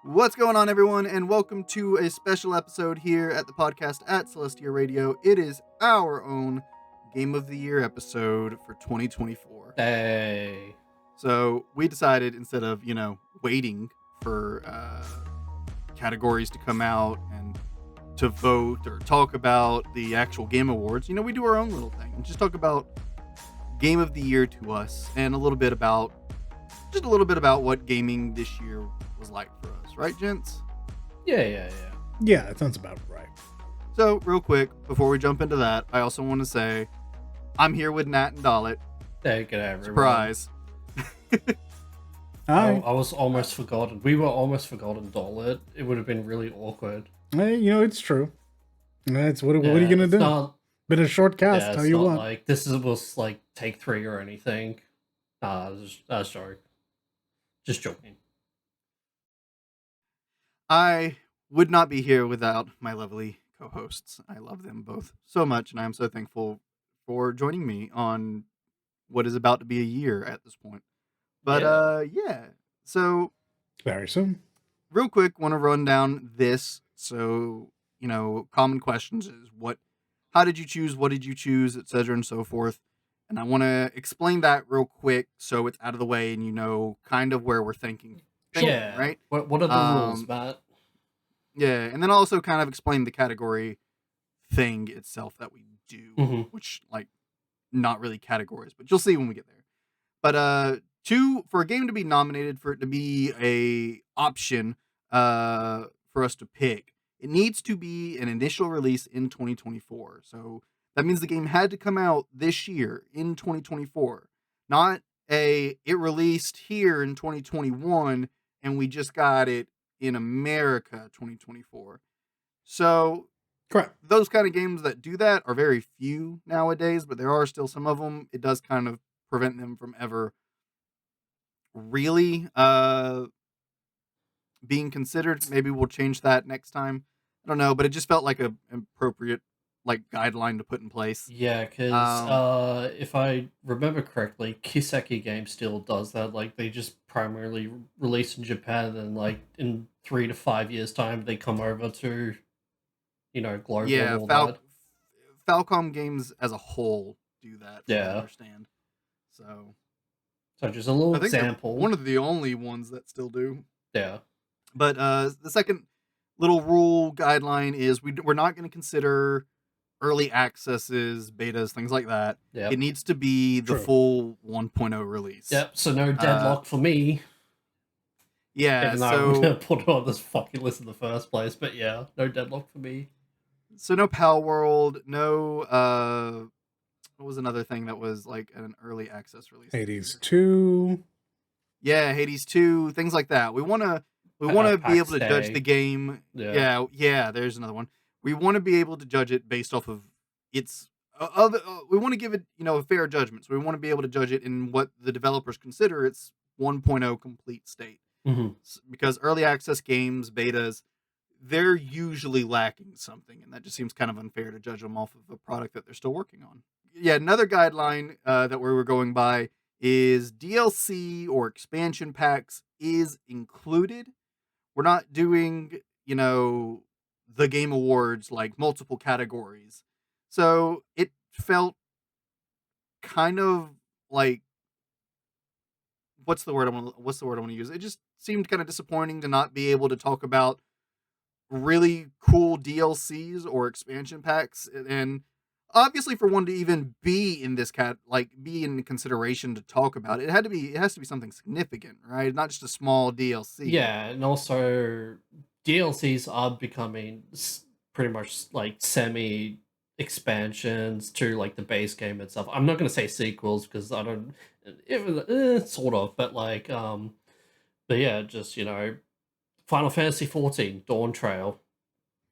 What's going on, everyone, and welcome to a special episode here at the podcast at Celestia Radio. It is our own Game of the Year episode for 2024. Hey. So we decided instead of, waiting for categories to come out and to vote or talk about the actual Game Awards, we do our own little thing and just talk about Game of the Year to us and a little bit about what gaming this year was like for us, right, gents? Yeah. Yeah, that sounds about right. So, real quick, before we jump into that, I also want to say I'm here with Nat and Dalit. Hey, good everyone. Surprise. Hi. I was almost forgotten. We were almost forgotten, Dollet. It would have been really awkward. Hey, it's true. That's what are you gonna do? Been a short cast. Yeah, How you want? Like this was like take 3 or anything. Sorry. Just joking. I would not be here without my lovely co-hosts. I love them both so much, and I'm so thankful for joining me on what is about to be a year at this point. But yeah. So Very soon. real quick, want to run down this. So, common questions is how did you choose, what did you choose, etc. and so forth. And I want to explain that real quick so it's out of the way and you know kind of where we're thinking Yeah. right? What are the rules, Matt? Yeah, and then also kind of explain the category thing itself that we do, which not really categories, but you'll see when we get there. But for a game to be nominated, for it to be a option for us to pick, it needs to be an initial release in 2024. So that means the game had to come out this year in 2024, not it released here in 2021 and we just got it in America 2024. So Correct. those kind of games that do that are very few nowadays, but there are still some of them. It does kind of prevent them from ever really being considered. Maybe we'll change that next time. I don't know, but it just felt like an appropriate guideline to put in place. Yeah, because if I remember correctly, Kiseki Game still does that. Like they just primarily release in Japan, and like in 3 to 5 years' time, they come over to, global. Yeah, and all that. Falcom games as a whole do that. Yeah. I understand. So just a little I think example. One of the only ones that still do. Yeah. But the second little rule guideline is we're not going to consider early accesses, betas, things like that. Yep. It needs to be the full 1.0 release. Yep. So no deadlock for me. Yeah. Even though I wouldn't put it on this fucking list in the first place, but yeah, no deadlock for me. So no Pal World, no what was another thing that was like an early access release? Hades 2. Yeah, Hades 2, things like that. We want to be able to judge the game. Yeah, there's another one. We want to be able to judge it based off of its we want to give it, a fair judgment. So we want to be able to judge it in what the developers consider its 1.0 complete state. Because early access games, betas, they're usually lacking something, and that just seems kind of unfair to judge them off of a product that they're still working on. Yeah, another guideline that we were going by is DLC or expansion packs is included. We're not doing, the Game Awards, like multiple categories. So it felt kind of like, what's the word I want to use? It just seemed kind of disappointing to not be able to talk about really cool DLCs or expansion packs, and obviously for one to even be in this be in consideration to talk about it, it has to be something significant, right? Not just a small DLC. Yeah, and also DLCs are becoming pretty much like semi expansions to like the base game itself. I'm not going to say sequels because I don't sort of, but but yeah, just Final Fantasy 14 Dawn Trail.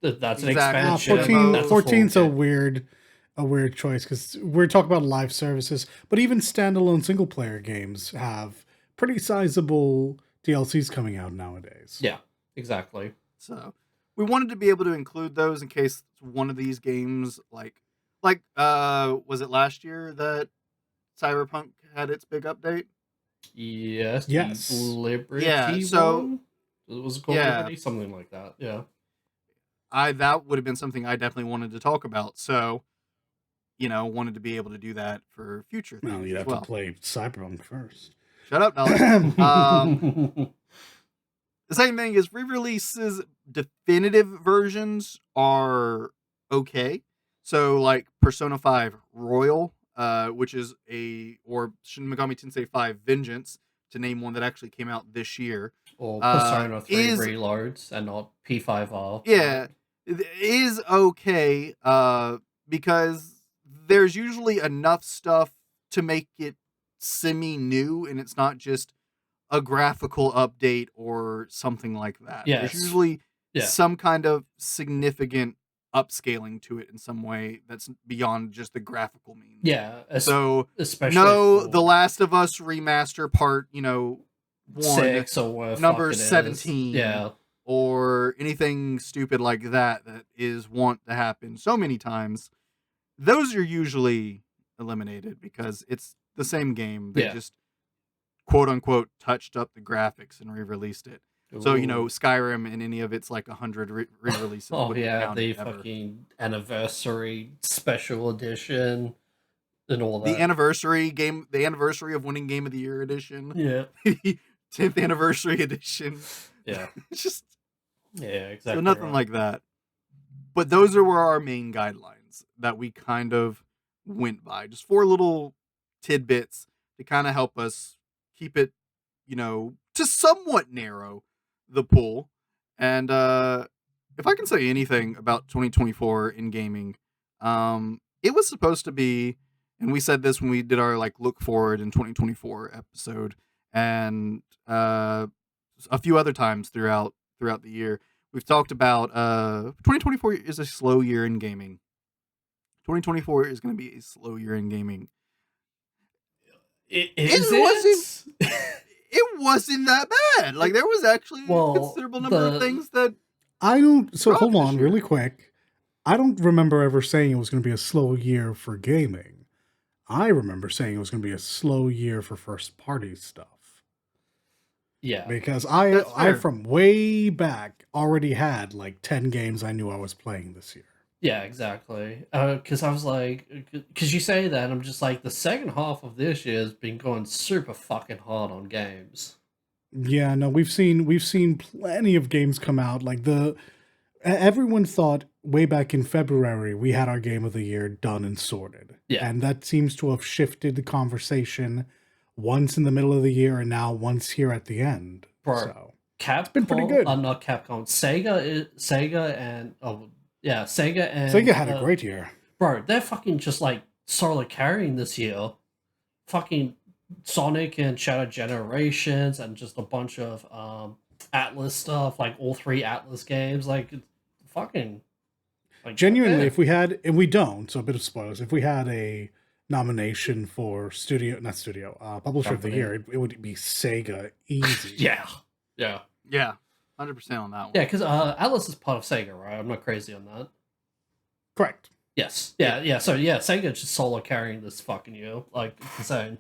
That's an expansion. 14's a weird choice because we're talking about live services, but even standalone single player games have pretty sizable DLCs coming out nowadays. Yeah, exactly. So we wanted to be able to include those in case one of these games, was it last year that Cyberpunk had its big update? Yes. Yes. Liberty Yeah, so one? Was it called Liberty? Something like that. Yeah. That would have been something I definitely wanted to talk about. So, wanted to be able to do that for future things. Well, you'd have to play Cyberpunk first. Shut up, Dollar. The same thing is re-releases, definitive versions are okay. So, like Persona 5 Royal, which is or Shin Megami Tensei 5 Vengeance, to name one that actually came out this year. Or Persona 3 Reloads and not P5R. Yeah, it is okay because there's usually enough stuff to make it semi-new, and it's not just a graphical update or something like that. Yes. There's usually some kind of significant upscaling to it in some way that's beyond just the graphical means. Yeah. So, especially The Last of Us remaster part, 1, 6 or number 17. Yeah. Or anything stupid like that is wont to happen so many times. Those are usually eliminated because it's the same game. They just quote unquote touched up the graphics and re-released it. Ooh. So Skyrim and any of its like 100 re-releases. The fucking anniversary special edition and all that. The anniversary of winning Game of the Year edition. Yeah. 10th anniversary edition. Yeah. It's just exactly. So nothing like that. But those were our main guidelines that we kind of went by. Just 4 little tidbits to kind of help us keep it, to somewhat narrow the pool. And if I can say anything about 2024 in gaming, it was supposed to be, and we said this when we did our look forward in 2024 episode, and a few other times throughout the year, we've talked about 2024 is a slow year in gaming. 2024 is going to be a slow year in gaming. It wasn't that bad. There was actually a considerable number of things that I don't. So hold on, really quick. I don't remember ever saying it was going to be a slow year for gaming. I remember saying it was going to be a slow year for first party stuff. Yeah, because I from way back already had 10 games I knew I was playing this year. Yeah, exactly. Because I was because you say that, I'm just the second half of this year has been going super fucking hard on games. Yeah, no, we've seen plenty of games come out. Everyone thought way back in February we had our game of the year done and sorted. Yeah, and that seems to have shifted the conversation once in the middle of the year and now once here at the end. Bro, so Capcom, it's been pretty good. Not Capcom, Sega and Sega had a great year. Bro, they're fucking just solo carrying this year. Fucking Sonic and Shadow Generations and just a bunch of Atlas stuff, all 3 Atlas games. Fucking genuinely, if we had, and we don't, so a bit of spoilers, if we had a nomination for publisher of the year, it would be Sega easy. Yeah. 100% on that one. Yeah, because Atlas is part of Sega, right? I'm not crazy on that. Correct. Yes. Yeah. So Sega just solo carrying this fucking year, insane.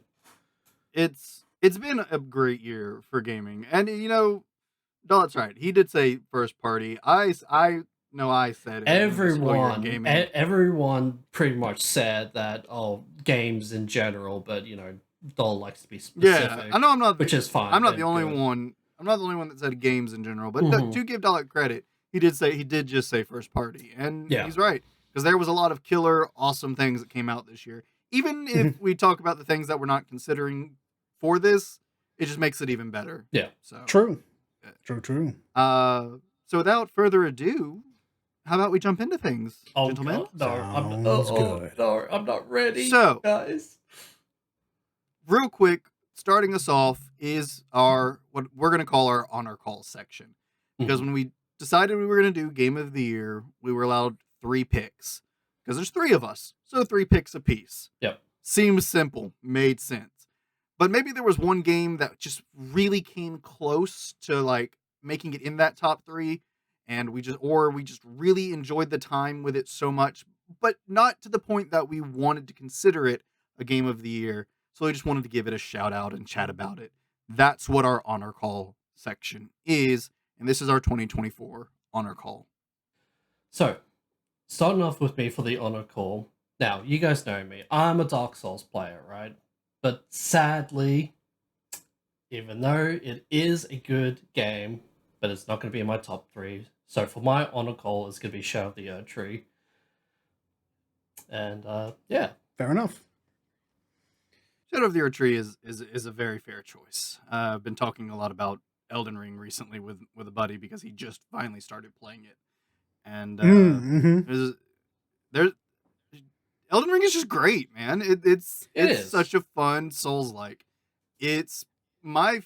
It's been a great year for gaming, and Dollet's right. He did say first party. I said it. Everyone pretty much said that. Games in general, but Doll likes to be specific. Yeah, I know I'm not, which is fine. I'm not the only one. I'm not the only one that said games in general, but to give Dollet credit, he did just say first party, and he's right, because there was a lot of killer, awesome things that came out this year. Even if we talk about the things that we're not considering for this, it just makes it even better. Yeah. So true. True. So without further ado, how about we jump into things, gentlemen? No, I'm not ready. So, guys, real quick, starting us off is what we're going to call our honor call section. Because when we decided we were going to do Game of the Year, we were allowed 3 picks. Because there's 3 of us, so 3 picks apiece. Yep. Seems simple, made sense. But maybe there was one game that just really came close to making it in that top 3, and we just really enjoyed the time with it so much, but not to the point that we wanted to consider it a Game of the Year. So I just wanted to give it a shout out and chat about it. That's what our honor call section is. and this is our 2024 honor call. So, starting off with me for the honor call. Now, you guys know me. I'm a Dark Souls player, right? But sadly, even though it is a good game, but it's not going to be in my top 3. So for my honor call, it's going to be Shadow of the Erdtree. And yeah. Fair enough. Shadow of the Erdtree is a very fair choice. I've been talking a lot about Elden Ring recently with a buddy because he just finally started playing it. And there's Elden Ring is just great, man. It's such a fun Souls-like. It's my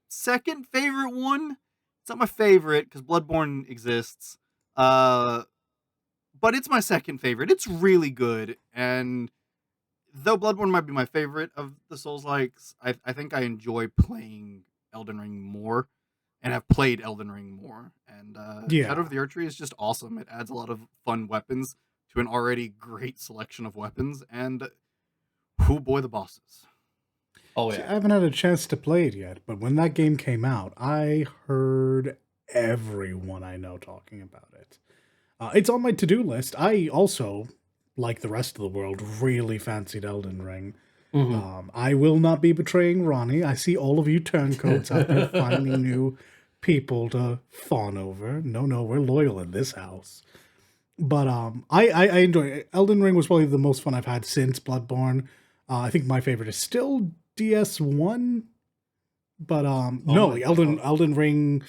second favorite one. It's not my favorite because Bloodborne exists. But it's my second favorite. It's really good. And though Bloodborne might be my favorite of the Souls-likes, I think I enjoy playing Elden Ring more and have played Elden Ring more. And Shadow of the Erdtree is just awesome. It adds a lot of fun weapons to an already great selection of weapons. And, oh boy, the bosses. Oh, yeah. See, I haven't had a chance to play it yet, but when that game came out, I heard everyone I know talking about it. It's on my to-do list. I also, like the rest of the world, really fancied Elden Ring. Mm-hmm. I will not be betraying Ronnie. I see all of you turncoats out there finding new people to fawn over. No, we're loyal in this house. But I enjoy it. Elden Ring was probably the most fun I've had since Bloodborne. I think my favorite is still DS1. But Elden Ring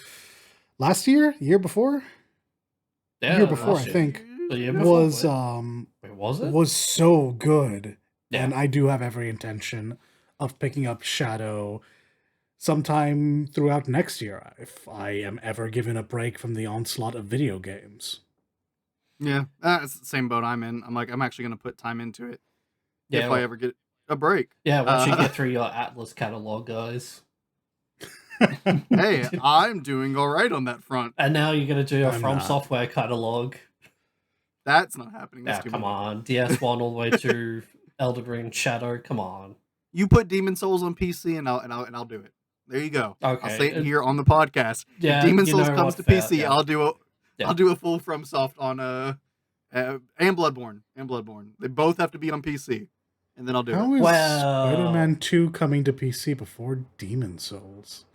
last year before? Yeah, year before, I think. Was Wait, was it? Was so good. Yeah. And I do have every intention of picking up Shadow sometime throughout next year if I am ever given a break from the onslaught of video games. Yeah, that's the same boat I'm in. I'm actually going to put time into it if I ever get a break. Yeah, once you get through your Atlas catalog, guys. Hey, I'm doing all right on that front. And now you're going to do a From Software catalog. That's not happening. Yeah, come on. DS1 all the way to Elden Ring Shadow. Come on. You put Demon Souls on PC and I'll do it. There you go. Okay. I'll say it here on the podcast. Yeah, if Demon Souls comes to PC, yeah. I'll do a full FromSoft on and Bloodborne. They both have to be on PC. And then I'll do How it. Is Spider-Man 2 coming to PC before Demon Souls?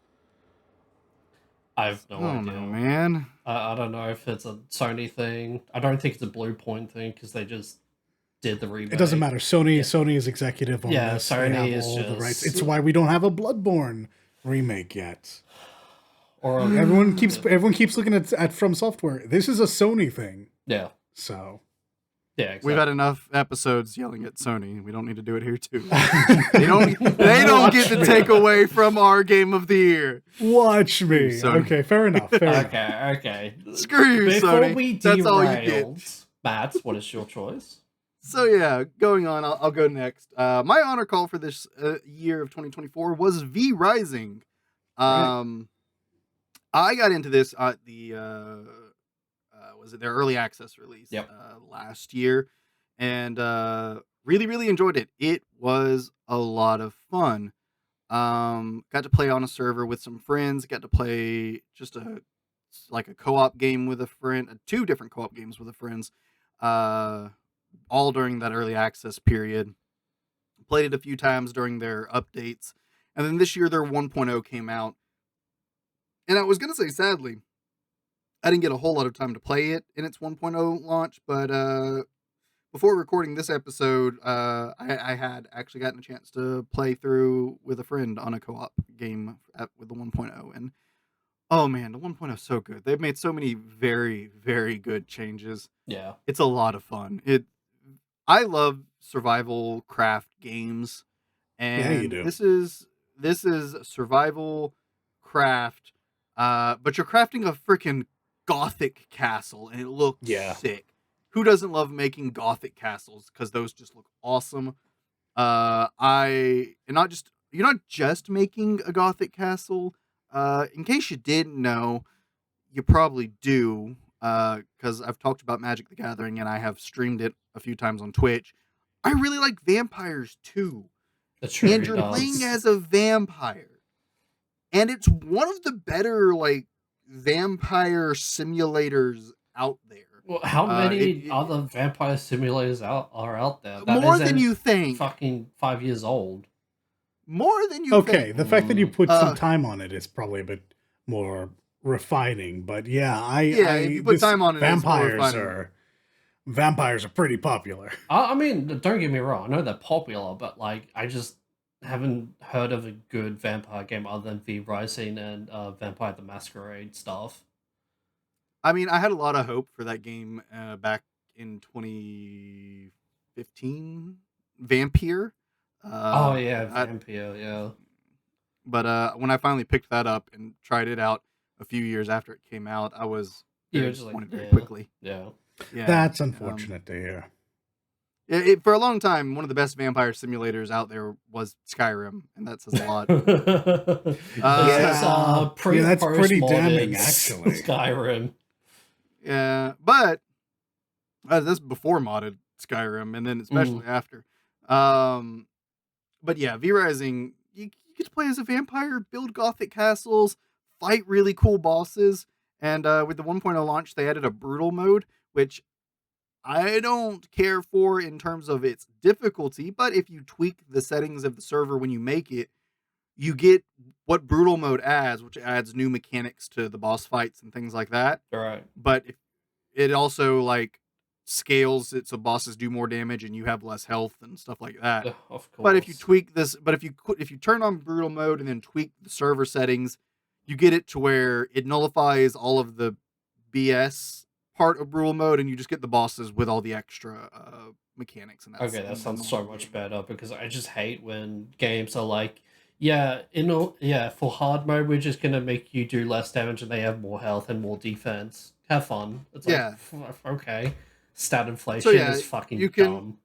I have no idea. No, man. I don't know if it's a Sony thing. I don't think it's a Blue Point thing because they just did the remake. It doesn't matter. Sony is executive on this. Yeah, Sony is all just the rights. It's why we don't have a Bloodborne remake yet. Or everyone keeps looking at From Software. This is a Sony thing. Yeah. So. Yeah, exactly. We've had enough episodes yelling at Sony. We don't need to do it here too. They don't get to take away from our game of the year. Watch me. Sony. Okay, fair enough. Okay. Screw you, Before Sony. We That's all you get. Matt, what is your choice? So yeah, going on, I'll go next. My honor call for this year of 2024 was V Rising. I got into this at the was it their early access release last year, and really enjoyed it. It was a lot of fun. Got to play on a server with some friends. Got to play just a co-op game with a friend, 2 different co-op games with friends. All during that early access period. Played it a few times during their updates. And then this year their 1.0 came out. And I was going to say, sadly, I didn't get a whole lot of time to play it in its 1.0 launch. But before recording this episode, I had actually gotten a chance to play through with a friend on a co-op game with the 1.0. And oh man, the 1.0 is so good. They've made so many very, very good changes. Yeah. It's a lot of fun. I love survival craft games, and you do. this is survival craft, but you're crafting a freaking gothic castle, and it looks sick. Who doesn't love making gothic castles? Because those just look awesome. You're not just making a gothic castle. In case you didn't know, you probably do. Because I've talked about Magic the Gathering and I have streamed it a few times on Twitch. I really like vampires too. That's true. And you're playing as a vampire. And it's one of the better vampire simulators out there. Well, how many other vampire simulators are out there? That more than you think. Fucking 5 years old. More than you think. Okay, the fact that you put some time on it is probably a bit more refining, but if you put time on it, vampires are pretty popular. I mean, don't get me wrong, I know they're popular, but like I just haven't heard of a good vampire game other than V Rising and Vampire the Masquerade stuff. I mean, I had a lot of hope for that game back in 2015, Vampire. Vampire, yeah. But when I finally picked that up and tried it out a few years after it came out, I was disappointed very quickly. Yeah. That's unfortunate to hear. For a long time, one of the best vampire simulators out there was Skyrim, and that says a lot. That's pretty damning, actually. Skyrim. Yeah, but that's before modded Skyrim, and then especially after. But yeah, V-Rising, you get to play as a vampire, build gothic castles, fight really cool bosses, and with the 1.0 launch, they added a brutal mode, which I don't care for in terms of its difficulty, but if you tweak the settings of the server when you make it, you get what brutal mode adds, which adds new mechanics to the boss fights and things like that. All right. But it also like scales it so bosses do more damage and you have less health and stuff like that. Of course. But if you tweak this, if you turn on brutal mode and then tweak the server settings, you get it to where it nullifies all of the BS part of brutal mode, and you just get the bosses with all the extra mechanics. And okay, that sounds so much better, because I just hate when games are like, for hard mode, we're just gonna make you do less damage and they have more health and more defense. Have fun. It's like, okay, stat inflation is fucking dumb.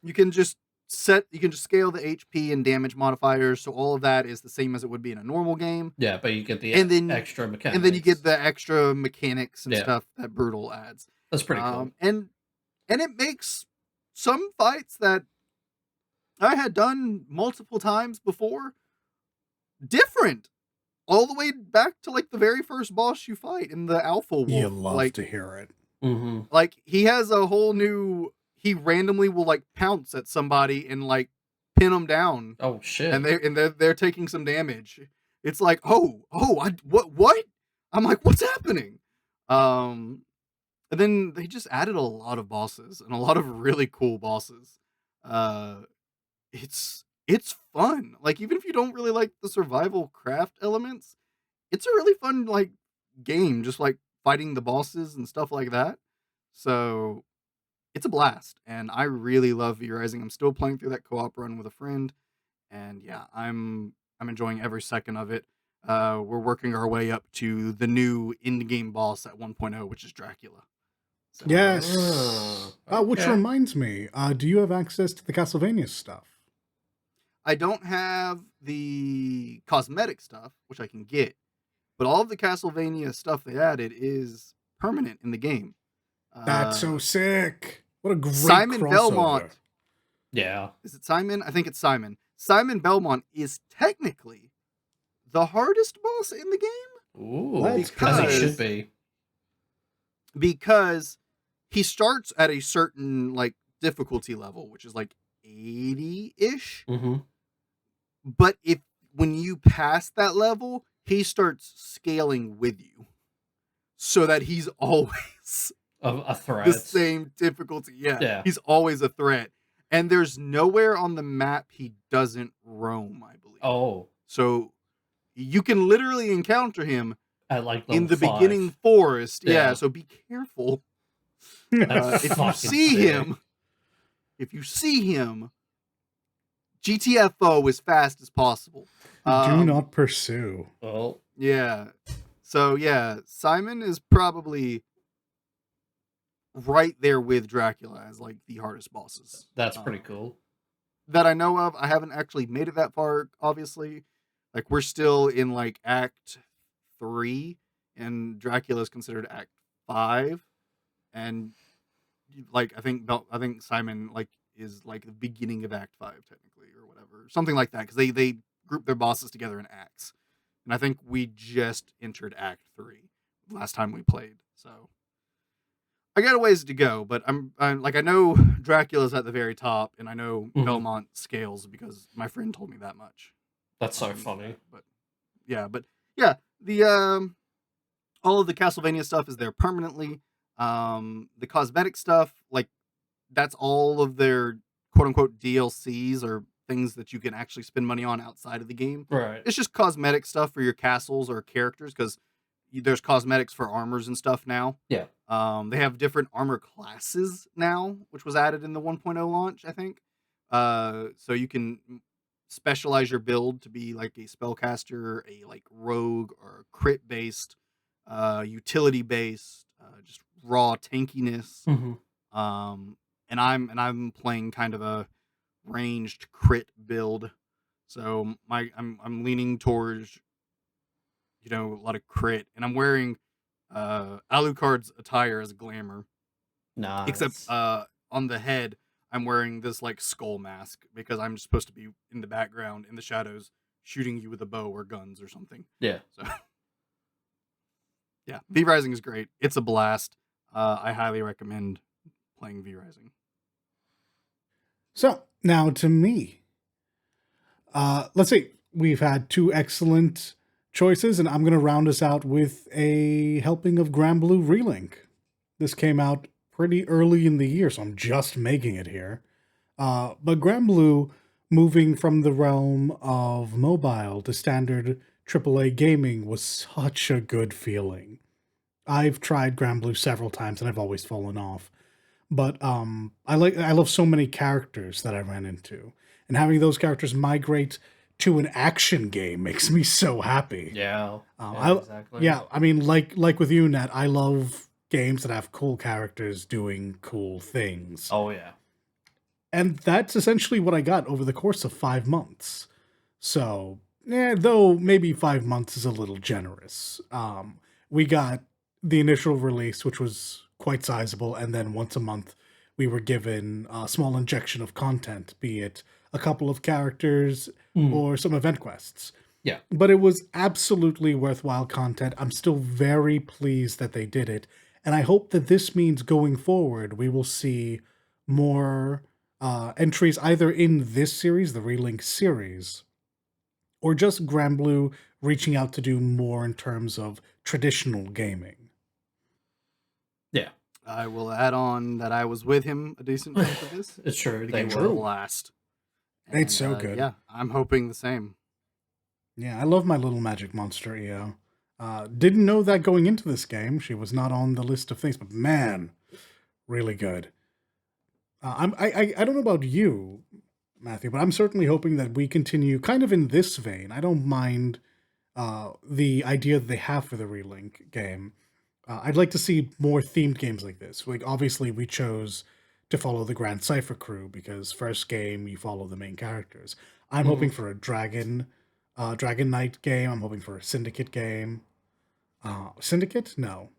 You can just scale the HP and damage modifiers, so all of that is the same as it would be in a normal game. Yeah, but you get the extra mechanics. And then you get the extra mechanics and stuff that Brutal adds. That's pretty cool. And it makes some fights that I had done multiple times before different. All the way back to like the very first boss you fight in the Alpha Wolf. You love to hear it. Mm-hmm. Like, he has a whole new... He randomly will like pounce at somebody and like pin them down. Oh shit! And they're taking some damage. It's like, what? I'm like, what's happening? And then they just added a lot of bosses and a lot of really cool bosses. It's fun. Like, even if you don't really like the survival craft elements, it's a really fun like game. Just like fighting the bosses and stuff like that. So. It's a blast, and I really love V-Rising. I'm still playing through that co-op run with a friend, and yeah, I'm enjoying every second of it. We're working our way up to the new in-game boss at 1.0, which is Dracula. So, yes. Which reminds me, do you have access to the Castlevania stuff? I don't have the cosmetic stuff, which I can get, but all of the Castlevania stuff they added is permanent in the game. That's so sick. What a great Simon crossover. Belmont. Yeah. Is it Simon? I think it's Simon. Simon Belmont is technically the hardest boss in the game. Ooh, as he should be. Because he starts at a certain like difficulty level, which is like 80-ish. Mm-hmm. But when you pass that level, he starts scaling with you. So that he's always... a threat. The same difficulty. Yeah. He's always a threat. And there's nowhere on the map he doesn't roam, I believe. Oh. So you can literally encounter him at like in the beginning forest. Yeah, so be careful. If you see him, GTFO as fast as possible. Do not pursue. Oh. Yeah. So yeah, Simon is probably right there with Dracula as like the hardest bosses. That's pretty cool. That I know of. I haven't actually made it that far, obviously. Like, we're still in like Act 3, and Dracula is considered Act 5. And like I think Simon like is like the beginning of Act 5 technically, or whatever. Something like that, because they group their bosses together in acts. and I think we just entered Act 3 last time we played. So I got a ways to go, but I'm like, I know Dracula's at the very top, and I know Belmont scales because my friend told me that much. That's so funny. But the all of the Castlevania stuff is there permanently. The cosmetic stuff, like, that's all of their quote unquote DLCs or things that you can actually spend money on outside of the game. Right. It's just cosmetic stuff for your castles or characters, because there's cosmetics for armors and stuff now. Yeah. They have different armor classes now, which was added in the 1.0 launch, I think. So you can specialize your build to be like a spellcaster, a like rogue, or crit based, utility based, just raw tankiness. And I'm playing kind of a ranged crit build, so I'm leaning towards, a lot of crit, and I'm wearing Alucard's attire as glamour. Nice. Except on the head, I'm wearing this like skull mask because I'm supposed to be in the background in the shadows shooting you with a bow or guns or something. Yeah. So yeah, V Rising is great. It's a blast. I highly recommend playing V Rising. So now to me, let's see. We've had 2 excellent choices, and I'm going to round us out with a helping of Granblue Relink. This came out pretty early in the year, so I'm just making it here. But Granblue, moving from the realm of mobile to standard AAA gaming, was such a good feeling. I've tried Granblue several times, and I've always fallen off. But I love so many characters that I ran into, and having those characters migrate to an action game makes me so happy. Yeah, exactly. Yeah, I mean, like with you, Nat, I love games that have cool characters doing cool things. Oh yeah, and that's essentially what I got over the course of 5 months. So, though maybe 5 months is a little generous. We got the initial release, which was quite sizable, and then once a month we were given a small injection of content, be it a couple of characters or some event quests. Yeah. But it was absolutely worthwhile content. I'm still very pleased that they did it, and I hope that this means going forward we will see more entries either in this series, the Relink series, or just Granblue reaching out to do more in terms of traditional gaming. Yeah. I will add on that I was with him a decent chunk of this. It's true. They were a blast. It's so good. Yeah, I'm hoping the same. Yeah, I love my little magic monster, EO. Didn't know that going into this game. She was not on the list of things, but man, really good. I don't know about you, Matthew, but I'm certainly hoping that we continue kind of in this vein. I don't mind the idea that they have for the Relink game. I'd like to see more themed games like this. Like, obviously, we chose to follow the Grand Cypher crew because first game you follow the main characters. I'm hoping for a Dragon Knight game. I'm hoping for a Syndicate game. Syndicate? No,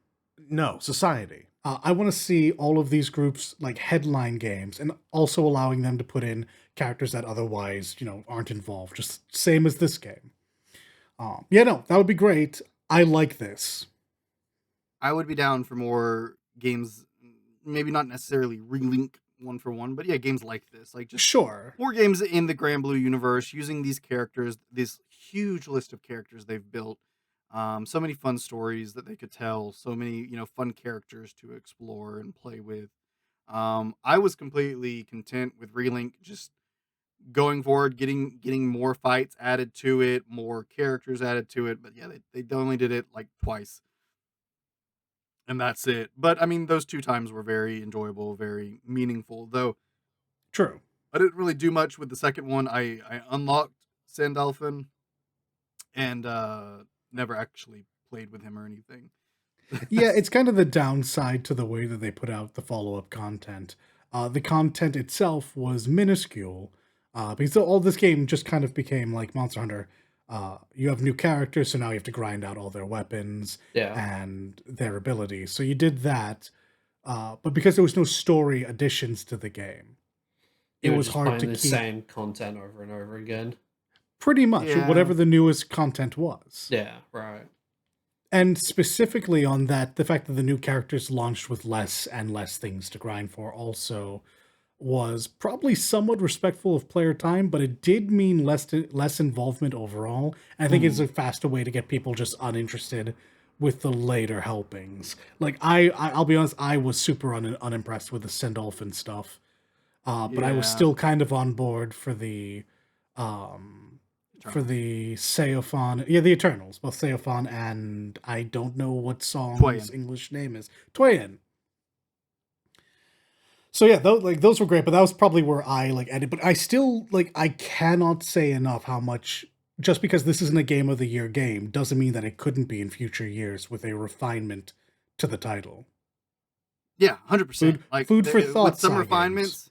Society. I want to see all of these groups like headline games, and also allowing them to put in characters that otherwise, aren't involved. Just same as this game. That would be great. I like this. I would be down for more games, maybe not necessarily Relink 1-for-1, but yeah, games like this. Like, just more games in the Granblue universe, using these characters, this huge list of characters they've built. So many fun stories that they could tell, so many, fun characters to explore and play with. I was completely content with Relink just going forward, getting more fights added to it, more characters added to it. But yeah, they only did it like twice. And that's it. But I mean, those 2 times were very enjoyable, very meaningful, though. True. I didn't really do much with the second one. I unlocked Sandalphon and never actually played with him or anything. Yeah, it's kind of the downside to the way that they put out the follow-up content. The content itself was minuscule, because all this game just kind of became like Monster Hunter. You have new characters, so now you have to grind out all their weapons and their abilities. So you did that, but because there was no story additions to the game, it was hard to keep the same content over and over again. Pretty much, whatever the newest content was. Yeah, right. And specifically on that, the fact that the new characters launched with less and less things to grind for also was probably somewhat respectful of player time, but it did mean less involvement overall. And I think it's a faster way to get people just uninterested with the later helpings. Like I'll be honest, I was super unimpressed with the Sandolphin stuff, but I was still kind of on board for the Seophon, the Eternals, both Seophon and I don't know what song's English name is, Toyen. So yeah, those were great, but that was probably where I ended. But I still I cannot say enough how much, just because this isn't a Game of the Year game doesn't mean that it couldn't be in future years with a refinement to the title. Yeah, 100%. Food for thought. With some refinements,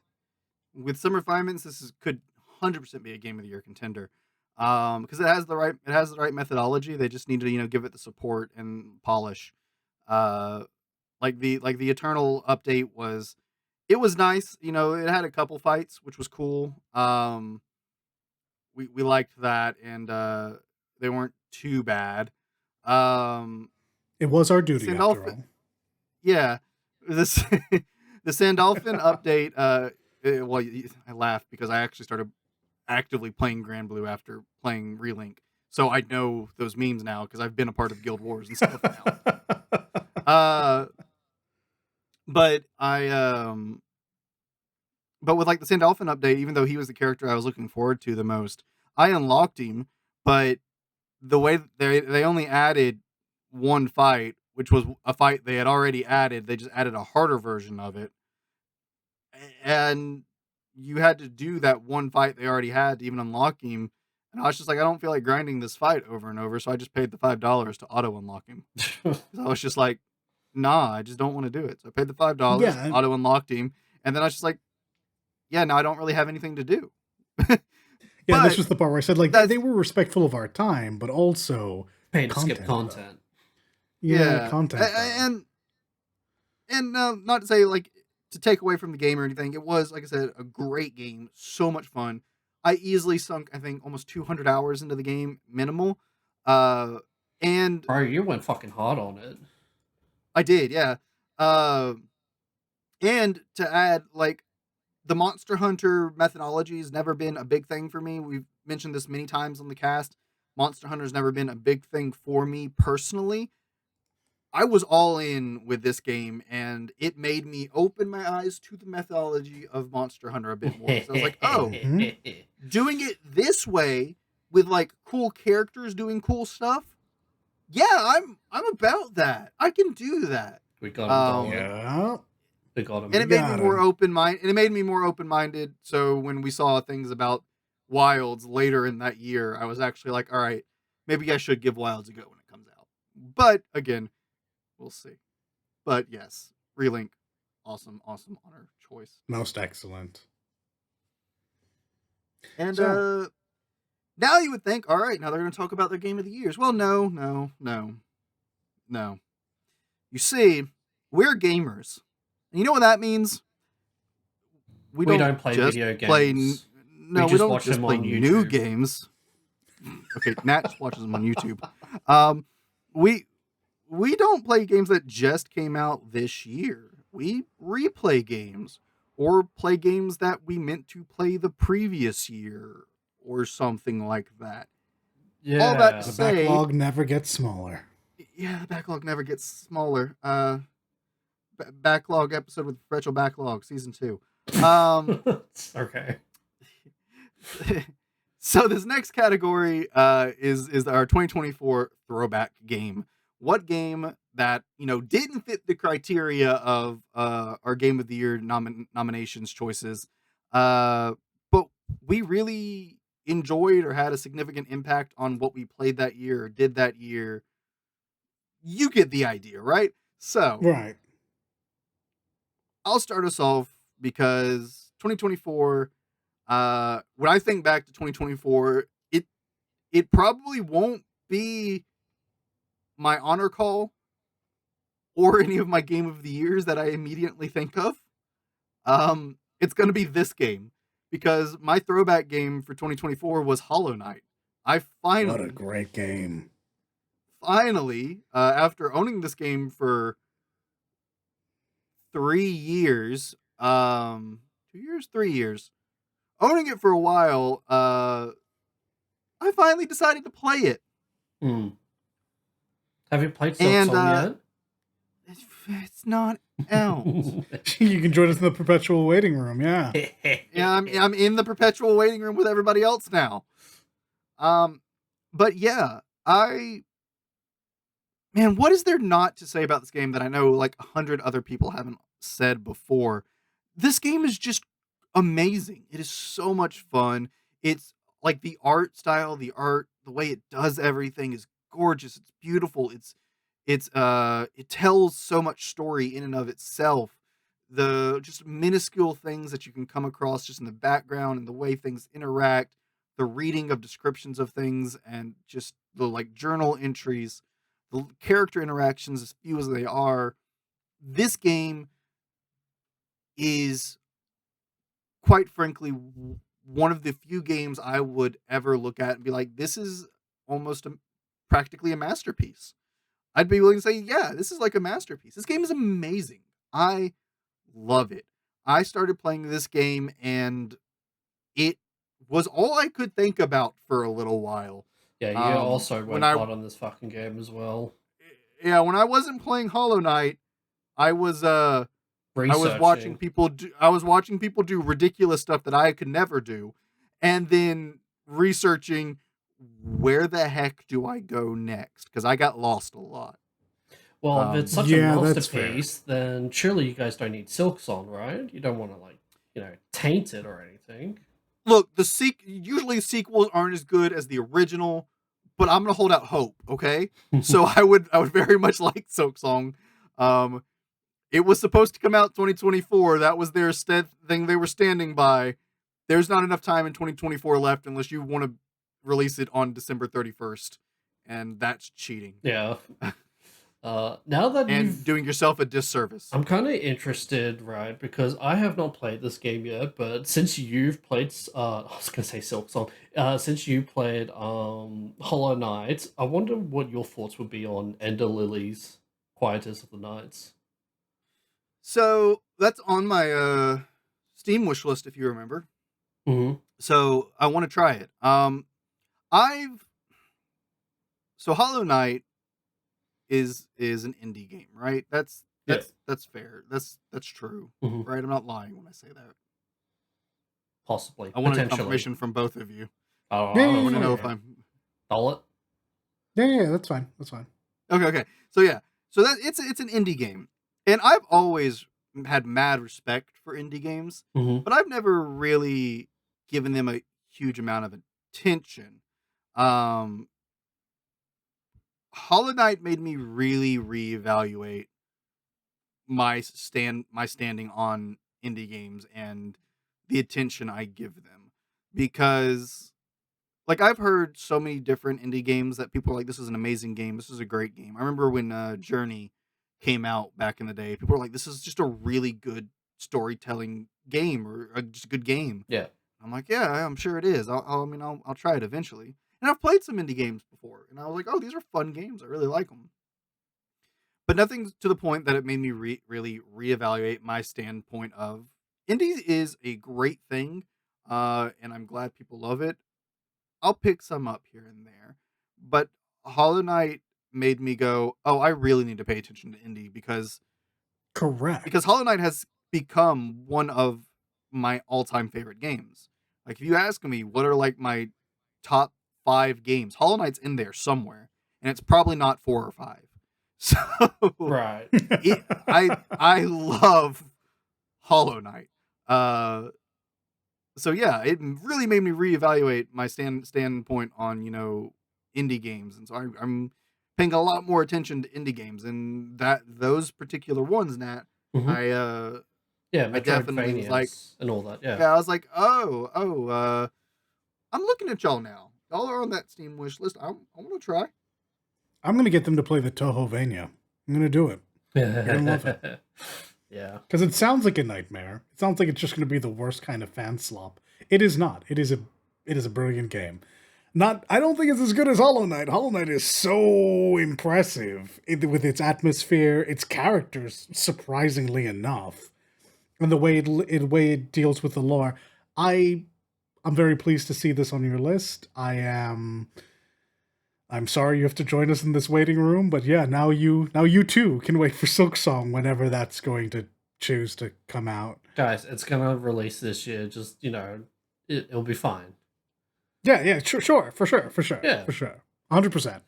this could 100% be a Game of the Year contender. Because it has the right methodology. They just need to give it the support and polish. Like the Eternal update was nice. It had a couple fights, which was cool. We liked that, and they weren't too bad. It was our duty after all. Yeah, the Sandolphin update. I laughed because I actually started actively playing Grand Blue after playing Relink, so I know those memes now because I've been a part of Guild Wars and stuff now. But with the Sandolphin update, even though he was the character I was looking forward to the most, I unlocked him. But the way they only added one fight, which was a fight they had already added, they just added a harder version of it, and you had to do that one fight they already had to even unlock him. And I was just like, I don't feel like grinding this fight over and over, so I just paid the $5 to auto unlock him. So I was just like, nah, I just don't want to do it. So I paid the $5, auto unlocked him, and then I was just like, yeah, now I don't really have anything to do. Yeah, this was the part where I said they were respectful of our time, but also paying to skip content. Yeah, content. And not to say to take away from the game or anything, it was, like I said, a great game, so much fun. I easily sunk, I think, almost 200 hours into the game, minimal. And bro, you went fucking hard on it. I did, yeah. And to add, the Monster Hunter methodology has never been a big thing for me. We've mentioned this many times on the cast. Monster Hunter's never been a big thing for me personally. I was all in with this game, and it made me open my eyes to the methodology of Monster Hunter a bit more. So I was like, oh, doing it this way with cool characters doing cool stuff. Yeah, I'm about that. I can do that. We got him. Yeah. We got him. And it made me more open-minded. And it made me more open-minded. So when we saw things about Wilds later in that year, I was actually like, all right, maybe I should give Wilds a go when it comes out. But again, we'll see. But yes, Relink, awesome honor choice. Most excellent. And now you would think, all right, now they're going to talk about their Game of the Years. Well, no. You see, we're gamers. And you know what that means? We don't play video games. We don't just play new games. Okay, Nat just watches them on YouTube. We don't play games that just came out this year. We replay games or play games that we meant to play the previous year or something like that. Yeah, all that to the backlog never gets smaller. Yeah, the backlog never gets smaller. Backlog episode with Retro Backlog season 2. Okay. So this next category is our 2024 throwback game. What game that didn't fit the criteria of our Game of the Year nominations choices, but we really enjoyed or had a significant impact on what we played that year or did that year. You get the idea, right? So right. I'll start us off because 2024, when I think back to 2024, it probably won't be my honor call or any of my Game of the Years that I immediately think of. It's going to be this game because my throwback game for 2024 was Hollow Knight. I finally, what a great game. Finally, after owning this game for 3 years, 2 years, 3 years, owning it for a while, I finally decided to play it. Have you played And Silksong yet? It's not out. You can join us in the perpetual waiting room. Yeah. Yeah, I'm in the perpetual waiting room with everybody else now. But yeah, man, what is there not to say about this game that I know like 100 other people haven't said before? This game is just amazing. It is so much fun. It's like the art style, the way it does everything is gorgeous. It's beautiful. It tells so much story in and of itself. The just minuscule things that you can come across just in the background and the way things interact, the reading of descriptions of things and just the like journal entries, the character interactions, as few as they are. This game is, quite frankly, one of the few games I would ever look at and be like, this is almost practically a masterpiece. I'd be willing to say, yeah, this is like a masterpiece. This game is amazing. I love it. I started playing this game and it was all I could think about for a little while. Yeah, you also went hard on this fucking game as well. Yeah, when I wasn't playing Hollow Knight, I was watching people do ridiculous stuff that I could never do, and then researching where the heck do I go next, because I got lost a lot. Well, if it's such a masterpiece, then surely you guys don't need Silksong, right? You don't want to taint it or anything. Look, usually sequels aren't as good as the original, but I'm gonna hold out hope. Okay, so I would very much like Silksong. It was supposed to come out 2024. That was their thing they were standing by. There's not enough time in 2024 left unless you want to release it on December 31st, and that's cheating. Yeah. Now that and doing yourself a disservice. I'm kind of interested, right? Because I have not played this game yet, but since you've played, I was gonna say Silksong. Since you played Hollow Knight, I wonder what your thoughts would be on Ender Lily's Quietus of the Nights. So that's on my Steam wish list, if you remember. Mm-hmm. So I want to try it. Hollow Knight is an indie game, right? That's fair. That's true, right? I'm not lying when I say that. Possibly. I want a confirmation from both of you. Oh, I want to know if I'm. Call it. Yeah, that's fine. That's fine. Okay. So yeah, it's an indie game, and I've always had mad respect for indie games, but I've never really given them a huge amount of attention. Hollow Knight made me really reevaluate my standing on indie games and the attention I give them, because like I've heard so many different indie games that people are like, this is an amazing game, this is a great game. I remember when Journey came out back in the day, people were like, this is just a really good storytelling game, or just a good game. Yeah. I'm like, yeah, I'm sure it is. I'll try it eventually. And I've played some indie games before, and I was like, oh, these are fun games. I really like them. But nothing to the point that it made me really reevaluate my standpoint of indie is a great thing, and I'm glad people love it. I'll pick some up here and there. But Hollow Knight made me go, oh, I really need to pay attention to indie, because Hollow Knight has become one of my all-time favorite games. Like, if you ask me what are like my top 5 games, Hollow Knight's in there somewhere, and it's probably not 4 or 5. So right, I love Hollow Knight. So yeah, it really made me reevaluate my standpoint on indie games, and so I'm paying a lot more attention to indie games, and those particular ones, Nat. I definitely was like, and all that. Yeah, I was like, I'm looking at y'all now. Y'all are on that Steam wish list. I want to try. I'm going to get them to play the Tohovania. I'm going to do it. They're going to love it. Yeah. Because it sounds like a nightmare. It sounds like it's just going to be the worst kind of fan slop. It is not. It is a brilliant game. I don't think it's as good as Hollow Knight. Hollow Knight is so impressive with its atmosphere, its characters, surprisingly enough, and the way it deals with the lore. I'm very pleased to see this on your list. I'm sorry you have to join us in this waiting room, but yeah, now you too can wait for Silksong whenever that's going to choose to come out. Guys, it's gonna release this year. Just it'll be fine. Yeah, sure, for sure, Yeah. for sure, 100%.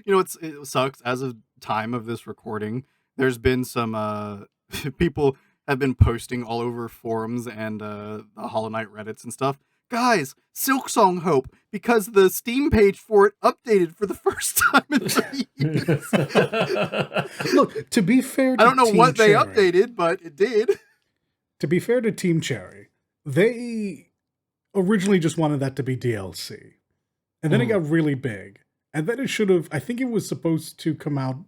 It sucks. As of time of this recording, there's been some people have been posting all over forums and the Hollow Knight Reddits and stuff. Guys, Silksong Hope, because the Steam page for it updated for the first time in 3 years. Look, to be fair to I don't know Team what they Cherry, updated, but it did. To be fair to Team Cherry, they originally just wanted that to be DLC. And then it got really big. And then it should have, I think it was supposed to come out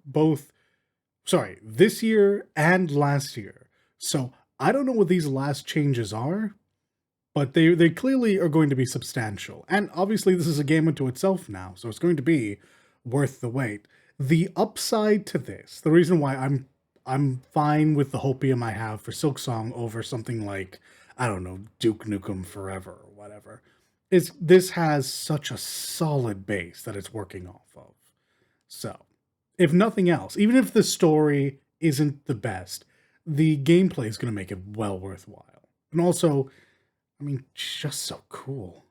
this year and last year. So I don't know what these last changes are, but they clearly are going to be substantial. And obviously this is a game unto itself now, so it's going to be worth the wait. The upside to this, the reason why I'm fine with the hopium I have for Silksong over something like, I don't know, Duke Nukem Forever or whatever, is this has such a solid base that it's working off of. So, if nothing else, even if the story isn't the best, the gameplay is going to make it well worthwhile. And also, I mean, just so cool.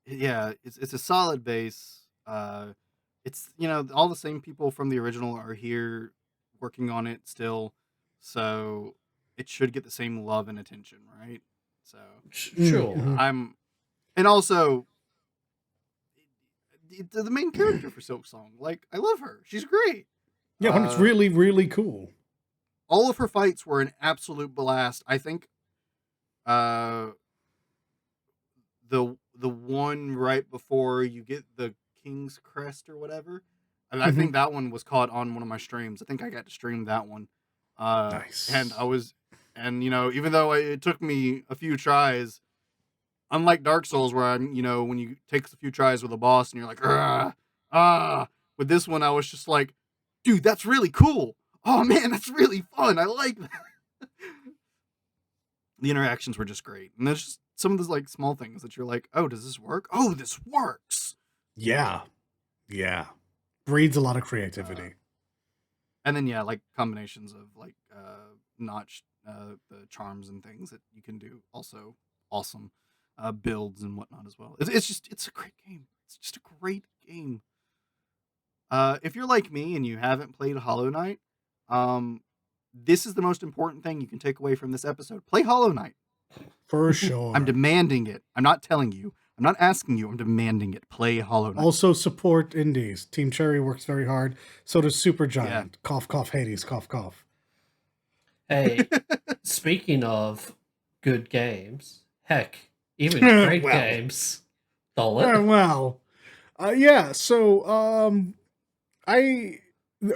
Yeah, it's a solid base. It's, all the same people from the original are here working on it still. So it should get the same love and attention, right? So sure. And also the main character for Silksong, like, I love her. She's great. Yeah, it's really, really cool. All of her fights were an absolute blast. I think the one right before you get the King's Crest or whatever, and I think that one was caught on one of my streams. I think I got to stream that one. Nice. And even though it took me a few tries, unlike Dark Souls where when you take a few tries with a boss and you're like, with this one I was just like, dude, that's really cool. Oh man, that's really fun. I like that. The interactions were just great. And there's just some of those like small things that you're like, oh, does this work? Oh, this works. Yeah. Breeds a lot of creativity. And then, like combinations of like notch the charms and things that you can do. Also awesome builds and whatnot as well. It's a great game. It's just a great game. If you're like me and you haven't played Hollow Knight, this is the most important thing you can take away from this episode. Play Hollow Knight. For sure. I'm demanding it. I'm not telling you. I'm not asking you. I'm demanding it. Play Hollow Knight. Also support indies. Team Cherry works very hard. So does Supergiant. Yeah. Cough, cough, Hades. Cough, cough. Hey, speaking of good games, heck, even great games. So,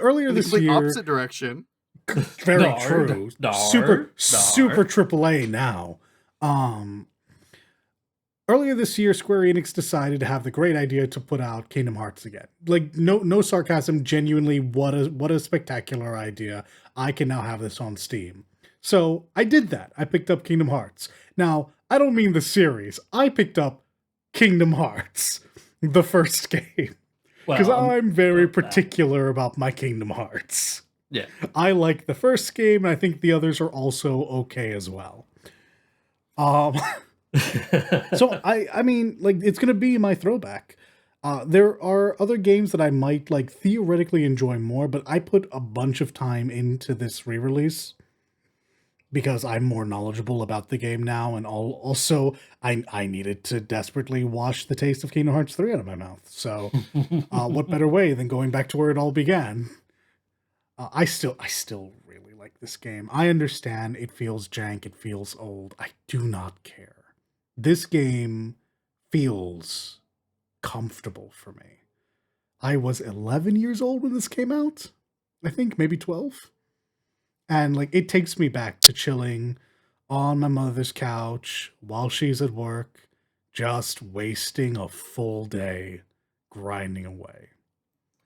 earlier this year, opposite direction. Very true. Super AAA now. Earlier this year, Square Enix decided to have the great idea to put out Kingdom Hearts again. Like, no sarcasm, genuinely, what a spectacular idea. I can now have this on Steam. So, I did that. I picked up Kingdom Hearts. Now, I don't mean the series. I picked up Kingdom Hearts, the first game. Because I'm very particular about my Kingdom Hearts. Yeah. I like the first game, and I think the others are also okay as well. So I mean, like, it's gonna be my throwback. There are other games that I might like theoretically enjoy more, but I put a bunch of time into this re-release because I'm more knowledgeable about the game now, and also I needed to desperately wash the taste of Kingdom Hearts 3 out of my mouth. So, what better way than going back to where it all began? I still really like this game. I understand it feels jank, it feels old. I do not care. This game feels comfortable for me. I was 11 years old when this came out. I think maybe 12. And like, it takes me back to chilling on my mother's couch while she's at work, just wasting a full day grinding away.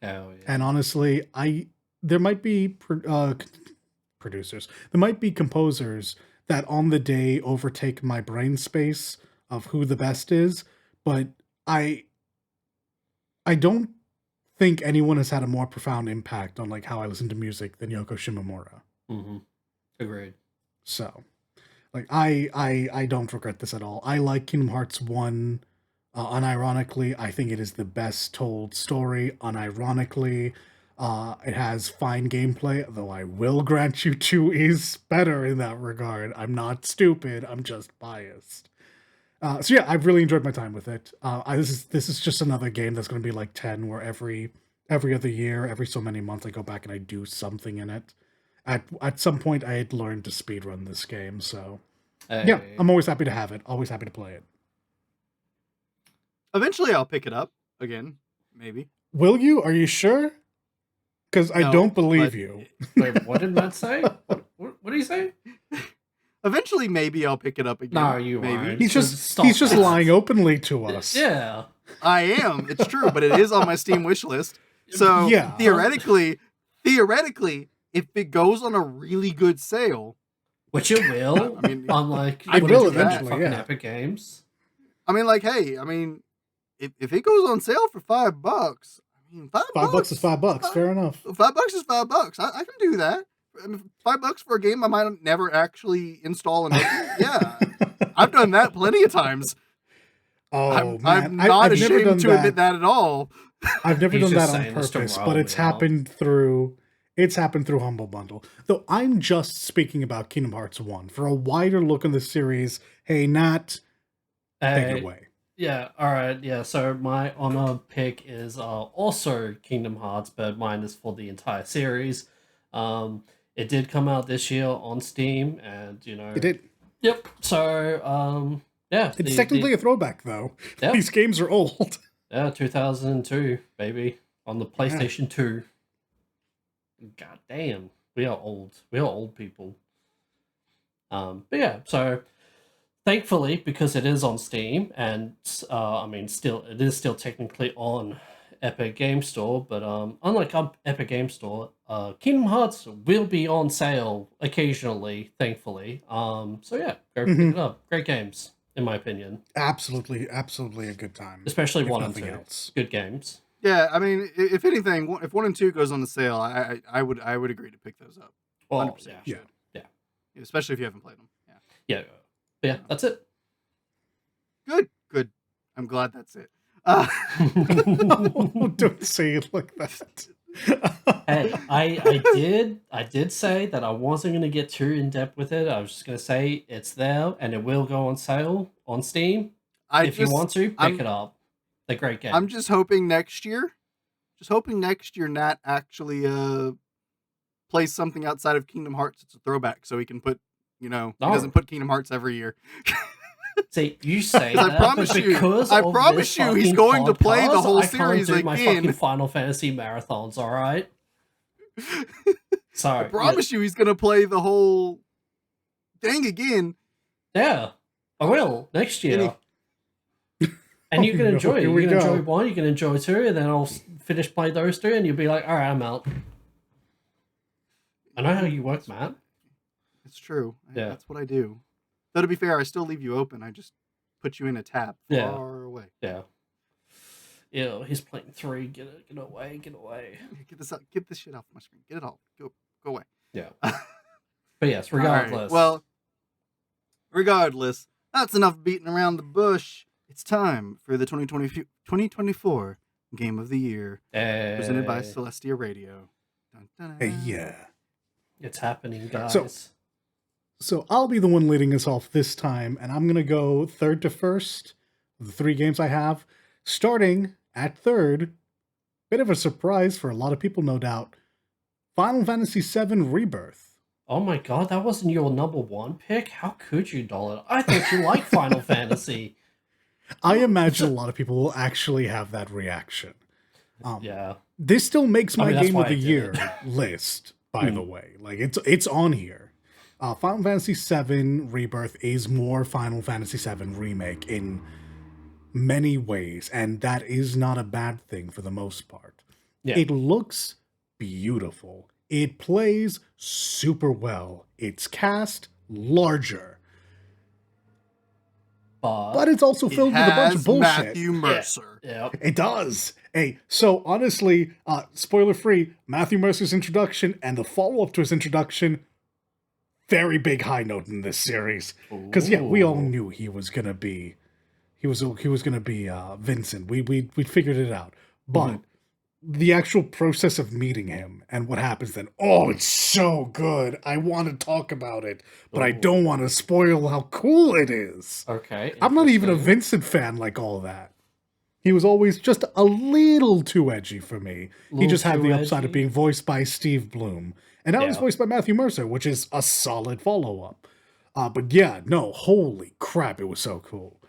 Hell yeah. And honestly, there might be producers, there might be composers that on the day overtake my brain space of who the best is, but I don't think anyone has had a more profound impact on like how I listen to music than Yoko Shimomura. Mm-hmm. Agreed. So, like, I don't regret this at all. I like Kingdom Hearts 1 unironically. I think it is the best told story unironically. It has fine gameplay, though I will grant you 2 is better in that regard. I'm not stupid, I'm just biased. So yeah, I've really enjoyed my time with it. This is just another game that's going to be like 10, where every other year, every so many months, I go back and I do something in it. At some point, I had learned to speedrun this game, so yeah, I'm always happy to have it. Always happy to play it. Eventually, I'll pick it up again, maybe. Will you? Are you sure? Because I don't believe you. Wait, what did Matt say? What did he say? Eventually, maybe I'll pick it up again. No, you maybe. won't. He's just lying openly to us. Yeah. I am. It's true, but it is on my Steam wish list. So yeah. theoretically, if it goes on a really good sale, which it will, I mean, unlike I will eventually, fucking Epic Games. I mean, like, hey, I mean, if it goes on sale for $5, I mean, $5 is $5. Fair enough. $5 is $5. I can do that. I mean, $5 for a game I might never actually install and open. Yeah, I've done that plenty of times. Oh, man. I'm not ashamed to admit that at all. I've never done that on purpose, but it's happened through Humble Bundle. Though I'm just speaking about Kingdom Hearts 1. For a wider look on the series, hey, Nat, take it away. Yeah, alright, yeah, so my honor pick is also Kingdom Hearts, but mine is for the entire series. It did come out this year on Steam, and, you know... It did. Yep, so, yeah. It's technically a throwback, though. Yep. These games are old. Yeah, 2002, baby, on the PlayStation 2. God damn, we are old. We are old people. But yeah, so thankfully, because it is on Steam, and I mean, it is still technically on Epic Game Store, but unlike Epic Game Store, Kingdom Hearts will be on sale occasionally, thankfully. So yeah, go pick it up. Great games, in my opinion. Absolutely a good time. Especially 1 and 2. Good games. Yeah, I mean, if anything, if 1 and 2 goes on the sale, I would agree to pick those up. 100%. Yeah. Especially if you haven't played them. Yeah, that's it. Good. I'm glad that's it. No, don't say it like that. Hey, I did say that I wasn't going to get too in depth with it. I was just going to say it's there and it will go on sale on Steam. If you want to, pick it up. They're great games. I'm just hoping next year, Nat actually plays something outside of Kingdom Hearts. It's a throwback, so he can put, he doesn't put Kingdom Hearts every year. See, you say that, I promise you, he's going to play the whole series again. My fucking Final Fantasy marathons, all right? Sorry. I promise you, he's going to play the whole thing again. Yeah, I will next year. And you can enjoy it. You can enjoy 1, you can enjoy 2, and then I'll finish playing those 2, and you'll be like, all right, I'm out. I know how you work, Matt. It's true. Yeah. That's what I do. Though, to be fair, I still leave you open. I just put you in a tab far away. Yeah. Yeah, he's playing 3. Get away. Get this out. Get this shit off my screen. Get it all. Go away. Yeah. But yes, regardless. Right. Well, regardless, that's enough beating around the bush. It's time for the 2024 Game of the Year, presented by Celestia Radio. Dun, dun, dun. Hey, yeah. It's happening, guys. So I'll be the one leading us off this time, and I'm going to go third to first of the 3 games I have. Starting at third, bit of a surprise for a lot of people, no doubt, Final Fantasy VII Rebirth. Oh my god, that wasn't your number 1 pick? How could you, Dollar? I thought you liked Final Fantasy. I imagine a lot of people will actually have that reaction. Yeah. This still makes my Game of the Year list, by the way. Like, it's on here. Final Fantasy VII Rebirth is more Final Fantasy VII Remake in many ways, and that is not a bad thing for the most part. Yeah. It looks beautiful. It plays super well. It's cast larger. But it's also filled with a bunch of bullshit. Matthew Mercer. Yeah. It does. Hey, so honestly, spoiler free, Matthew Mercer's introduction and the follow-up to his introduction, very big high note in this series. Because yeah, we all knew he was gonna be Vincent. We figured it out. But the actual process of meeting him and what happens then, oh, it's so good. I want to talk about it, but I don't want to spoil how cool it is. Okay. I'm not even a Vincent fan like all that. He was always just a little too edgy for me. He just had the upside of being voiced by Steve Bloom. And now he's voiced by Matthew Mercer, which is a solid follow-up. But yeah, no, holy crap, it was so cool.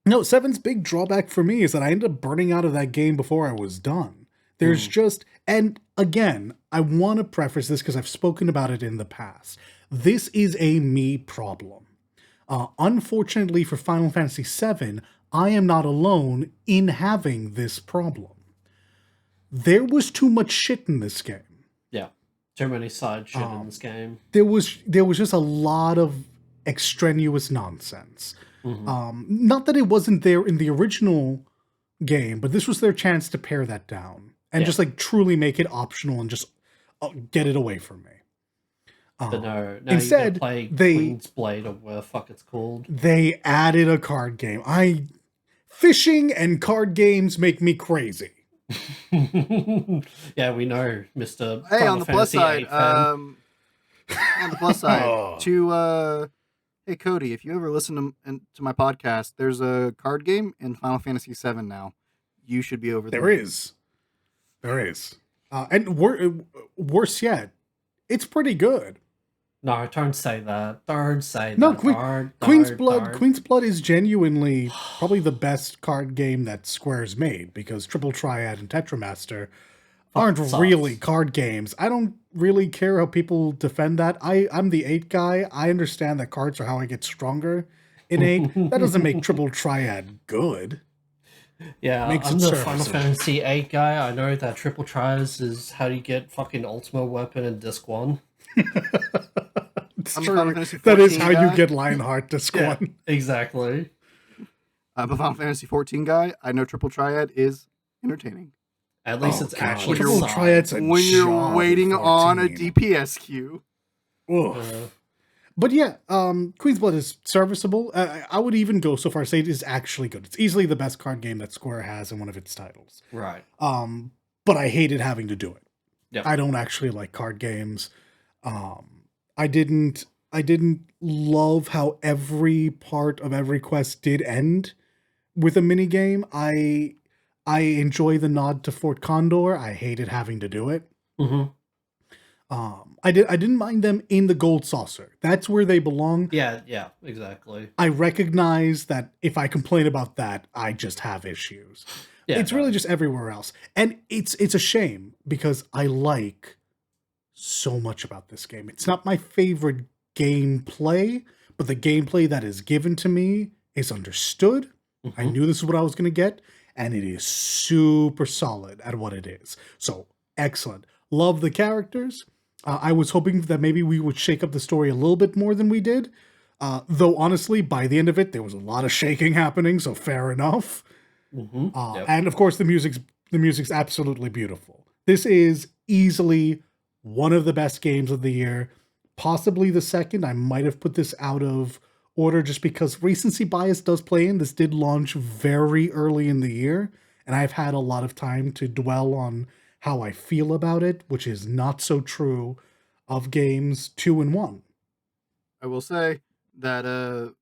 No, 7's big drawback for me is that I ended up burning out of that game before I was done. There's just, and again, I want to preface this because I've spoken about it in the past. This is a me problem. Unfortunately for Final Fantasy VII, I am not alone in having this problem. There was too much shit in this game. Yeah, too many side shit in this game. There was just a lot of extraneous nonsense. Not that it wasn't there in the original game, but this was their chance to pare that down and just like truly make it optional and just get it away from me. But no, instead, you play they Queen's Blade or whatever the fuck it's called. They added a card game. Fishing and card games make me crazy. Yeah, we know, Mr. Hey, Final on the Fantasy plus side, 8 fan. on the plus side, hey Cody, if you ever listen to my podcast, there's a card game in Final Fantasy VII now. You should be over there. There is. And worse yet, it's pretty good. No, don't say that. Don't say no, that. Queen's Blood is genuinely probably the best card game that Square's made, because Triple Triad and Tetramaster aren't really card games. I don't really care how people defend that. I'm the 8 guy. I understand that cards are how I get stronger in 8. That doesn't make Triple Triad good. Yeah, I'm the Final Fantasy 8 guy. I know that Triple Triads is how you get fucking Ultimate Weapon in Disc 1. That is how you get Lionheart Disc 1. Exactly. I'm a Final Fantasy 14 guy. I know Triple Triad is entertaining. At least it's actually Triple Triad's when you're waiting on a DPS queue. But yeah, Queen's Blood is serviceable. I would even go so far as to say it is actually good. It's easily the best card game that Square has in one of its titles. Right. But I hated having to do it. Yep. I don't actually like card games. I didn't love how every part of every quest did end with a mini game. I enjoy the nod to Fort Condor. I hated having to do it. I didn't mind them in the Gold Saucer. That's where they belong. Yeah, exactly. I recognize that if I complain about that, I just have issues. Yeah, it's really just everywhere else. And it's a shame because I like so much about this game. It's not my favorite gameplay, but the gameplay that is given to me is understood. I knew this is what I was going to get, and it is super solid at what it is. So, excellent. Love the characters. I was hoping that maybe we would shake up the story a little bit more than we did. Though, honestly, by the end of it, there was a lot of shaking happening, so fair enough. And, of course, the music's absolutely beautiful. This is easily one of the best games of the year. Possibly the second. I might have put this out of order just because recency bias does play in. This did launch very early in the year, and I've had a lot of time to dwell on how I feel about it, which is not so true of games 2 and 1. I will say that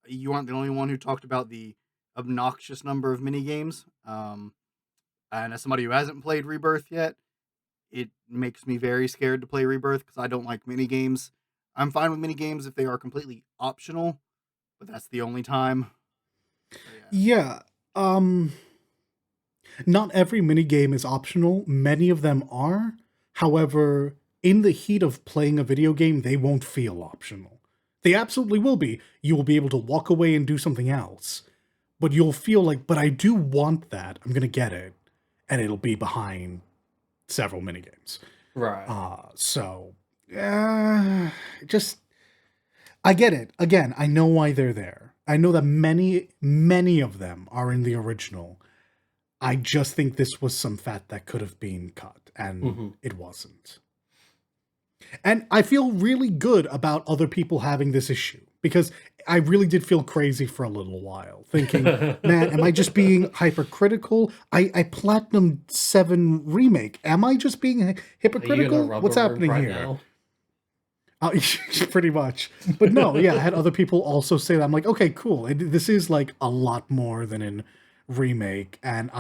you aren't the only one who talked about the obnoxious number of mini games. And as somebody who hasn't played Rebirth yet, it makes me very scared to play Rebirth because I don't like mini games. I'm fine with mini games if they are completely optional, but that's the only time. So, yeah. Not every minigame is optional. Many of them are. However, in the heat of playing a video game, they won't feel optional. They absolutely will be. You will be able to walk away and do something else. but you'll feel like, but I do want that. I'm gonna get it, and it'll be behind several minigames. Right. So, just I get it. Again, I know why they're there. I know that many of them are in the original. I just think this was some fat that could have been cut, and it wasn't. And I feel really good about other people having this issue, because I really did feel crazy for a little while, thinking, man, am I just being hypercritical? I Platinumed 7 Remake. Am I just being hypocritical? What's happening right here? Pretty much. But no, yeah, I had other people also say that. I'm like, okay, cool. This is like a lot more than in Remake. And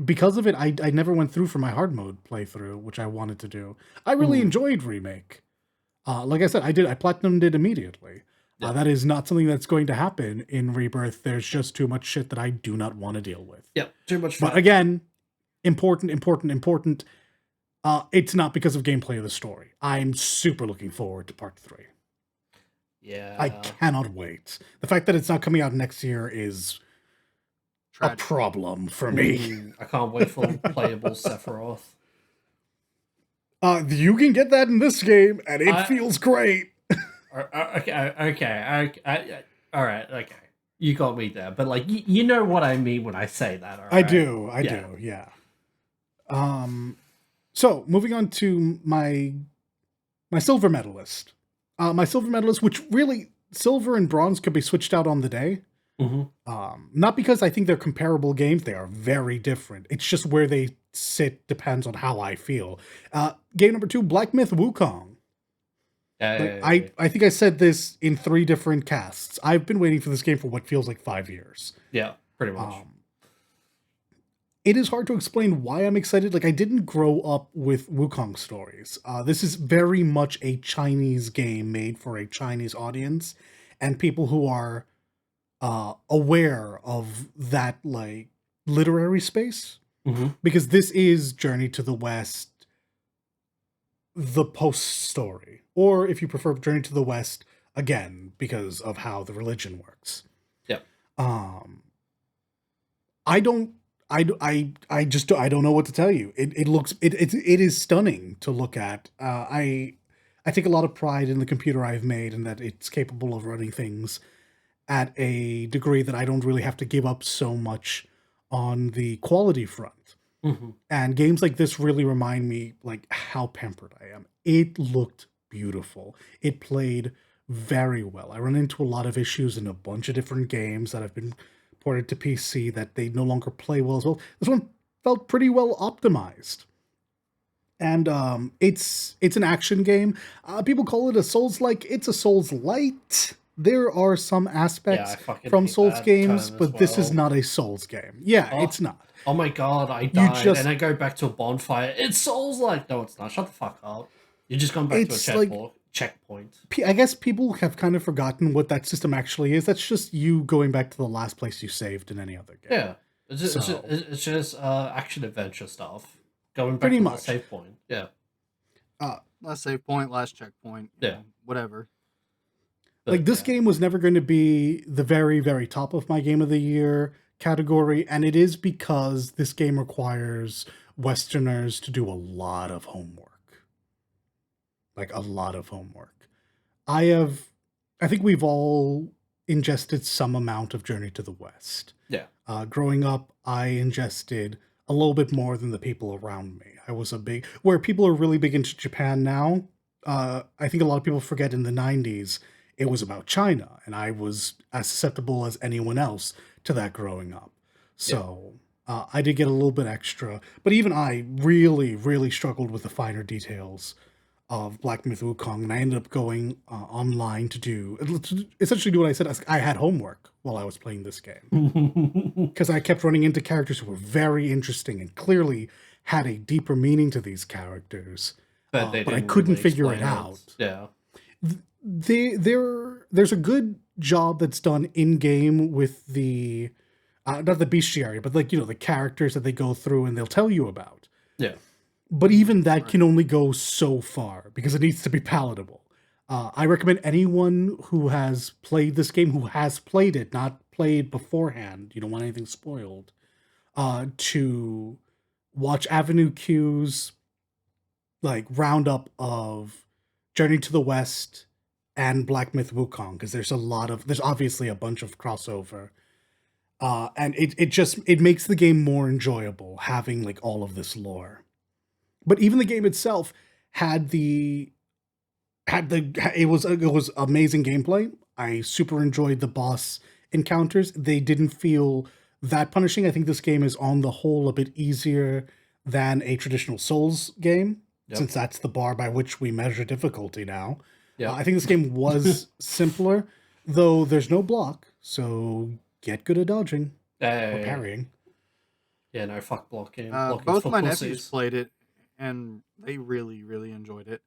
because of it, I never went through for my hard mode playthrough, which I wanted to do. I really enjoyed Remake. Like I said, I Platinumed it immediately. That is not something that's going to happen in Rebirth. There's just too much shit that I do not want to deal with. Yep, too much fun. But again, important. It's not because of gameplay of the story. I'm super looking forward to part 3. Yeah. I cannot wait. The fact that it's not coming out next year is a problem for me. I can't wait for playable Sephiroth. You can get that in this game, and it feels great. Okay. All right. Okay, you got me there, but like you know what I mean when I say that. All right? I do. Yeah. So moving on to my silver medalist. My silver medalist, which really silver and bronze could be switched out on the day. Not because I think they're comparable games. They are very different. It's just where they sit depends on how I feel. Game number 2, Black Myth Wukong. I think I said this in 3 different casts. I've been waiting for this game for what feels like 5 years. Yeah, pretty much. It is hard to explain why I'm excited. Like, I didn't grow up with Wukong stories. This is very much a Chinese game made for a Chinese audience and people who are aware of that, like, literary space. Because this is Journey to the West, the post-story. Or, if you prefer, Journey to the West, again, because of how the religion works. Yep. I don't know what to tell you. It is stunning to look at. I take a lot of pride in the computer I've made and that it's capable of running things at a degree that I don't really have to give up so much on the quality front. And games like this really remind me like how pampered I am. It looked beautiful. It played very well. I run into a lot of issues in a bunch of different games that have been ported to PC that they no longer play well as well. This one felt pretty well optimized. And it's an action game. People call it a Souls-like. It's a Souls-light. There are some aspects from Souls games, but this is not a Souls game. Yeah, it's not. Oh my god, I died and I go back to a bonfire. It's Souls-like. No, it's not. Shut the fuck up. You're just going back to a checkpoint. I guess people have kind of forgotten what that system actually is. That's just you going back to the last place you saved in any other game. Yeah. It's just action adventure stuff. Going back to the save point. Yeah. Last save point, last checkpoint. Yeah. Whatever. Like, this game was never going to be the very, very top of my game of the year category, and it is because this game requires Westerners to do a lot of homework. Like, a lot of homework. I think we've all ingested some amount of Journey to the West. Yeah. Growing up, I ingested a little bit more than the people around me. I was where people are really big into Japan now. I think a lot of people forget in the 90s, it was about China, and I was as susceptible as anyone else to that growing up. So I did get a little bit extra, but even I really, really struggled with the finer details of Black Myth Wukong, and I ended up going online to essentially do what I said. I had homework while I was playing this game because I kept running into characters who were very interesting and clearly had a deeper meaning to these characters, but I couldn't figure it out. Yeah. There's a good job that's done in game with the not the bestiary, but like, you know, the characters that they go through and they'll tell you about. Yeah. But even that can only go so far because it needs to be palatable. I recommend anyone who has played this game, who has played it, not played beforehand, you don't want anything spoiled, to watch Avenue Q's like roundup of Journey to the West and Black Myth Wukong, because there's obviously a bunch of crossover. And it makes the game more enjoyable having like all of this lore. But even the game itself it was amazing gameplay. I super enjoyed the boss encounters. They didn't feel that punishing. I think this game is on the whole a bit easier than a traditional Souls game, since that's the bar by which we measure difficulty now. I think this game was simpler, though there's no block, so get good at dodging or parrying. Yeah, no, fuck blocking. Both my nephews played it, and they really, really enjoyed it.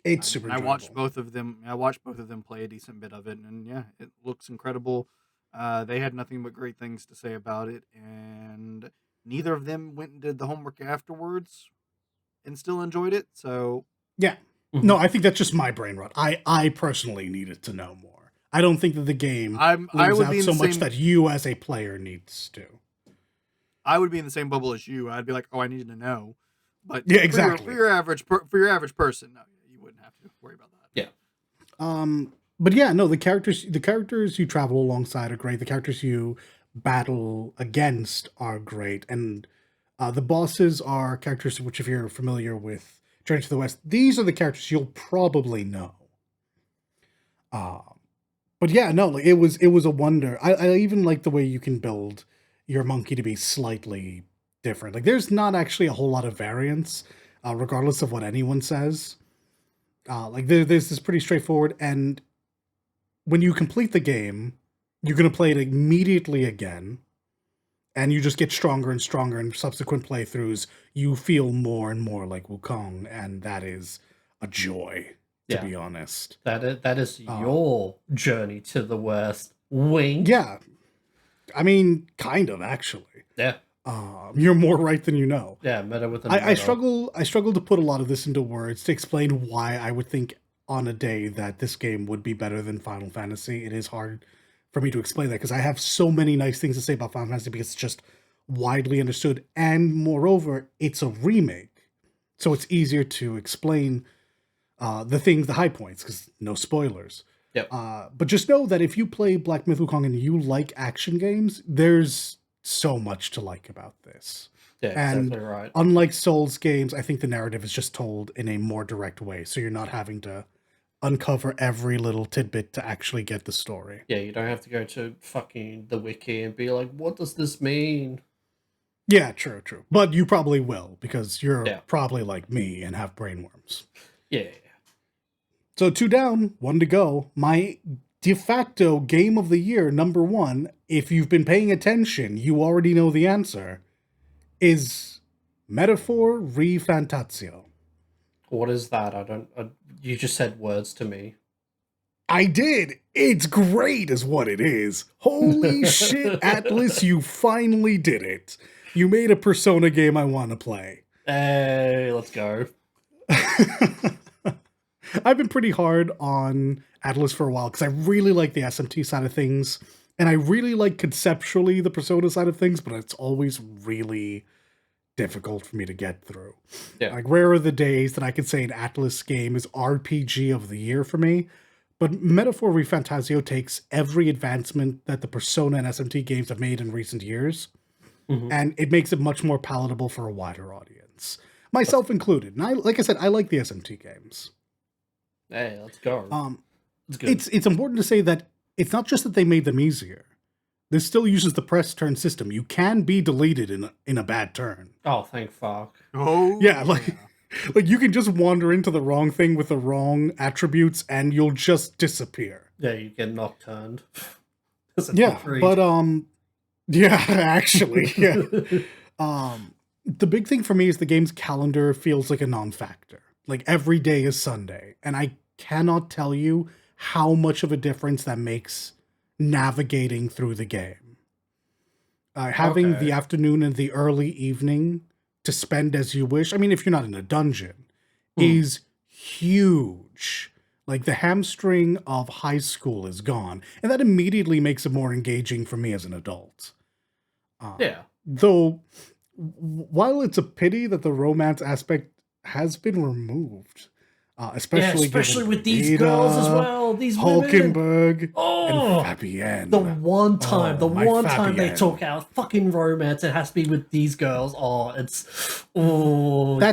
It's super enjoyable. I watched both of them play a decent bit of it, and yeah, it looks incredible. They had nothing but great things to say about it, and neither of them went and did the homework afterwards and still enjoyed it, so... Yeah. No, I think that's just my brain rot. I personally needed to know more. I don't think that the game leaves out so much that you as a player needs to. I would be in the same bubble as you. I'd be like, oh, I needed to know. But yeah, exactly. For your average person, no, you wouldn't have to worry about that. Yeah. But yeah, no, the characters you travel alongside are great. The characters you battle against are great, and the bosses are characters which, if you're familiar with Journey to the West, these are the characters you'll probably know. But yeah, no, like it was a wonder. I even like the way you can build your monkey to be slightly different. Like there's not actually a whole lot of variance, regardless of what anyone says. Like there's this pretty straightforward, and when you complete the game, you're going to play it immediately again, and you just get stronger and stronger in subsequent playthroughs. You feel more and more like Wukong, and that is a joy, to be honest. That is your journey to the West. Wink. Yeah. I mean, kind of, actually. Yeah. You're more right than you know. Yeah, meta with I struggle to put a lot of this into words to explain why I would think on a day that this game would be better than Final Fantasy. It is hard for me to explain that because I have so many nice things to say about Final Fantasy because it's just widely understood, and moreover, it's a remake, so it's easier to explain the high points, because no spoilers. Yep. But just know that if you play Black Myth Wukong and you like action games, there's so much to like about this. Yeah, and exactly right. Unlike Souls games, I think the narrative is just told in a more direct way, so you're not having to uncover every little tidbit to actually get the story. Yeah, you don't have to go to fucking the wiki and be like, what does this mean? Yeah, true. But you probably will, because you're probably like me and have brainworms. Yeah. So 2 down, 1 to go. My de facto game of the year, number 1, if you've been paying attention, you already know the answer, is Metaphor ReFantazio. What is that? You just said words to me. I did. It's great is what it is. Holy shit, Atlas, you finally did it. You made a Persona game I want to play. Hey, let's go. I've been pretty hard on Atlas for a while because I really like the SMT side of things, and I really like conceptually the Persona side of things, but it's always really difficult for me to get through. Yeah. Like, rare are the days that I can say an Atlas game is RPG of the year for me, but Metaphor ReFantazio takes every advancement that the Persona and SMT games have made in recent years, and it makes it much more palatable for a wider audience, myself included. And like I said, I like the SMT games. Hey, let's go. It's important to say that it's not just that they made them easier. This still uses the press turn system. You can be deleted in a bad turn. Oh, thank fuck. Oh, yeah, like you can just wander into the wrong thing with the wrong attributes, and you'll just disappear. Yeah, you get nocturned. Yeah, but yeah, actually, yeah. The big thing for me is the game's calendar feels like a non-factor. Like every day is Sunday, and I cannot tell you how much of a difference that makes navigating through the game. Having the afternoon and the early evening to spend as you wish, I mean, if you're not in a dungeon, is huge. Like, the hamstring of high school is gone, and that immediately makes it more engaging for me as an adult. Though, while it's a pity that the romance aspect has been removed, especially with these girls as well, these Hulkenberg, women. and Fabienne. The one time Fabienne. they talk out fucking romance, it has to be with these girls. That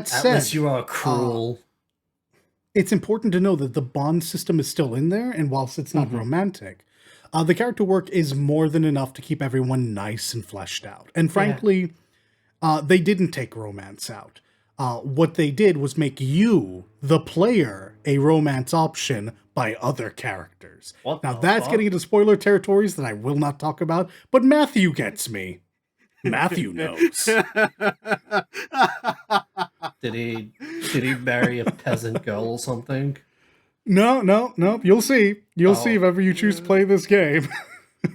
said, Atlas, you are cruel. It's important to know that the bond system is still in there, and whilst it's not romantic, the character work is more than enough to keep everyone nice and fleshed out. And frankly, they didn't take romance out. What they did was make you, the player, a romance option by other characters. That's getting into spoiler territories that I will not talk about, but Matthew gets me. Matthew knows. Did he marry a peasant girl or something? No. You'll see. You'll see if ever you choose to play this game.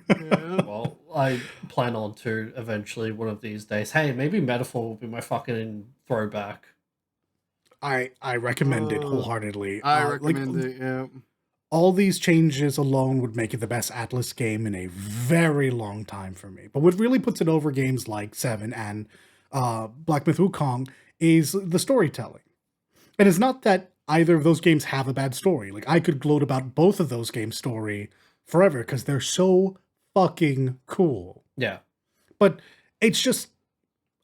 Well, I plan on to eventually one of these days. Hey, maybe Metaphor will be my fucking throwback. I recommend it wholeheartedly. I recommend it, yeah. All these changes alone would make it the best Atlas game in a very long time for me. But what really puts it over games like 7 and Black Myth Wukong is the storytelling. And it's not that either of those games have a bad story. Like, I could gloat about both of those games' story forever because they're so fucking cool. Yeah. But it's just,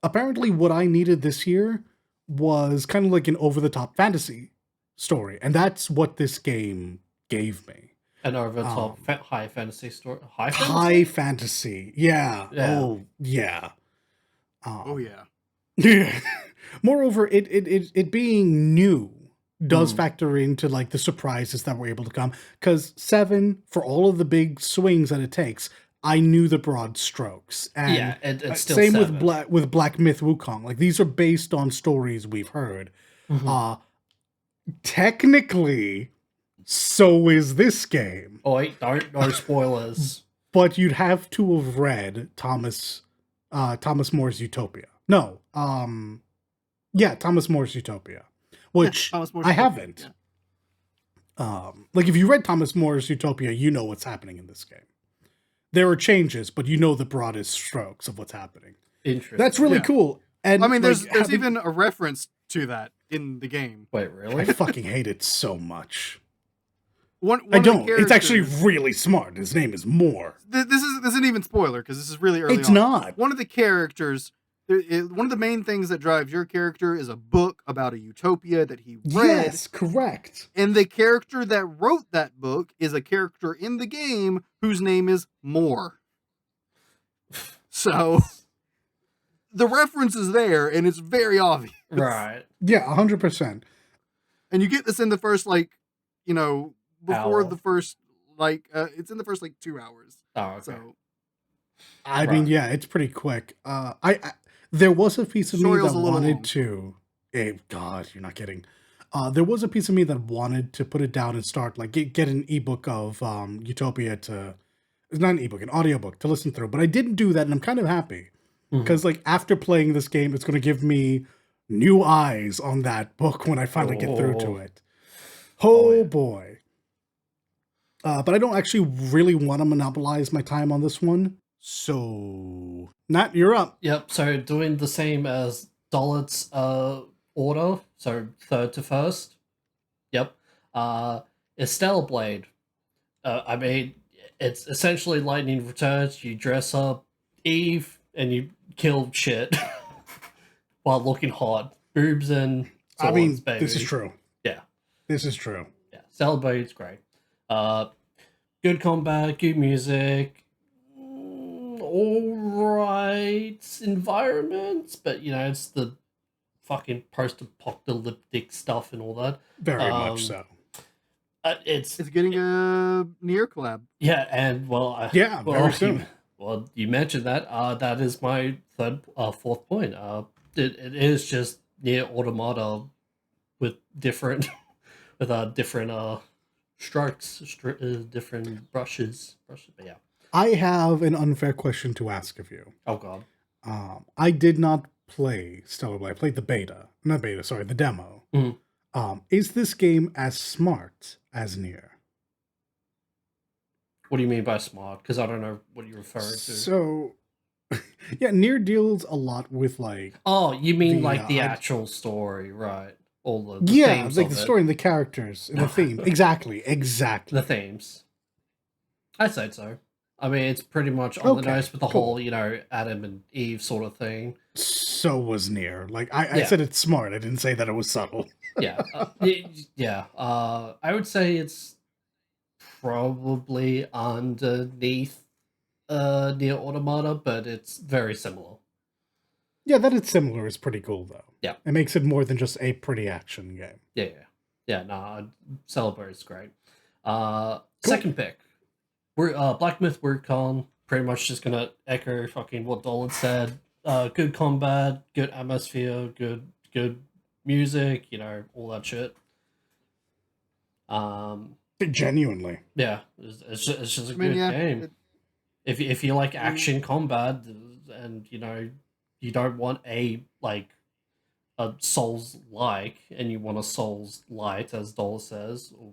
apparently what I needed this year was kind of like an over-the-top fantasy story. And that's what this game gave me. An over-the-top high fantasy story? High fantasy. Yeah. Oh, yeah. Yeah. Moreover, it being new does factor into like the surprises that were able to come. Because 7, for all of the big swings that it takes, I knew the broad strokes. And it's still same 7. with Black Myth Wukong. Like, these are based on stories we've heard. Technically, so is this game. Oh wait, no spoilers. But you'd have to have read Thomas More's Utopia. No, Thomas More's Utopia, which I haven't. Yeah. Like, if you read Thomas More's Utopia, you know what's happening in this game. There are changes, but you know the broadest strokes of what's happening. Interesting. That's really cool. And I mean, there's even a reference to that in the game. Wait, really? I fucking hate it so much. One I don't. It's actually really smart. His name is Moore. This isn't even spoiler because this is really early. It's not. One of the characters, one of the main things that drives your character is a book about a utopia that he read. Yes, correct. And the character that wrote that book is a character in the game whose name is Moore. So the reference is there, and it's very obvious. Right. Yeah, 100%. And you get this in the first, before hour. the first, it's in the first, 2 hours. Oh, okay. So, I mean, yeah, it's pretty quick. There was a piece of me that wanted to... Hey, God, you're not kidding. There was a piece of me that wanted to put it down and start, get an ebook of Utopia to... It's not an ebook, an audiobook to listen through. But I didn't do that, and I'm kind of happy. Because, after playing this game, it's going to give me new eyes on that book when I finally get through to it. Oh boy. But I don't actually really want to monopolize my time on this one. So, Nat, you're up. Yep, so doing the same as Dollett's order, so third to first. Yep. Estelle Blade. I mean, it's essentially Lightning Returns. You dress up Eve and you kill shit while looking hot. Boobs and swords, I mean, baby. this is true. Yeah. This is true. Yeah, Estelle Blade's great. Good combat, good music, alright environments, but it's the fucking post-apocalyptic stuff and all that. Very much so. It's getting a near collab. Yeah, and very soon. You mentioned that. That is my fourth point. It is just near Automata with different strokes, different brushes. But yeah. I have an unfair question to ask of you. Oh God. I did not play Stellar Blade. I played the demo. Is this game as smart as Nier? What do you mean by smart? Because I don't know what you're referring to. So, yeah, Nier deals a lot with like. Oh, you mean like the actual story, right? All the themes like of the story and the characters and the theme. Exactly. The themes. I'd say so. I mean, it's pretty much on the nose with the whole, Adam and Eve sort of thing. So was Nier. Like I said, it's smart. I didn't say that it was subtle. Yeah, yeah. I would say it's probably underneath Nier Automata, but it's very similar. Yeah, that it's similar is pretty cool though. Yeah, it makes it more than just a pretty action game. Yeah. No, Celebrate is great. Cool. Second pick, we're Black Myth WordCon. Pretty much just gonna echo fucking what Dolan said. Good combat, good atmosphere, good music, all that shit. Genuinely, yeah, it's just a good game. If you like action combat and you don't want a Souls like and you want a Souls light, as Dole says, or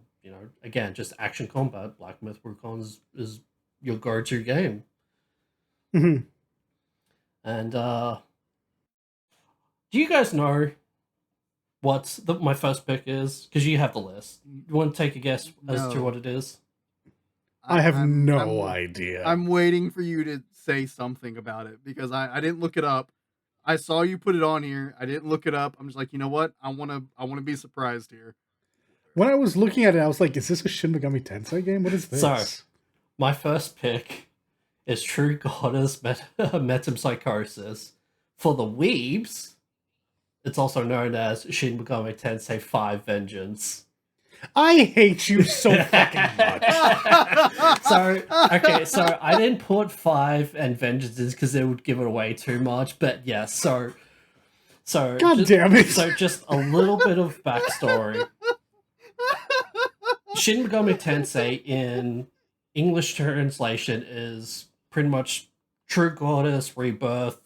again just action combat, Black Myth WordCon is your go-to game. Mm-hmm. And do you guys know what my first pick is? Because you have the list. You want to take a guess as to what it is? I have no idea. I'm waiting for you to say something about it because I didn't look it up. I saw you put it on here. I didn't look it up. I'm just like, you know what? I want to be surprised here. When I was looking at it, I was like, is this a Shin Megami Tensei game? What is this? So, my first pick is True Goddess Metempsychosis. For the weebs, it's also known as Shin Megami Tensei 5 Vengeance. I hate you so fucking much. So I didn't put 5 and Vengeances because it would give it away too much, but yeah, so God damn it. So just a little bit of backstory. Shin Megami Tensei in English translation is pretty much True Goddess Rebirth,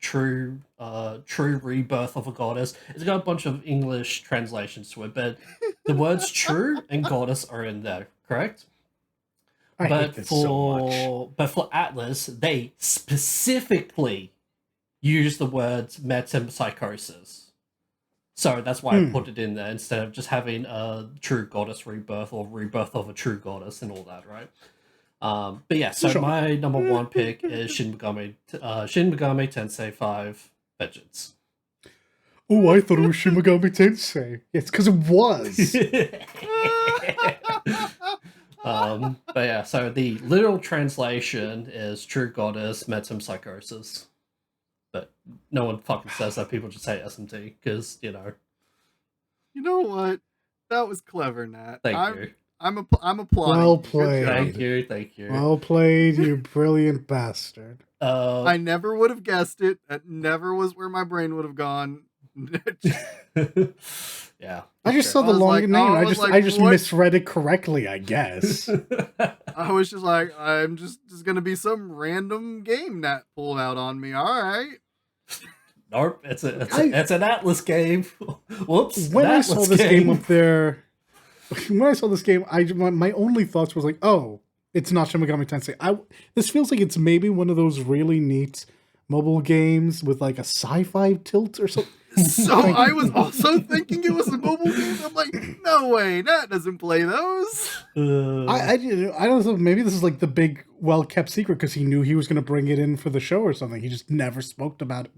true rebirth of a goddess. It's got a bunch of English translations to it, but the words true and goddess are in there, correct? I hate this so much. But for Atlas, they specifically use the words metempsychosis. So that's why I put it in there instead of just having a true goddess rebirth or rebirth of a true goddess and all that, right? But yeah, so my number one pick is Shin Megami Tensei 5 Vengeance. Oh, I thought it was Shin Megami Tensei. It's because it was. But yeah, so the literal translation is True Goddess Metempsychosis. But no one fucking says that. People just say SMT because, You know what? That was clever, Nat. Thank you. I'm applauding. Well played. Thank you. Well played, you brilliant bastard. I never would have guessed it. That never was where my brain would have gone. Yeah. I just saw the long name. I just misread it correctly, I guess. I was just like, I'm just gonna be some random game Nat pulled out on me. All right. Nope. It's an Atlas game. Whoops. When I saw this game up there. When I saw this game, my only thoughts was like, oh, it's not Shin Megami Tensei. This feels like it's maybe one of those really neat mobile games with like a sci-fi tilt or something. So I was also thinking it was a mobile game. I'm like, no way, Nat doesn't play those. I don't know. Maybe this is like the big, well-kept secret because he knew he was going to bring it in for the show or something. He just never spoke about it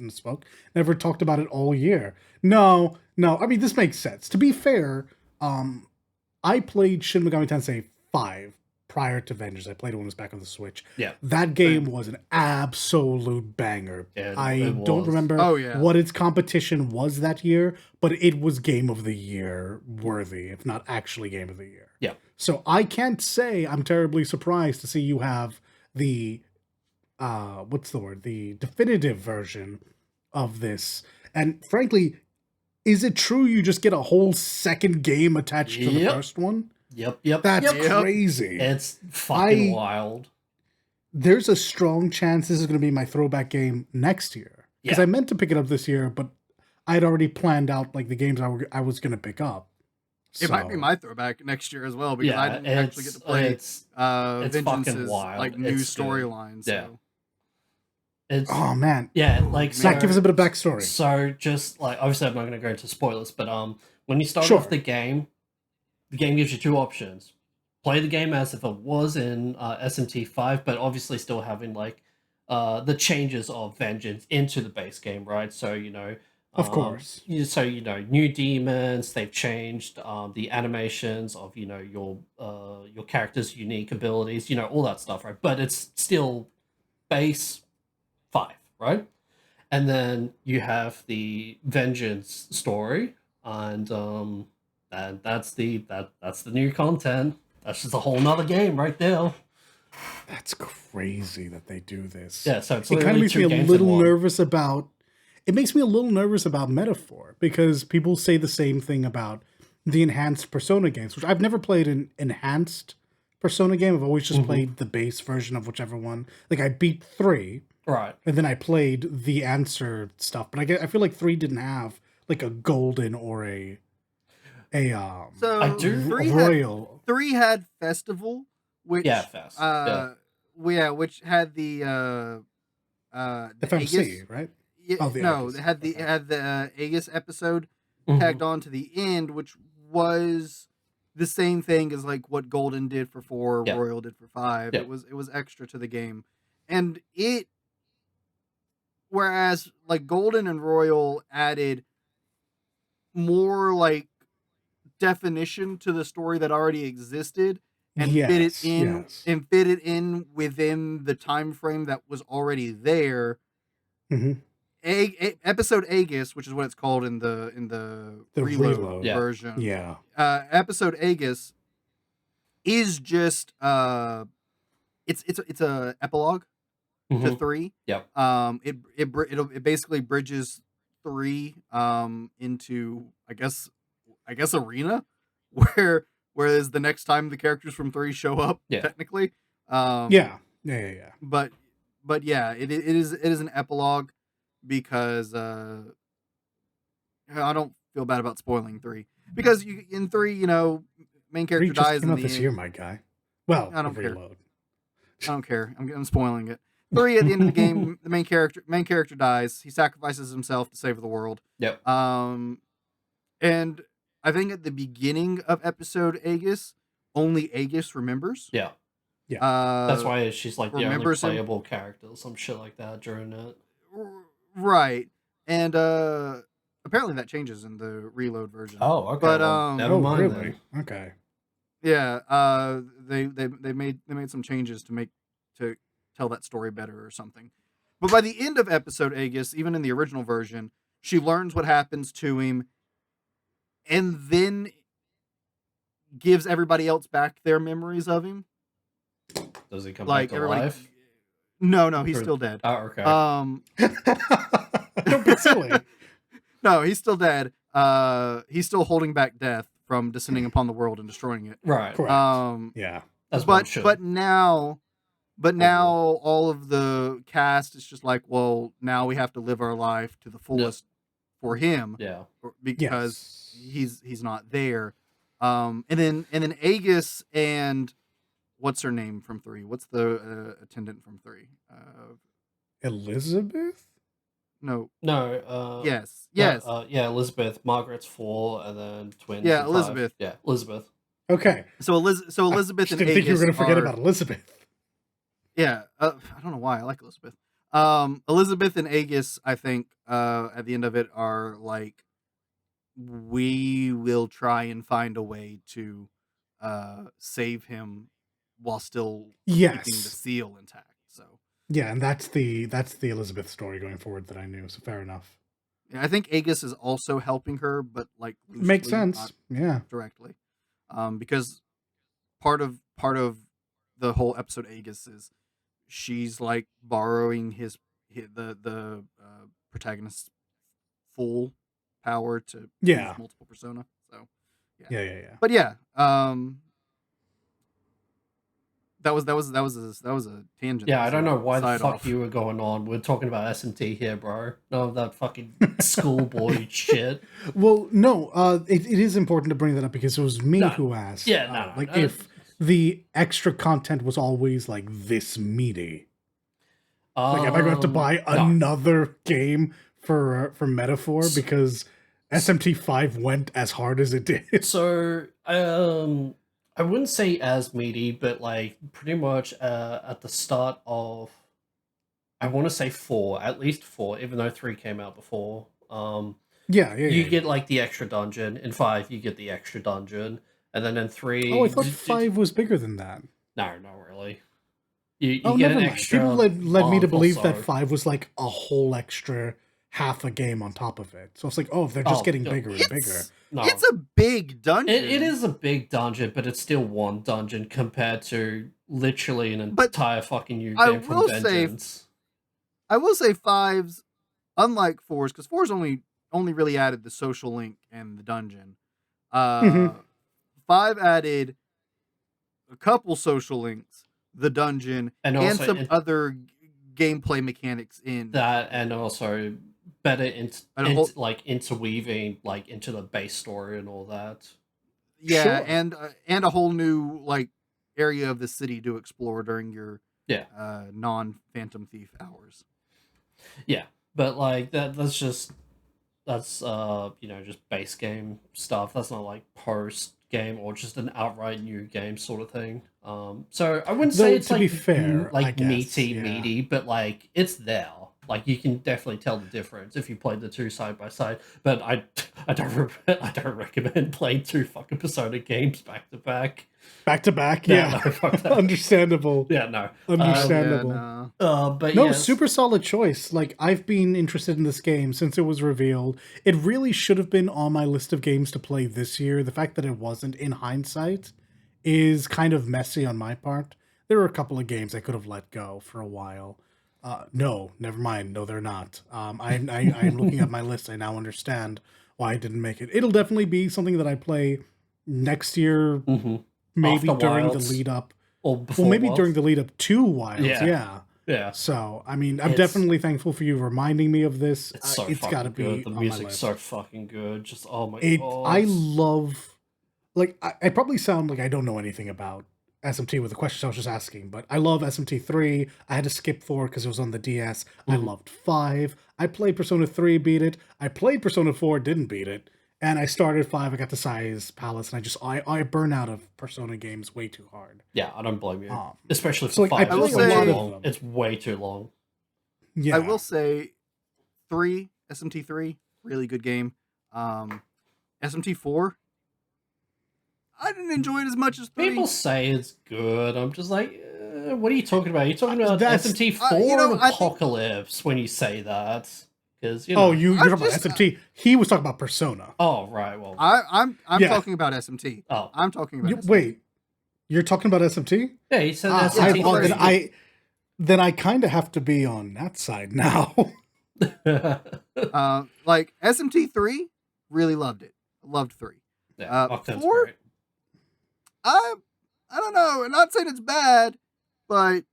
never talked about it all year. No. I mean, this makes sense. To be fair, I played Shin Megami Tensei 5 prior to Vengeance. I played it when it was back on the Switch. Yeah. That game was an absolute banger. I don't remember what its competition was that year, but it was Game of the Year worthy, if not actually Game of the Year. Yeah. So I can't say I'm terribly surprised to see you have the, the definitive version of this. And frankly, is it true you just get a whole second game attached to the first one? Yep. That's crazy. It's fucking wild. There's a strong chance this is going to be my throwback game next year. Because I meant to pick it up this year, but I'd already planned out like the games I was gonna pick up. It might be my throwback next year as well because I didn't actually get to play it's Vengeance's wild. like new storyline. Yeah. So Oh man. Like Zach, give us a bit of backstory. So just like obviously I'm not gonna go into spoilers, but when you start off the game gives you two options. Play the game as if it was in SMT5, but obviously still having like the changes of Vengeance into the base game, right? So of course. So new demons. They've changed the animations of your character's unique abilities. All that stuff, right? But it's still base 5, right? And then you have the Vengeance story, and that's the new content. That's just a whole nother game right there. That's crazy that they do this. Yeah, so it kind of makes me a little nervous about. It makes me a little nervous about Metaphor because people say the same thing about the enhanced Persona games, which I've never played an enhanced Persona game. I've always just played the base version of whichever one. Like I beat 3, right, and then I played the answer stuff. But I feel like 3 didn't have like a golden or a so I do. Royal. 3 had Festival, which Fest. Which had the FMC, Aegis, right? It had the Aegis episode tagged on to the end, which was the same thing as like what Golden did for 4, Royal did for 5. It was extra to the game, and whereas like Golden and Royal added more like definition to the story that already existed and fit it in within the time frame that was already there. Episode Aegis, which is what it's called in the reload version. Yeah. Episode Aegis is just it's a epilogue to 3. Yep. It basically bridges 3 into I guess Arena, whereas the next time the characters from 3 show up, technically. Yeah. But yeah, it is an epilogue because I don't feel bad about spoiling 3 because in 3, main character dies in the this year, my guy. Well, I don't care. I don't care. I'm spoiling it. 3 at the end of the game, the main character dies. He sacrifices himself to save the world. Yep. And I think at the beginning of episode Aegis, only Aegis remembers. Yeah. Yeah. That's why she's like the only playable character or some shit like that during it. Right. And apparently that changes in the reload version. Oh, okay. But never mind really? then. Okay. Yeah. They made some changes to tell that story better or something. But by the end of episode Aegis, even in the original version, she learns what happens to him and then gives everybody else back their memories of him. Does he come back to life? No, he's still dead. Oh, okay. Don't be silly. No, he's still dead. He's still holding back death from descending upon the world and destroying it. Right. Correct. Yeah. But now all of the cast is just like, well, now we have to live our life to the fullest for him. Yeah. Because he's not there. And then Aegis and what's her name from 3? What's the attendant from 3? Elizabeth? No. Yes. Elizabeth. Margaret's 4, and then twins. Yeah, Elizabeth. 5. Yeah, Elizabeth. Okay. So Elizabeth and Aegis. Think you were going to forget about Elizabeth. Yeah, I don't know why I like Elizabeth. Elizabeth and Aegis, I think, at the end of it are like, we will try and find a way to save him while still keeping the seal intact. So yeah, and that's the Elizabeth story going forward that I knew. So fair enough. Yeah, I think Aegis is also helping her, but like loosely, makes sense. Yeah, directly, because part of the whole episode Aegis is she's like borrowing the protagonist's full power to use multiple persona. So yeah. But yeah, that was a tangent. Yeah, I don't know why the fuck off. you were going on. We're talking about SMT here, bro. None of that fucking schoolboy shit. Well, no, it is important to bring that up because it was me who asked. Yeah, if the extra content was always like this meaty. Like, am I going to have to buy another game for Metaphor because SMT5 went as hard as it did? So, I wouldn't say as meaty, but like pretty much at the start of, I want to say 4, at least 4, even though 3 came out before. You get like the extra dungeon. In 5, you get the extra dungeon, and then in 3. Oh, I thought 5 was bigger than that. No, not really. You get never an mind. extra. People led me to believe that 5 was like a whole extra half a game on top of it. So it's like, if they're just getting bigger and bigger. No. It's a big dungeon. It is a big dungeon, but it's still one dungeon compared to literally an entire fucking new game from Vengeance. I will say 5's, unlike 4's, because 4's only really added the social link and the dungeon. 5 added a couple social links, the dungeon, and some other gameplay mechanics in that, and also better interweaving like into the base story and all that. Yeah, sure. and a whole new like area of the city to explore during your non-Phantom Thief hours. Yeah, but like that's just base game stuff. That's not like post game or just an outright new game sort of thing. So I wouldn't say it's, to be fair, like meaty, but like it's there. Like you can definitely tell the difference if you play the two side by side. But I don't recommend playing 2 fucking Persona games back to back. Yeah, no, understandable. Yeah, no, understandable. But no, super solid choice. Like I've been interested in this game since it was revealed. It really should have been on my list of games to play this year. The fact that it wasn't, in hindsight, is kind of messy on my part. There were a couple of games I could have let go for a while. No, never mind. No, they're not. I'm looking at my list. I now understand why I didn't make it. It'll definitely be something that I play next year, maybe during the lead up, or maybe during the lead up to Wilds. Yeah. So, I mean, I'm definitely thankful for you reminding me of this. It's got to be. The music's so fucking good. Just oh my god. I love. Like, I probably sound like I don't know anything about SMT with the questions I was just asking, but I love SMT3. I had to skip 4 because it was on the DS. I loved 5. I played Persona 3, beat it. I played Persona 4, didn't beat it. And I started 5, I got the Size Palace, and I burn out of Persona games way too hard. Yeah, I don't blame you. Especially for 5. I will say, it's way too long. Yeah. I will say 3, SMT3, really good game. SMT4, I didn't enjoy it as much as 3. People say it's good. I'm just like, what are you talking about? You're talking about SMT4 and Apocalypse when you say that. Because you're talking about SMT. He was talking about Persona. Oh right. Well, I'm talking about SMT. Oh, I'm talking about. SMT. Wait, you're talking about SMT? Yeah, he said SMT. Then I kind of have to be on that side now. Like SMT3, really loved it. Loved 3. Yeah, 4. Great. I don't know. I'm not saying it's bad, but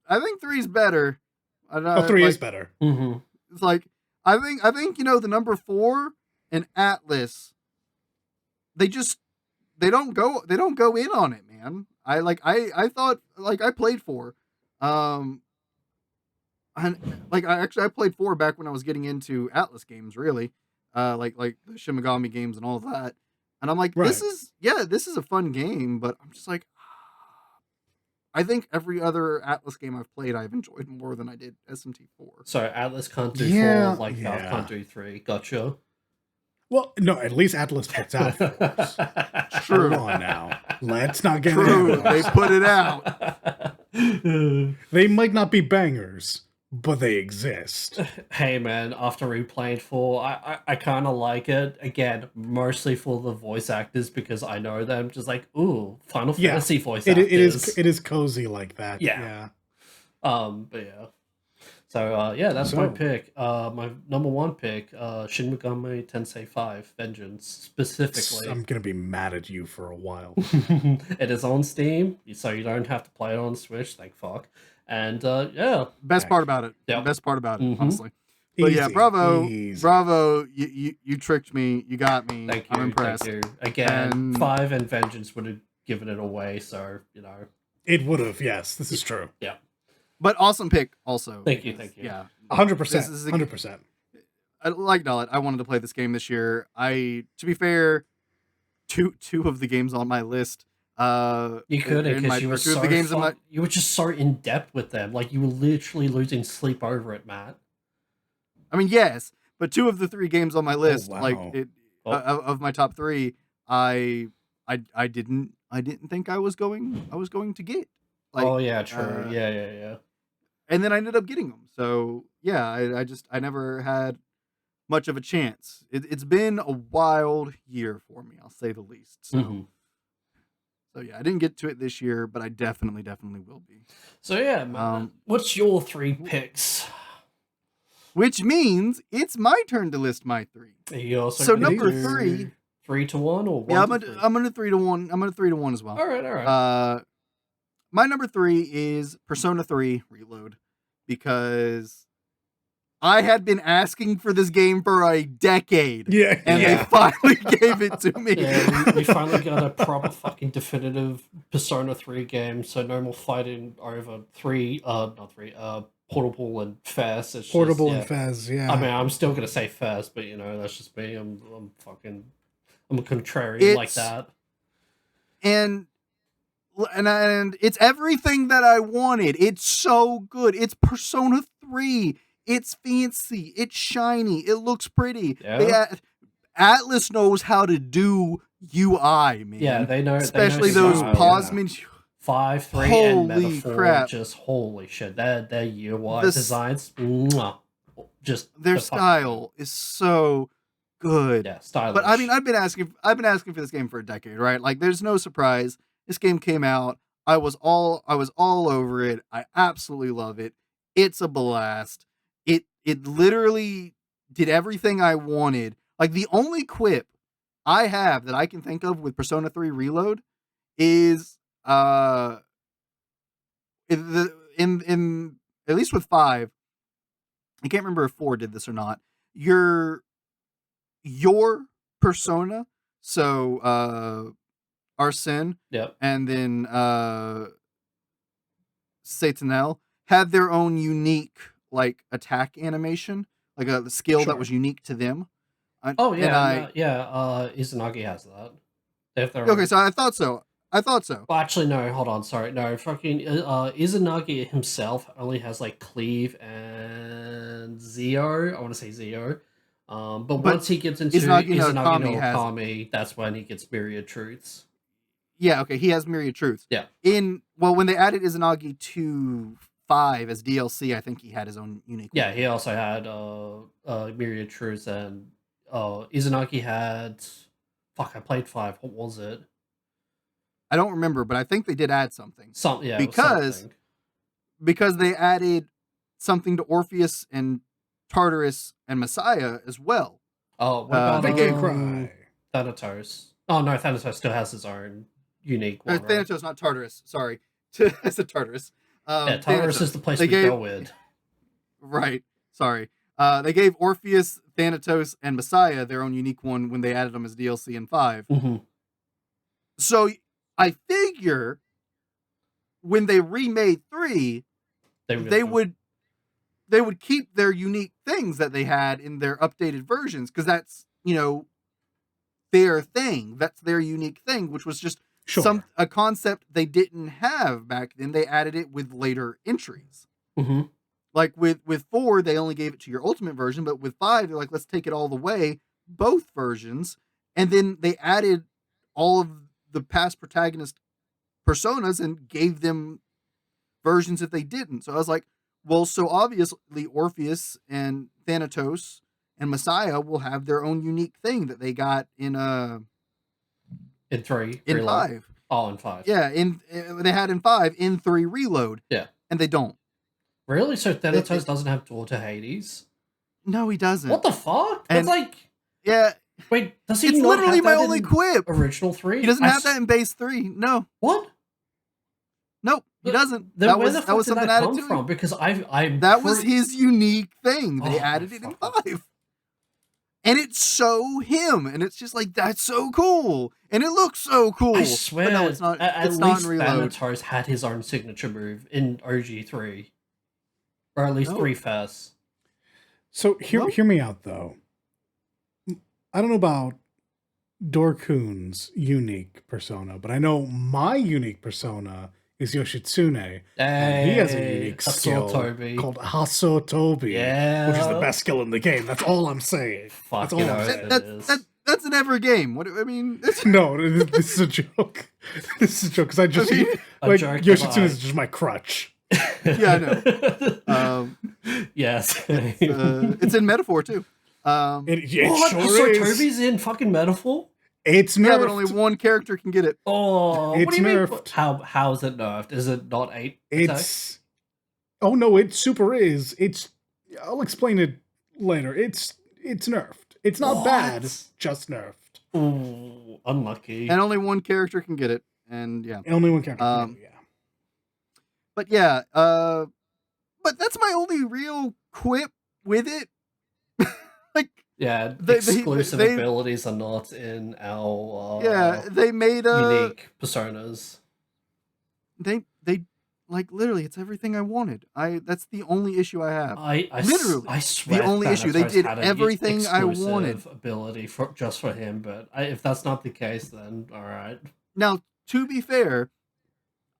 I think 3 is better. 3 is better. Mm-hmm. It's like I think the number 4 and Atlas. They don't go in on it, man. I thought like I played 4, and like I played 4 back when I was getting into Atlas games, really, like the Shimigami games and all that. And I'm like, this is a fun game, but I'm just like, I think every other Atlas game I've played, I've enjoyed more than I did SMT4. So Atlas can't do 4, like Valve can't do 3. Gotcha. Well, no, at least Atlas puts out 4s. True. Come on now. Let's not get True. They put it out. They might not be bangers, but they exist. Hey man, after replaying 4, I kind of like it. Again, mostly for the voice actors because I know them. Just like, ooh, Final Fantasy voice actors. It is cozy like that. Yeah. But yeah. So yeah, that's my pick. My number one pick, Shin Megami Tensei 5 Vengeance specifically. I'm gonna be mad at you for a while. It is on Steam, so you don't have to play it on Switch. Thank fuck. And yeah, best part about it. Yep. Best part about it, honestly. But easy, yeah, bravo! You tricked me. You got me. Thank you. I'm impressed. Thank you. Again, 5 and Vengeance would have given it away. So it would have. Yes, this is true. Yeah. But awesome pick, also. Thank you. Yeah, 100%. 100%. Like Nollet, I wanted to play this game this year. To be fair, two of the games on my list. You couldn't because you were you were just so in depth with them. Like you were literally losing sleep over it, Matt. I mean, yes, but 2 of the 3 games on my list, of my top 3, I didn't think I was going to get. Like, oh yeah, true. Yeah. And then I ended up getting them. So yeah, I never had much of a chance. It's been a wild year for me, I'll say the least. So, so yeah, I didn't get to it this year, but I definitely will be. So yeah, what's your 3 picks? Which means it's my turn to list my 3. So number 3, 3-1 or 1? Yeah, I'm gonna 3-1. I'm gonna 3-1 as well. All right. My number 3 is Persona 3 Reload, because I had been asking for this game for a decade. Yeah. And they finally gave it to me. Yeah, we finally got a proper fucking definitive Persona 3 game, so no more fighting over Portable and Fast. It's Portable and Fast, yeah. I mean, I'm still gonna say Fast, but that's just me. I'm a contrarian like that. And it's everything that I wanted. It's so good. It's Persona 3. It's fancy. It's shiny. It looks pretty. Yeah. Atlas knows how to do UI, man. Yeah, they know. Especially those pause menus. 5, 3, and Metaphor. Crap. Just holy shit. Their UI designs. Just their style is so good. Yeah, stylish. But I mean, I've been asking for this game for a decade, right? Like, there's no surprise. This game came out. I was all over it. I absolutely love it. It's a blast. It literally did everything I wanted. Like, the only quip I have that I can think of with Persona 3 Reload is in at least with 5. I can't remember if 4 did this or not. Your persona, so Arsene, yep, and then Satanel had their own unique attack animation, like a skill that was unique to them. Izanagi has that. Okay, so I thought so. Well, actually, no. Hold on. Sorry. No, fucking Izanagi himself only has Cleave and Zio. I want to say Zio. But once he gets into Izanagi no Okami, that's when he gets Myriad Truths. Yeah, okay, he has Myriad Truths. Yeah. When they added Izanagi to 5 as DLC, I think he had his own unique one. Yeah, he also had Myriad Truths, and Izanagi had... Fuck, I played 5. What was it? I don't remember, but I think they did add something. Because they added something to Orpheus and Tartarus and Messiah as well. Oh, what about Thanatos? Oh no, Thanatos still has his own unique one. Thanatos, not Tartarus. Sorry, I said Tartarus. Tartarus is the place we go with. Right. Sorry. They gave Orpheus, Thanatos, and Messiah their own unique one when they added them as DLC in 5. Mm-hmm. So I figure when they remade 3, they would keep their unique things that they had in their updated versions, because that's their thing. That's their unique thing, which was just a concept they didn't have back then. They added it with later entries. Mm-hmm. Like with 4, they only gave it to your ultimate version, but with 5, they're like, let's take it all the way, both versions, and then they added all of the past protagonist personas and gave them versions if they didn't. So I was like, well, so obviously Orpheus and Thanatos and Messiah will have their own unique thing that they got in 3 in 5. Oh, in 5. Yeah, they had in 5 in 3 Reload. Yeah, and they don't. Really? So Thanatos doesn't have daughter Hades? No, he doesn't. What the fuck? That's like... Yeah. Wait, does he it's not literally have that my only quip. Original 3? He doesn't have that in base 3. No. What? Nope, he doesn't. Then that where was the fuck that was did something that added come to from? him. Because was his unique thing. They added it in 5. And it's so him, and it's just like, that's so cool, and it looks so cool. I swear, but no, it's not. At it's least not in Reload. Thanatos had his own signature move in OG3, or at least 3 first. So hear me out though. I don't know about Dorkun's unique persona, but I know my unique persona is Yoshitsune. And he has a unique skill called Hasotobi, which is the best skill in the game. That's all I'm saying. That's all I'm saying. That's in every game. What I mean? No, this is a joke. This is a joke because I just like Yoshitsune is just my crutch. Yeah, I know. Yes, it's in Metaphor too. It sure is. Toby's in fucking Metaphor. It's nerfed. Yeah, but only one character can get it. Oh, it's what do you nerfed. Mean? How is it nerfed? Is it not 8? It's oh no, it super is. It's I'll explain it later. It's nerfed. It's not bad, just nerfed. Ooh, unlucky. And only one character can get it. And yeah, and only one character. Can get it, yeah. But yeah, but that's my only real quip with it. Like. Yeah, exclusive abilities are not in our they made unique personas. They like literally it's everything I wanted. That's the only issue I have. I swear the only issue. They did everything I wanted. Ability just for him, but if that's not the case, then all right. Now, to be fair,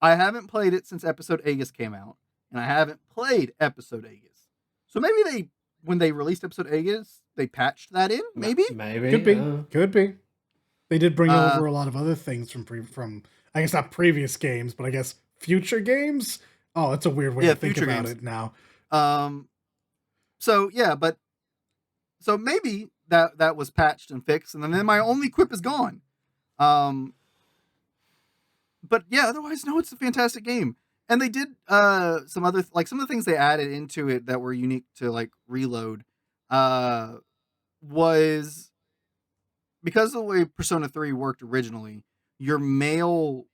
I haven't played it since Episode Aegis came out, and I haven't played Episode Aegis. So maybe when they released Episode Aegis, they patched that in. Maybe could be. They did bring over a lot of other things from I guess not previous games, but I guess future games. Oh, that's a weird way to think about it now. So yeah, so maybe that was patched and fixed, and then my only quip is gone. But yeah, otherwise, no, it's a fantastic game. And they did some of the things they added into it that were unique to like Reload was because of the way Persona 3 worked originally, your male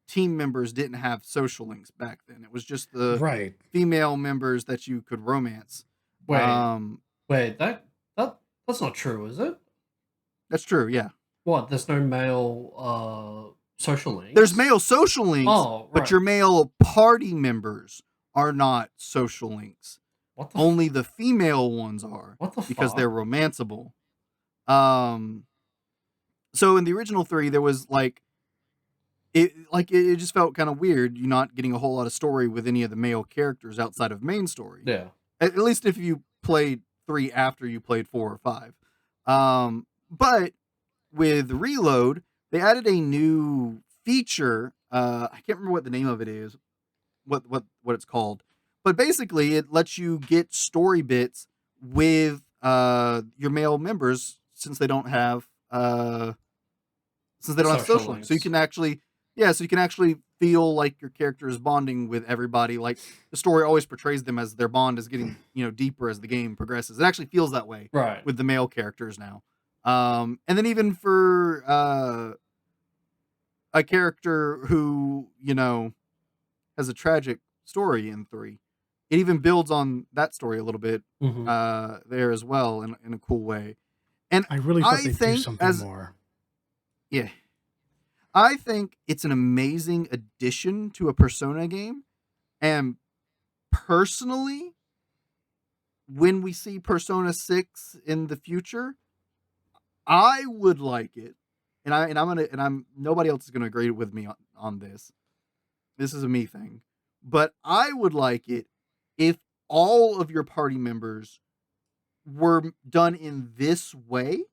team members didn't have social links back then. It was just the female members that you could romance. Wait, that's not true, is it? That's true, yeah. What? There's no male social links? There's male social links, but your male party members are not social links. Only the female ones are. What the because fuck? They're romanceable. So in the original 3, there was it just felt kind of weird. You're not getting a whole lot of story with any of the male characters outside of main story. Yeah. At least if you played 3 after you played 4 or 5. But with Reload, they added a new feature. I can't remember what the name of it is, what it's called. But basically, it lets you get story bits with your male members since they don't have social links. So you can actually feel like your character is bonding with everybody. Like the story always portrays them as their bond is getting deeper as the game progresses. It actually feels that way with the male characters now. And then even for a character who has a tragic story in 3, it even builds on that story a little bit there as well in a cool way. And I really thought they'd do something more. Yeah. I think it's an amazing addition to a Persona game. And personally, when we see Persona 6 in the future, I would like it. And nobody else is gonna agree with me on this. This is a me thing. But I would like it if all of your party members were done in this way.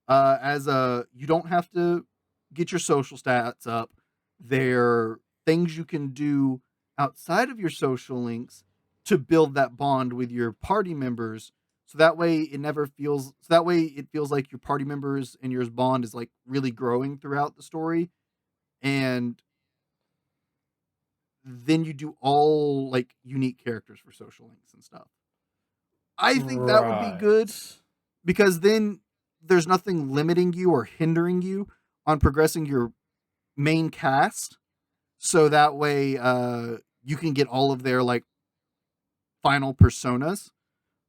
You don't have to get your social stats up. There are things you can do outside of your social links to build that bond with your party members. So that way it feels like your party members and your bond is like really growing throughout the story. And then you do all like unique characters for social links and stuff. I think that would be good because then there's nothing limiting you or hindering you on progressing your main cast. So that way you can get all of their like final personas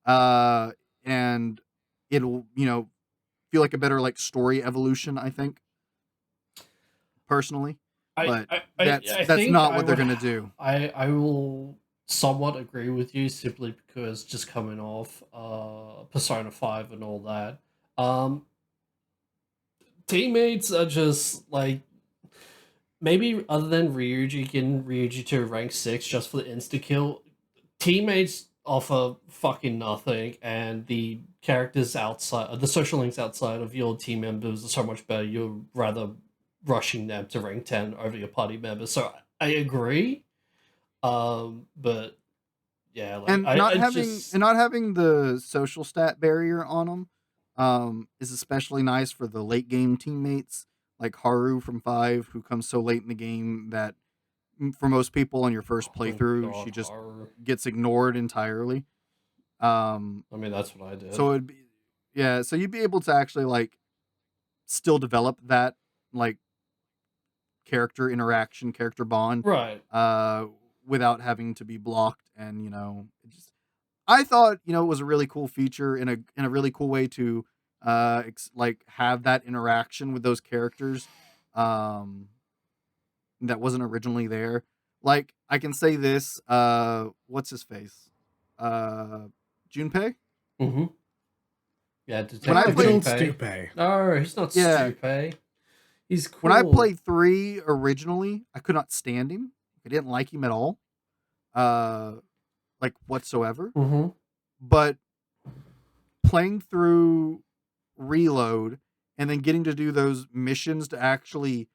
and it'll, feel like a better like story evolution, I think. Personally. But that's not what they're gonna do. I will somewhat agree with you simply because just coming off Persona 5 and all that. Teammates are just like maybe other than Ryuji getting Ryuji to rank 6 just for the insta kill, teammates offer fucking nothing, and the characters outside the social links outside of your team members are so much better. You're rather rushing them to rank 10 over your party members. So I agree. But yeah, like, and not having the social stat barrier on them is especially nice for the late game teammates like Haru from 5, who comes so late in the game that for most people on your first playthrough, she just gets ignored entirely. I mean, that's what I did. So it'd be, so you'd be able to actually like still develop that like character interaction, character bond, right? Without having to be blocked, and I thought it was a really cool feature in a really cool way to like have that interaction with those characters that wasn't originally there. Like I can say this, what's his face, Junpei. Mm-hmm. Yeah, when I played Junpei. No, he's not Junpei. He's cool. When I played 3 originally, I could not stand him. I didn't like him at all, like whatsoever. Mm-hmm. But playing through Reload and then getting to do those missions to actually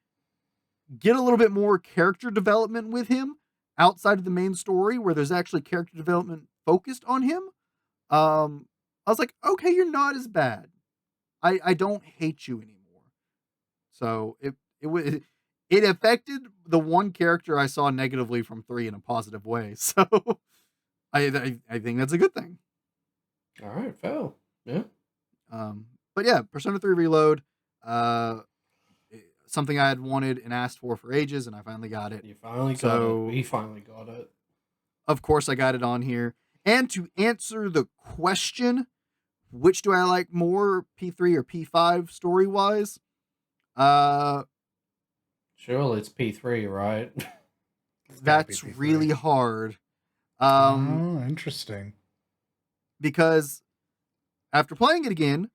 get a little bit more character development with him outside of the main story, where there's actually character development focused on him, I was like, okay, you're not as bad. I don't hate you anymore. So it affected the one character I saw negatively from 3 in a positive way. So I think that's a good thing. All right, fail. Yeah. But yeah, Persona 3 Reload, something I had wanted and asked for ages, and I finally got it. You finally got it. We finally got it. Of course, I got it on here. And to answer the question, which do I like more, P3 or P5 story-wise? Surely it's P3, right? That's really hard. Interesting. Because after playing it again,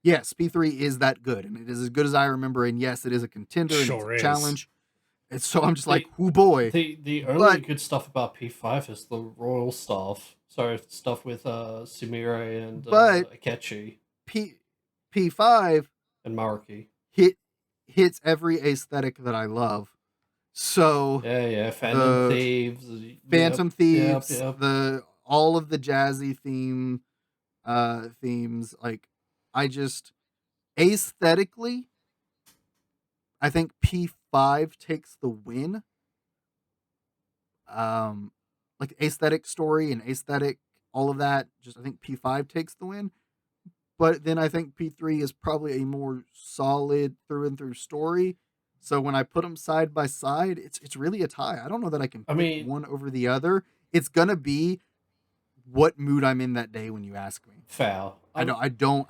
yes, P3 is that good, and it is as good as I remember, and yes, it is a contender and it's a challenge. And so I'm just like, oh boy. The only good stuff about P5 is the royal stuff. So stuff with Sumire and Akechi. P5 and Maruki hits every aesthetic that I love. So yeah, Phantom Thieves, all of the jazzy themes, like I just aesthetically, I think P5 takes the win. Like aesthetic story and aesthetic, all of that, just I think P5 takes the win. But then I think P3 is probably a more solid through and through story. So when I put them side by side, it's really a tie. I don't know that I can pick one over the other. It's gonna be what mood I'm in that day when you ask me. Foul. I don't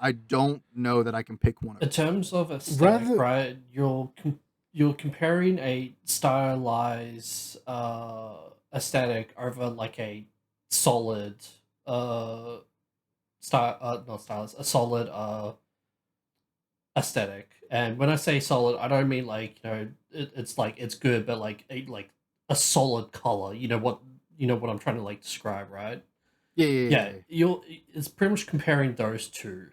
know that I can pick one. In terms of aesthetic, right? You're comparing a stylized aesthetic over like a solid not stylized, a solid aesthetic. And when I say solid, I don't mean like it's like it's good, but like a solid color. You know what I'm trying to like describe, right? Yeah. It's pretty much comparing those two,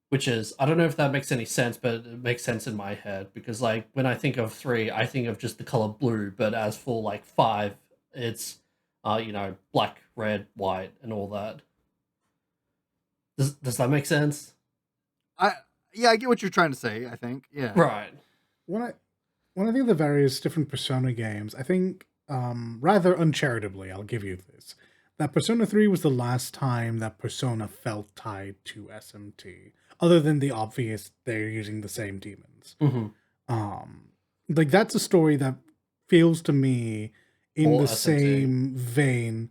which is, I don't know if that makes any sense, but it makes sense in my head, because like when I think of 3, I think of just the color blue, but as for like 5, it's black, red, white, and all that. Does that make sense? I get what you're trying to say, I think. Yeah. Right. When I think of the various different Persona games, I think rather uncharitably, I'll give you this, that Persona 3 was the last time that Persona felt tied to SMT, other than the obvious they're using the same demons. Like, that's a story that feels to me in the same vein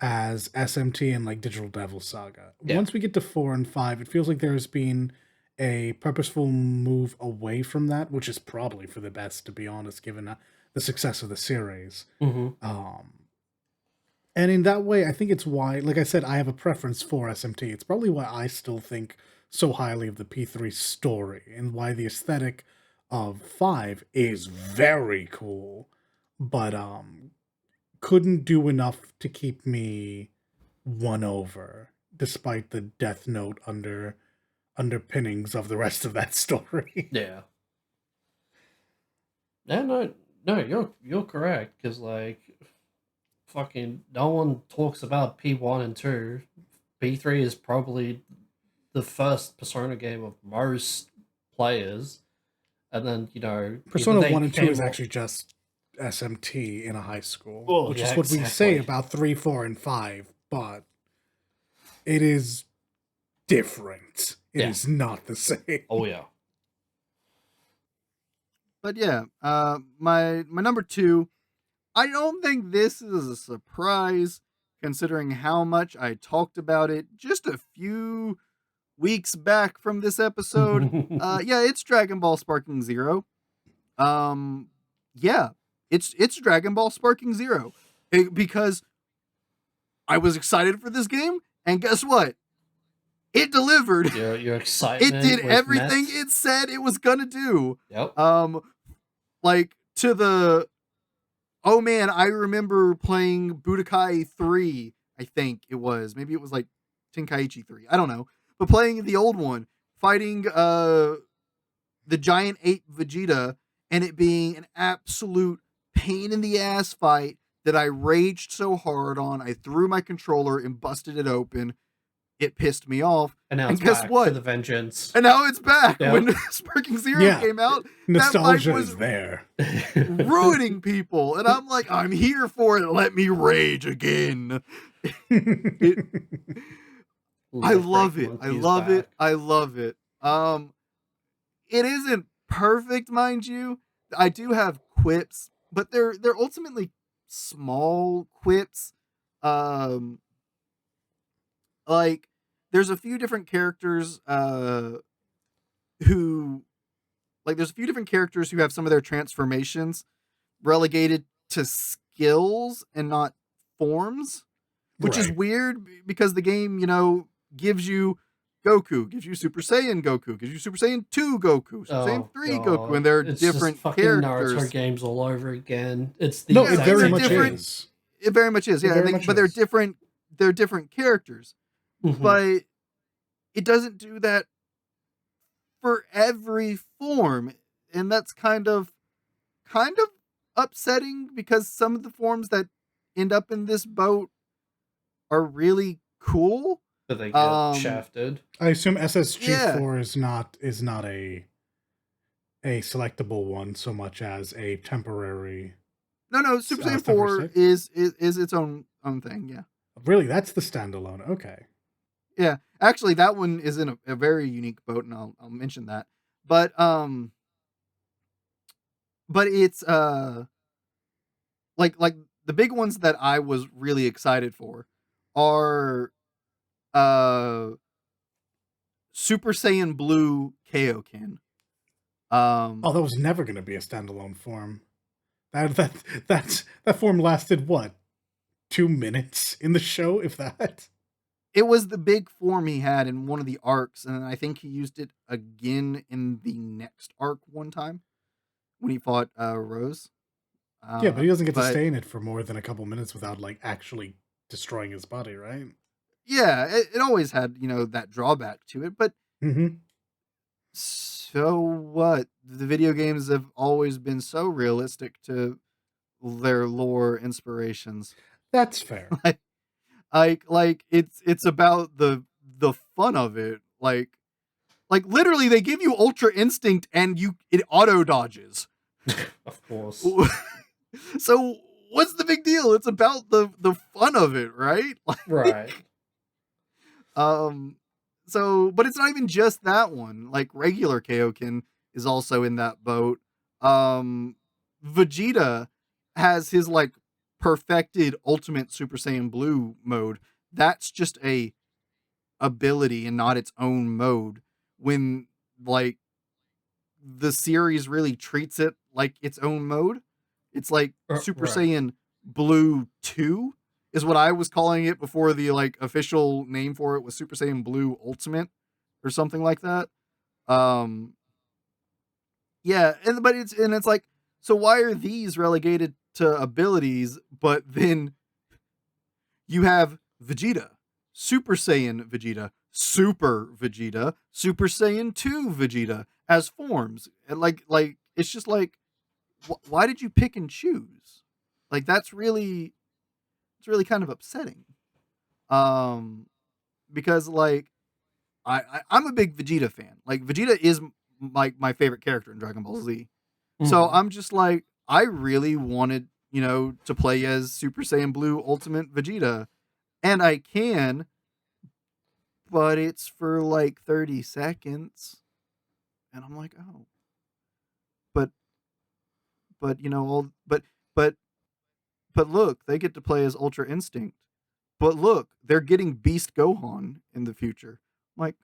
as SMT and like Digital Devil Saga. Once we get to 4 and 5, it feels like there's been a purposeful move away from that, which is probably for the best, to be honest, given the success of the series. And in that way, I think it's why, like I said, I have a preference for SMT. It's probably why I still think so highly of the P3 story, and why the aesthetic of 5 is very cool, but couldn't do enough to keep me won over, despite the Death Note underpinnings of the rest of that story. Yeah. No, you're correct, because like fucking no one talks about P1 and 2. P3 is probably the first Persona game of most players, and then Persona 1 and 2 is actually just SMT in a high school, which is what we say about 3, 4, and 5, but it is different. It is not the same. Oh yeah. But yeah, my number 2, I don't think this is a surprise considering how much I talked about it just a few weeks back from this episode. Yeah, it's Dragon Ball Sparking Zero. Yeah, it's Dragon Ball Sparking Zero, because I was excited for this game, and guess what? It delivered. Your excitement. It did everything it said it was gonna do. Yep. Like to the, oh man, I remember playing Budokai 3. I think it was, maybe it was like Tenkaichi 3. I don't know, but playing the old one, fighting the giant ape Vegeta, and it being an absolute pain in the ass fight that I raged so hard on. I threw my controller and busted it open. It pissed me off. And now it's guess back what? For the vengeance. And now it's back. Yep. When Sparking Zero came out, nostalgia was there, ruining people. And I'm like, I'm here for it. Let me rage again. I love it. I love it. I love it. It isn't perfect, mind you. I do have quips, but they're ultimately small quips. Like, there's a few different characters who have some of their transformations relegated to skills and not forms, which is weird because the game, gives you Goku, gives you Super Saiyan Goku, gives you Super Saiyan 2 Goku, Super Saiyan 3 Goku, and they're different characters. Naruto games all over again. It's the it very much is. It very much is. Yeah, but they're different. They're different characters. But it doesn't do that for every form, and that's kind of upsetting, because some of the forms that end up in this boat are really cool, but they get shafted. I assume SSG4 is not a selectable one so much as a temporary. No, Super Saiyan 4 is its own thing. Yeah, really, that's the standalone. Okay. Yeah, actually, that one is in a very unique boat, and I'll mention that. But it's like the big ones that I was really excited for are Super Saiyan Blue Kaioken. That was never going to be a standalone form. That form lasted what, 2 minutes in the show, if that. It was the big form he had in one of the arcs, and I think he used it again in the next arc one time when he fought Rose. Yeah, but he doesn't get to stay in it for more than a couple minutes without like actually destroying his body, right? Yeah, it always had, that drawback to it, but so what? The video games have always been so realistic to their lore inspirations. That's fair. Like it's about the fun of it. Like literally they give you Ultra Instinct and it auto dodges. Of course. So what's the big deal? It's about the fun of it, right? Like, Right. So, but it's not even just that one. Like regular Kaioken is also in that boat. Vegeta has his like perfected ultimate Super Saiyan Blue mode. That's just a ability and not its own mode. When like the series really treats it like its own mode, it's like Super Right. Saiyan Blue 2 is what I was calling it before the like official name for it was Super Saiyan Blue Ultimate or something like that. Yeah, but it's like, so why are these relegated to abilities, but then you have Vegeta, Super Saiyan Vegeta, Super Vegeta, Super Saiyan 2 Vegeta as forms? And like it's just like, why did you pick and choose? Like it's really kind of upsetting. Because like I'm a big Vegeta fan. Like Vegeta is my favorite character in Dragon Ball Z. So I'm just like, I really wanted, to play as Super Saiyan Blue Ultimate Vegeta. And I can, but it's for like 30 seconds. And I'm like, oh. But but look, they get to play as Ultra Instinct. But look, they're getting Beast Gohan in the future. Like,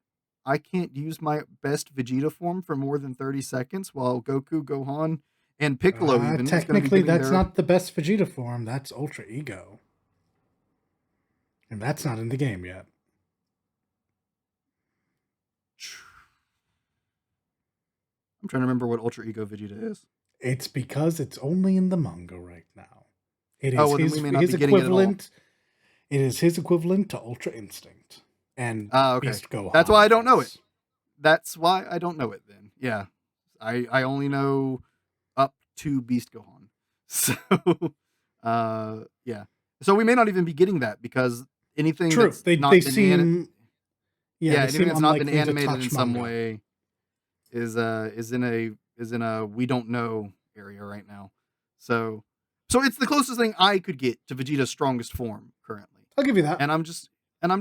I can't use my best Vegeta form for more than 30 seconds while Goku, Gohan, and Piccolo even technically that's not the best Vegeta form. That's Ultra Ego. And that's not in the game yet. I'm trying to remember what Ultra Ego Vegeta is. It's because it's only in the manga right now. It is his equivalent. It is his equivalent to Ultra Instinct and okay. Beast Gohan. That's why I don't know it. That's why I don't know it then. Yeah. I only know up to Beast Gohan. So yeah. So we may not even be getting that because anything that's not been anything that's not been animated in some way is in a we don't know area right now. So it's the closest thing I could get to Vegeta's strongest form currently. I'll give you that. And I'm just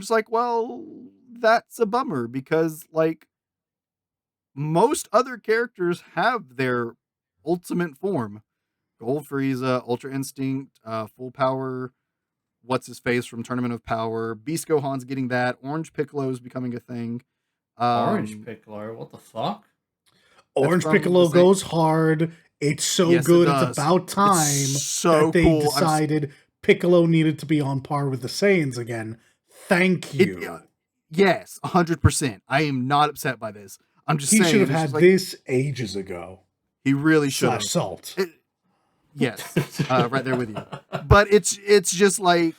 like, well, that's a bummer because like most other characters have their ultimate form. Gold Frieza, Ultra Instinct, Full Power, what's his face from Tournament of Power, Beast Gohan's getting that, Orange Piccolo's becoming a thing. Orange Piccolo, what the fuck? Orange Piccolo goes hard. It's so good. It's about time that they decided Piccolo needed to be on par with the Saiyans again. Thank you. Yes, 100%. I am not upset by this. I'm just saying he should have had this ages ago. He really should have. Salt. Yes, right there with you. But it's just like,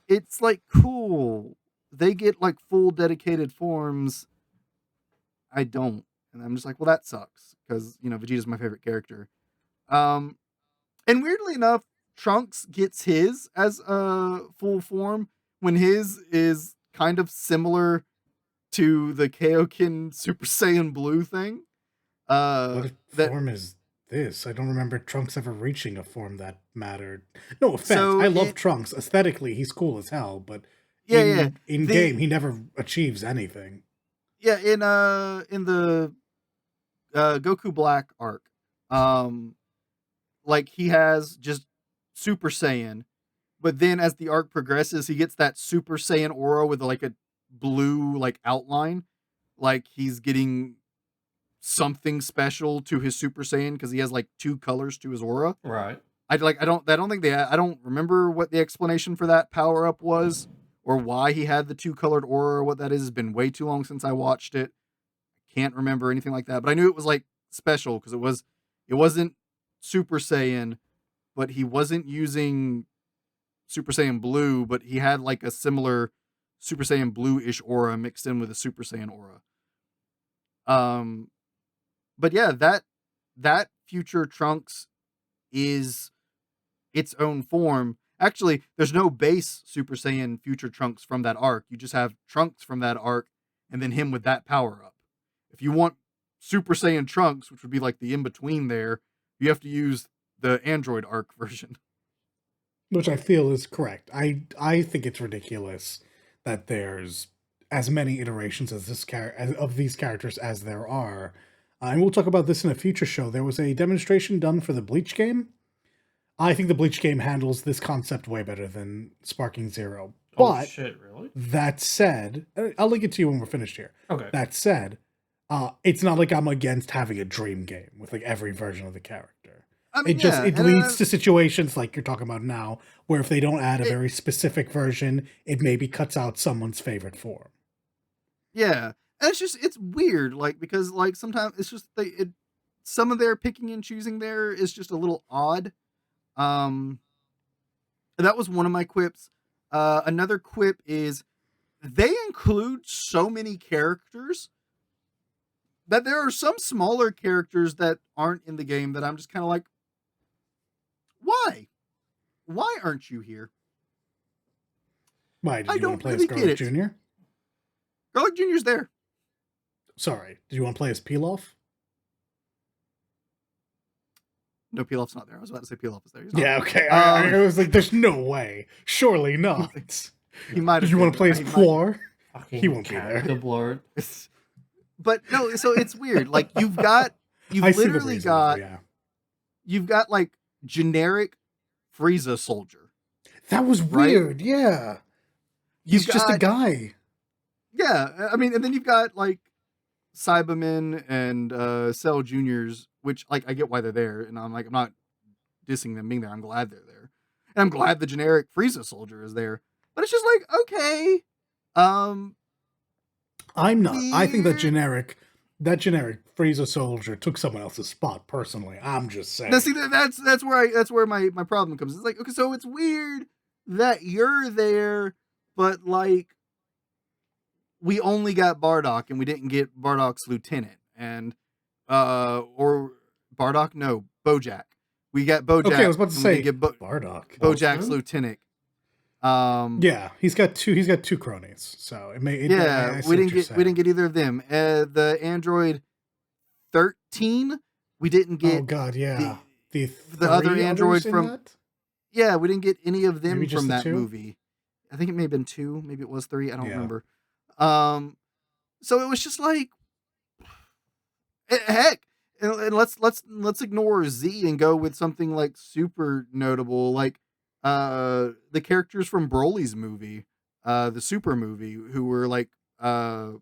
it's like cool. They get like full dedicated forms. I don't. And I'm just like, well, that sucks because, Vegeta's my favorite character. And weirdly enough, Trunks gets his as a full form when his is kind of similar to the Kaioken Super Saiyan Blue thing. What form is this? I don't remember Trunks ever reaching a form that mattered. No offense, I love Trunks. Aesthetically, he's cool as hell, but in game, he never achieves anything. Yeah, in the Goku Black arc, like he has just Super Saiyan, but then as the arc progresses, he gets that Super Saiyan aura with like a blue like outline, like he's getting something special to his Super Saiyan because he has like two colors to his aura. Right. I don't remember what the explanation for that power up was or why he had the two colored aura or what that is. It's been way too long since I watched it. I can't remember anything like that, but I knew it was like special because it wasn't Super Saiyan, but he wasn't using Super Saiyan Blue, but he had like a similar Super Saiyan Blue-ish aura mixed in with a Super Saiyan aura. But yeah, that future Trunks is its own form. Actually, there's no base Super Saiyan future Trunks from that arc. You just have Trunks from that arc and then him with that power up. If you want Super Saiyan Trunks, which would be like the in-between there, you have to use the Android arc version. Which I feel is correct. I think it's ridiculous that there's as many iterations as of these characters as there are. And we'll talk about this in a future show. There was a demonstration done for the Bleach game. I think the Bleach game handles this concept way better than Sparking Zero. But shit, really? That said, I'll link it to you when we're finished here. Okay. That said, it's not like I'm against having a dream game with like every version of the character. I mean, it leads to situations like you're talking about now, where if they don't add a very specific version, it maybe cuts out someone's favorite form. Yeah, and it's weird, like, because like sometimes it's just some of their picking and choosing there is just a little odd. That was one of my quips. Another quip is they include so many characters that there are some smaller characters that aren't in the game that I'm just kind of like, why? Why aren't you here? Why? Did you want to play as Garlic Jr.? Garlic Jr.'s there. Sorry. Did you want to play as Pilaf? No, Pilaf's not there. I was about to say Pilaf is there. Yeah, okay. I was like, there's no way. Surely not. He might. Did you want to play as Floor? He won't be there. But no, so it's weird. Like you've literally got like generic Frieza soldier. That was weird. Right? Yeah. He's just a guy. Yeah. I mean, and then you've got like Cybermen and Cell Juniors, which like I get why they're there, and I'm not dissing them being there. I'm glad they're there. And I'm glad the generic Frieza soldier is there. But it's just like, okay. I'm not. I think that generic Frieza soldier took someone else's spot. Personally, I'm just saying. Now, see, that's where my problem comes. It's like, okay, so it's weird that you're there, but like we only got Bardock and we didn't get Bardock's lieutenant and or Bardock, no, Bojack. We got Bojack. Okay, I was about to say Bardock. Bojack's lieutenant. Yeah, he's got two cronies, so it may. We didn't get either of them. The android 13, we didn't get. Oh God, yeah, the other android from. That? Yeah, we didn't get any of them from that movie. I think it may have been 2, maybe it was 3. I don't remember. So it was just like, heck, and let's ignore Z and go with something like super notable, like. The characters from Broly's movie, the Super movie, who were like Broly's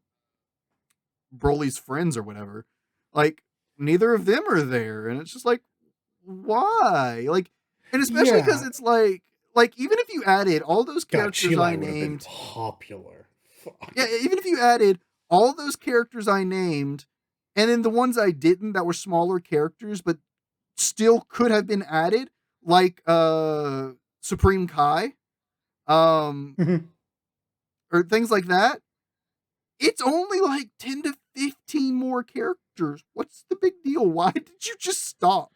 friends or whatever, like neither of them are there, and it's just like, why? Like, and especially because it's like even if you added all those characters I named, popular. Fuck. Yeah, even if you added all those characters I named, and then the ones I didn't that were smaller characters, but still could have been added, like Supreme Kai, or things like that. It's only like 10 to 15 more characters. What's the big deal? Why did you just stop?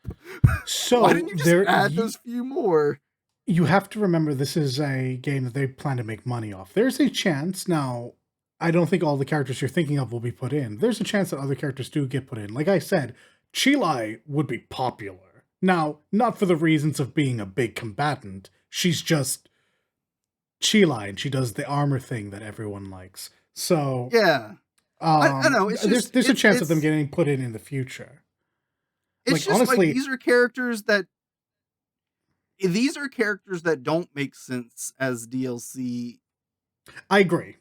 So why didn't you just add those few more? You have to remember this is a game that they plan to make money off. There's a chance now. I don't think all the characters you're thinking of will be put in. There's a chance that other characters do get put in. Like I said, Chilai would be popular. Now, not for the reasons of being a big combatant. She's just Chilai, and she does the armor thing that everyone likes. So yeah, I know. There's a chance of them getting put in the future. It's like, just honestly, like these are characters that don't make sense as DLC. I agree,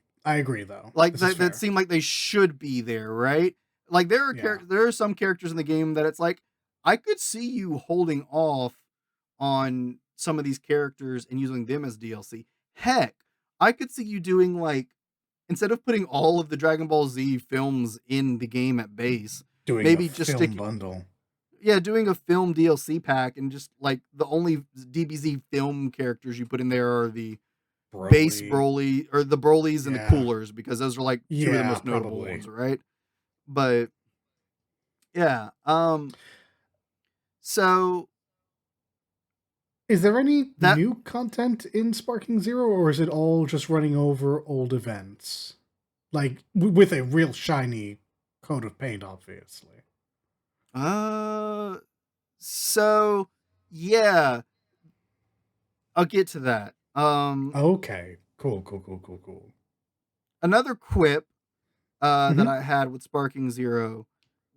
though. Like that seem like they should be there, right? Like there are some characters in the game that it's like I could see you holding off on some of these characters and using them as DLC. Heck, I could see you doing like, instead of putting all of the Dragon Ball Z films in the game at base, maybe just stick bundle. Yeah, doing a film DLC pack, and just like the only DBZ film characters you put in there are the base Broly, or the Brolys and the Coolers, because those are like two of the most notable ones, right? But yeah, so is there any new content in Sparking Zero, or is it all just running over old events? Like, with a real shiny coat of paint, obviously. So, yeah. I'll get to that. Okay. Cool. Another quip that I had with Sparking Zero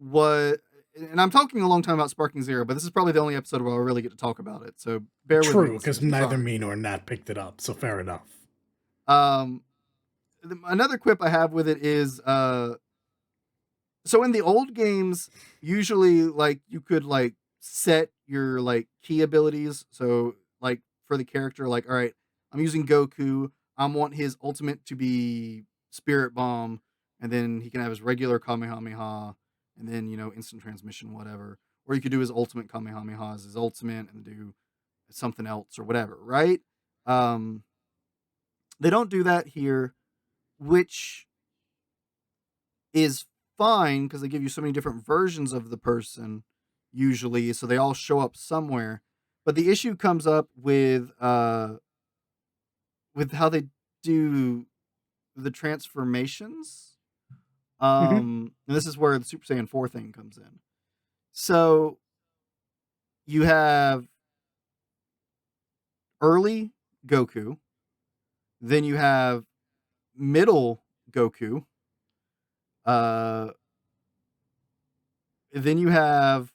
was, and I'm talking a long time about Sparking Zero, but this is probably the only episode where I'll really get to talk about it. So bear with me. True, because neither me nor Nat picked it up, so fair enough. Another quip I have with it is, so in the old games, usually like you could like set your like key abilities. So like for the character, like, all right, I'm using Goku. I want his ultimate to be Spirit Bomb, and then he can have his regular Kamehameha, and then instant transmission, whatever. Or you could do his ultimate Kamehameha as his ultimate, and do something else or whatever, right? They don't do that here, which is fine because they give you so many different versions of the person usually, so they all show up somewhere. But the issue comes up with how they do the transformations. And this is where the Super Saiyan 4 thing comes in. So you have early Goku, then you have middle Goku, then you have,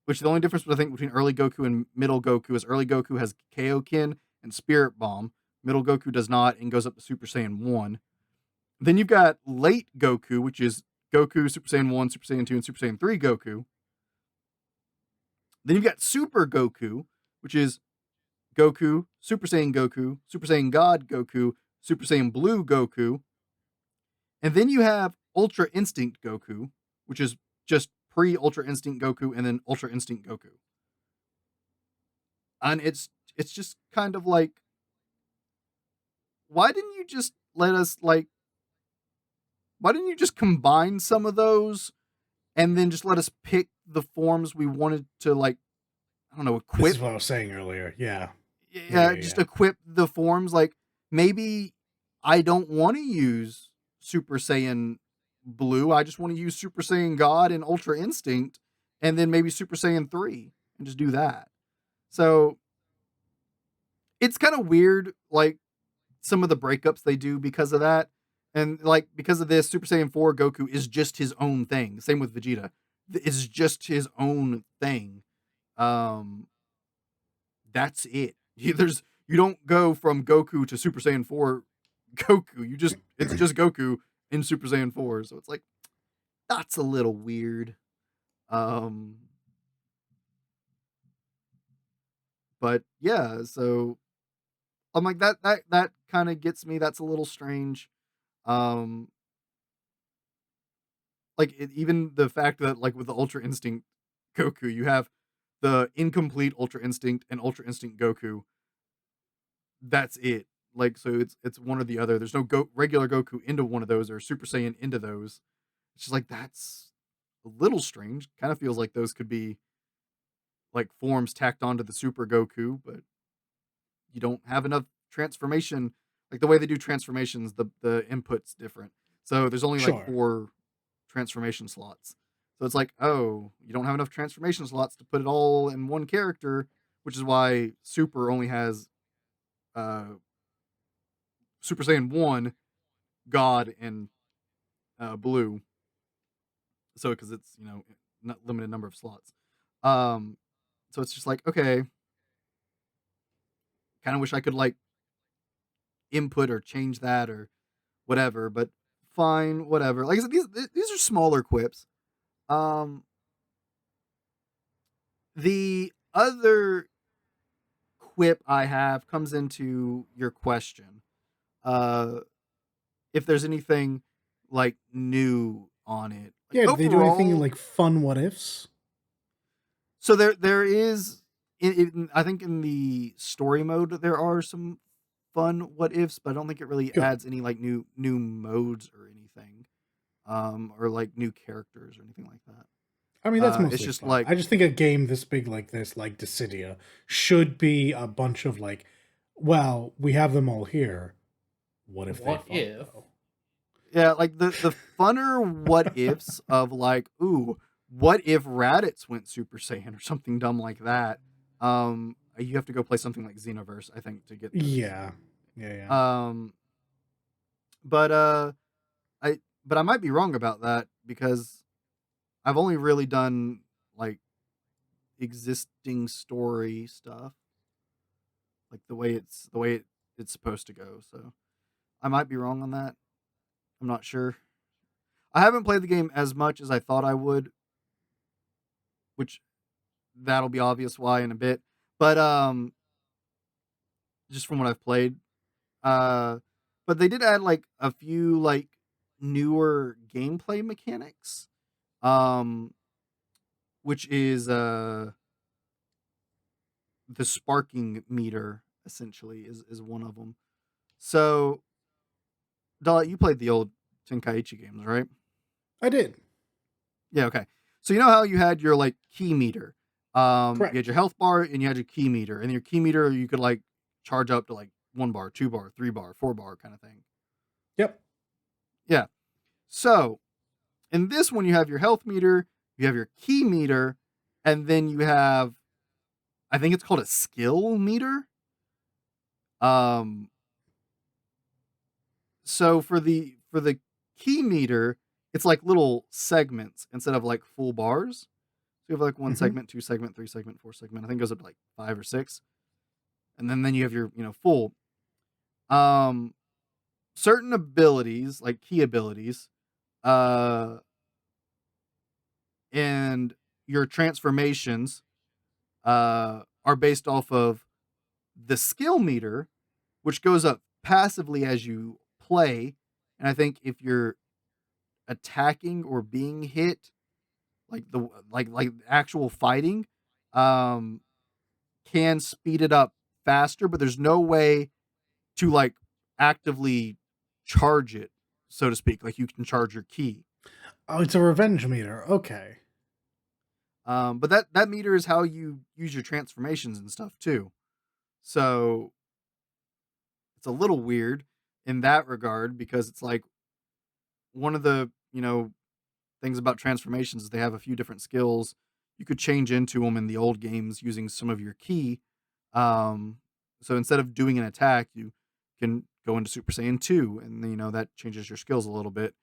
which the only difference I think between early Goku and middle Goku is early Goku has Kaioken and Spirit Bomb. Middle Goku does not and goes up to Super Saiyan 1. Then you've got late Goku, which is Goku, Super Saiyan 1, Super Saiyan 2, and Super Saiyan 3 Goku. Then you've got Super Goku, which is Goku, Super Saiyan God Goku, Super Saiyan Blue Goku. And then you have Ultra Instinct Goku, which is just pre-Ultra Instinct Goku and then Ultra Instinct Goku. And it's just kind of like, why didn't you just combine some of those and then just let us pick the forms we wanted to, like, I don't know, equip? This is what I was saying earlier. Yeah. Just equip the forms. Like, maybe I don't want to use Super Saiyan Blue. I just want to use Super Saiyan God and Ultra Instinct, and then maybe Super Saiyan 3, and just do that. So it's kind of weird, like, some of the breakups they do because of that. And like, because of this, Super Saiyan 4 Goku is just his own thing. Same with Vegeta. It's just his own thing. That's it. You don't go from Goku to Super Saiyan 4 Goku. It's just Goku in Super Saiyan 4. So it's like, that's a little weird. But yeah, so I'm like, that kind of gets me. That's a little strange. Even the fact that, like, with the Ultra Instinct Goku, you have the incomplete Ultra Instinct and Ultra Instinct Goku. That's it. Like, so it's one or the other. There's no regular Goku into one of those or Super Saiyan into those. It's just like, that's a little strange. Kind of feels like those could be like forms tacked onto the Super Goku, but you don't have enough transformation. Like, the way they do transformations, the input's different. So there's only like 4 transformation slots. So it's like, oh, you don't have enough transformation slots to put it all in one character, which is why Super only has Super Saiyan 1, God, and Blue. So because it's, not limited number of slots. So it's just like, okay, kind of wish I could like input or change that or whatever, but fine, whatever. Like I said, these are smaller quips. The other quip I have comes into your question. If there's anything like new on it. Like, yeah, did they do anything like fun what ifs? So there is, I think in the story mode there are some fun what ifs, but I don't think it really adds any like new modes or anything, or like new characters or anything like that. I mean, that's mostly it's just fun. Like, I just think a game this big like this, like Dissidia, should be a bunch of like, well, we have them all here. What if? Yeah, like the funner what ifs of like, ooh, what if Raditz went Super Saiyan or something dumb like that? You have to go play something like Xenoverse, I think, to get those. Yeah. But I might be wrong about that because I've only really done like existing story stuff, like the way it's supposed to go. So I might be wrong on that. I'm not sure. I haven't played the game as much as I thought I would, which that'll be obvious why in a bit. But just from what I've played, uh, but they did add like a few like newer gameplay mechanics, um, which is the sparking meter essentially is one of them. So, Dala, you played the old Tenkaichi games, right? I did. Yeah, okay. So you know how you had your like key meter. You Correct. had your health bar and you had your key meter. And your key meter you could like charge up to like 1 bar, 2 bar, 3 bar, 4 bar kind of thing. Yep. Yeah. So, in this one you have your health meter, you have your key meter, and then you have I think it's called a skill meter. Um so for the key meter, it's like little segments instead of like full bars. So you have like one Mm-hmm. segment, 2 segment, 3 segment, 4 segment. I think it goes up to like 5 or 6. And then you have your, full. Um Certain abilities, like key abilities, uh and your transformations are based off of the skill meter, which goes up passively as you play. And I think if you're attacking or being hit, like the like actual fighting, um, can speed it up faster. But there's no way to like actively charge it, so to speak. Like you can charge your key. Oh, it's a revenge meter. Okay. But that meter is how you use your transformations and stuff too. So it's a little weird in that regard because it's like one of the things about transformations is they have a few different skills you could change into them in the old games using some of your key. Um, so instead of doing an attack, you can go into Super Saiyan 2, and that changes your skills a little bit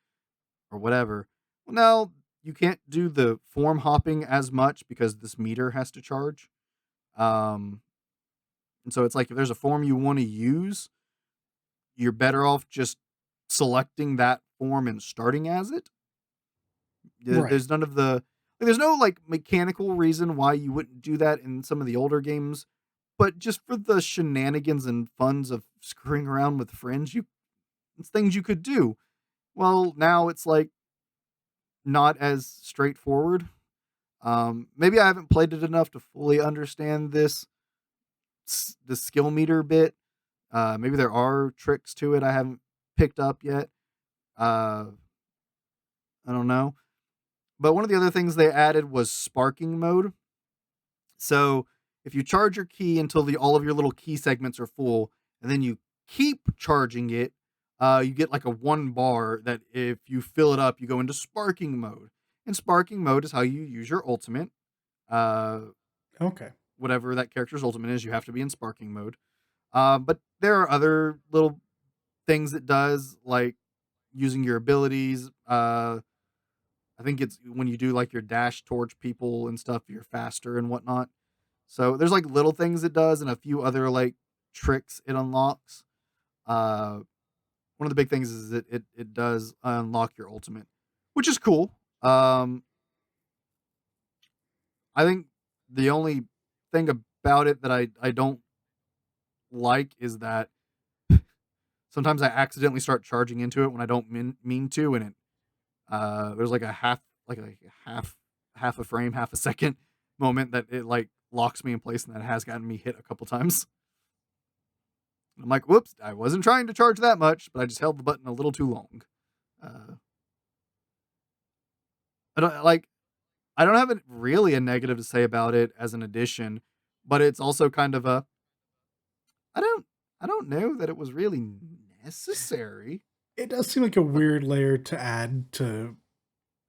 or whatever. Well, now you can't do the form hopping as much because this meter has to charge. Um, and so it's like if there's a form you want to use, you're better off just selecting that form and starting as it. Right. There's none of the there's no like mechanical reason why you wouldn't do that in some of the older games, but just for the shenanigans and funs of screwing around with friends, it's things you could do. Well, now it's like not as straightforward. Maybe I haven't played it enough to fully understand the skill meter bit. Maybe there are tricks to it I haven't picked up yet. Uh, I don't know. But one of the other things they added was sparking mode. So if you charge your key until all of your little key segments are full, and then you keep charging it, you get like a 1 bar that if you fill it up, you go into sparking mode. And sparking mode is how you use your ultimate. Uh, Okay. Whatever that character's ultimate is, you have to be in sparking mode. But there are other little things it does, like using your abilities. I think it's when you do like your dash towards people and stuff, you're faster and whatnot. So there's like little things it does and a few other like tricks it unlocks. Uh, One of the big things is it does unlock your ultimate, which is cool. I think the only thing about it that I don't like is that sometimes I accidentally start charging into it when I don't mean to, and it there's like a half a frame, half a second moment that it like locks me in place, and that has gotten me hit a couple times. I'm like, whoops, I wasn't trying to charge that much, but I just held the button a little too long. Uh, I don't have really a negative to say about it as an addition, but it's also kind of a I don't I don't know that it was really necessary. It does seem like a weird layer to add to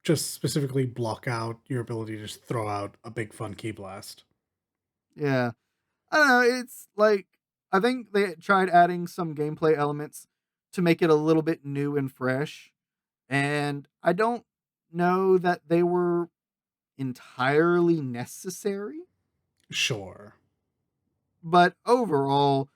just specifically block out your ability to just throw out a big fun key blast. Yeah. I don't know. It's like, I think they tried adding some gameplay elements to make it a little bit new and fresh. And I don't know that they were entirely necessary. Sure. But overall,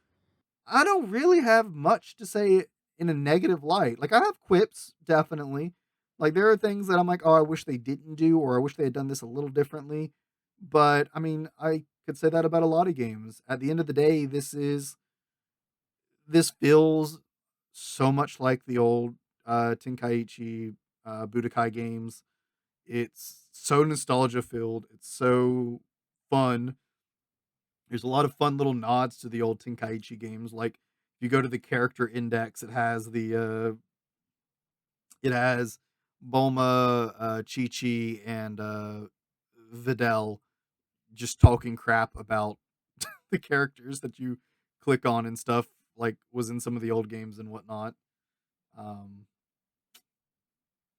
I don't really have much to say in a negative light. Like, I have quips, definitely. Like, there are things that I'm like, oh, I wish they didn't do, or I wish they had done this a little differently. But I mean, I could say that about a lot of games. At the end of the day, this feels so much like the old Tenkaichi Budokai games. It's so nostalgia filled. It's so fun. There's a lot of fun little nods to the old Tenkaichi games. Like, if you go to the character index, it has Bulma, Chi Chi, and Videl just talking crap about the characters that you click on and stuff, like was in some of the old games and whatnot. Um,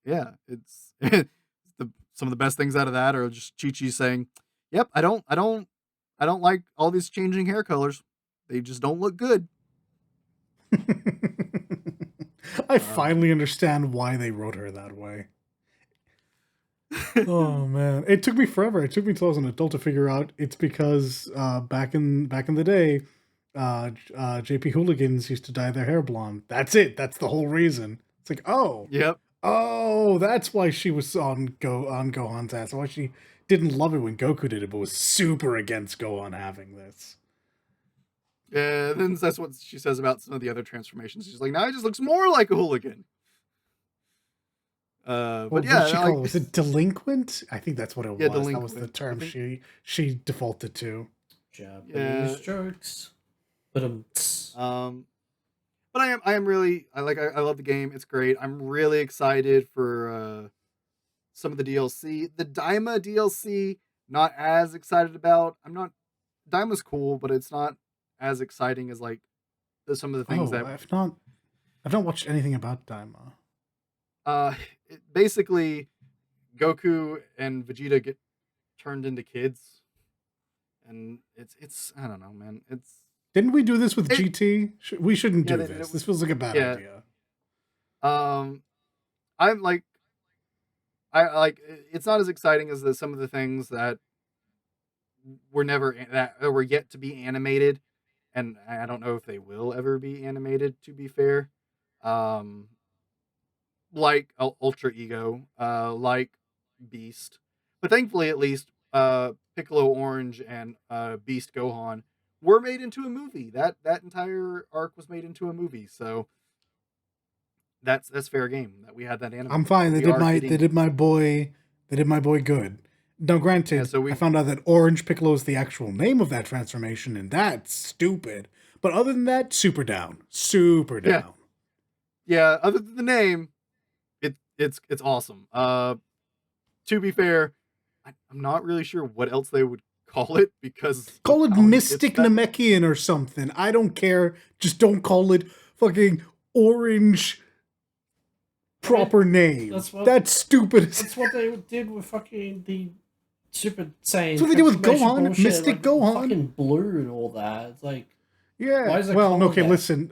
yeah, it's some of the best things out of that are just Chi Chi saying, "Yep, I don't like all these changing hair colors. They just don't look good." I finally understand why they wrote her that way. Oh man, it took me forever. It took me till I was an adult to figure out it's because back in the day, JP Hooligans used to dye their hair blonde. That's it. That's the whole reason. It's like, Yep. oh, that's why she was on Gohan's ass. Why she didn't love it when Goku did it, but was super against Gohan having this. Yeah, then that's what she says about some of the other transformations. She's like, now he just looks more like a hooligan. What But did yeah, she like, call it? Was it delinquent? I think that's what it yeah, was. That was the delinquent. term she defaulted to. Japanese jokes. But but I am really I love the game. It's great. I'm really excited for some of the DLC. The Daima DLC, not as excited about. I'm not Daima's cool, but it's not as exciting as like some of the things that I've not watched anything about Daima. Basically Goku and Vegeta get turned into kids, and it's I don't know, man. Didn't we do this with GT? We shouldn't do they this. This feels like a bad idea. I'm like, I like it's not as exciting as some of the things that were yet to be animated, and I don't know if they will ever be animated. To be fair, um, like Ultra Ego, like Beast, but thankfully at least Piccolo Orange and Beast Gohan were made into a movie. That entire arc was made into a movie, so that's fair game that we had that animated. I'm fine. They did my boy good. Now, granted, I found out that Orange Piccolo is the actual name of that transformation, and that's stupid. But other than that, super down. Yeah, other than the name, it's awesome. To be fair, I'm not really sure what else they would call it, because call it Mystic Namekian or something. I don't care. Just don't call it fucking Orange proper name. That's stupid. That's what they did with fucking the Super Saiyan. That's what they did with Gohan, bullshit, Mystic like Gohan, fucking blue and all that. It's like, yeah. Why is it listen.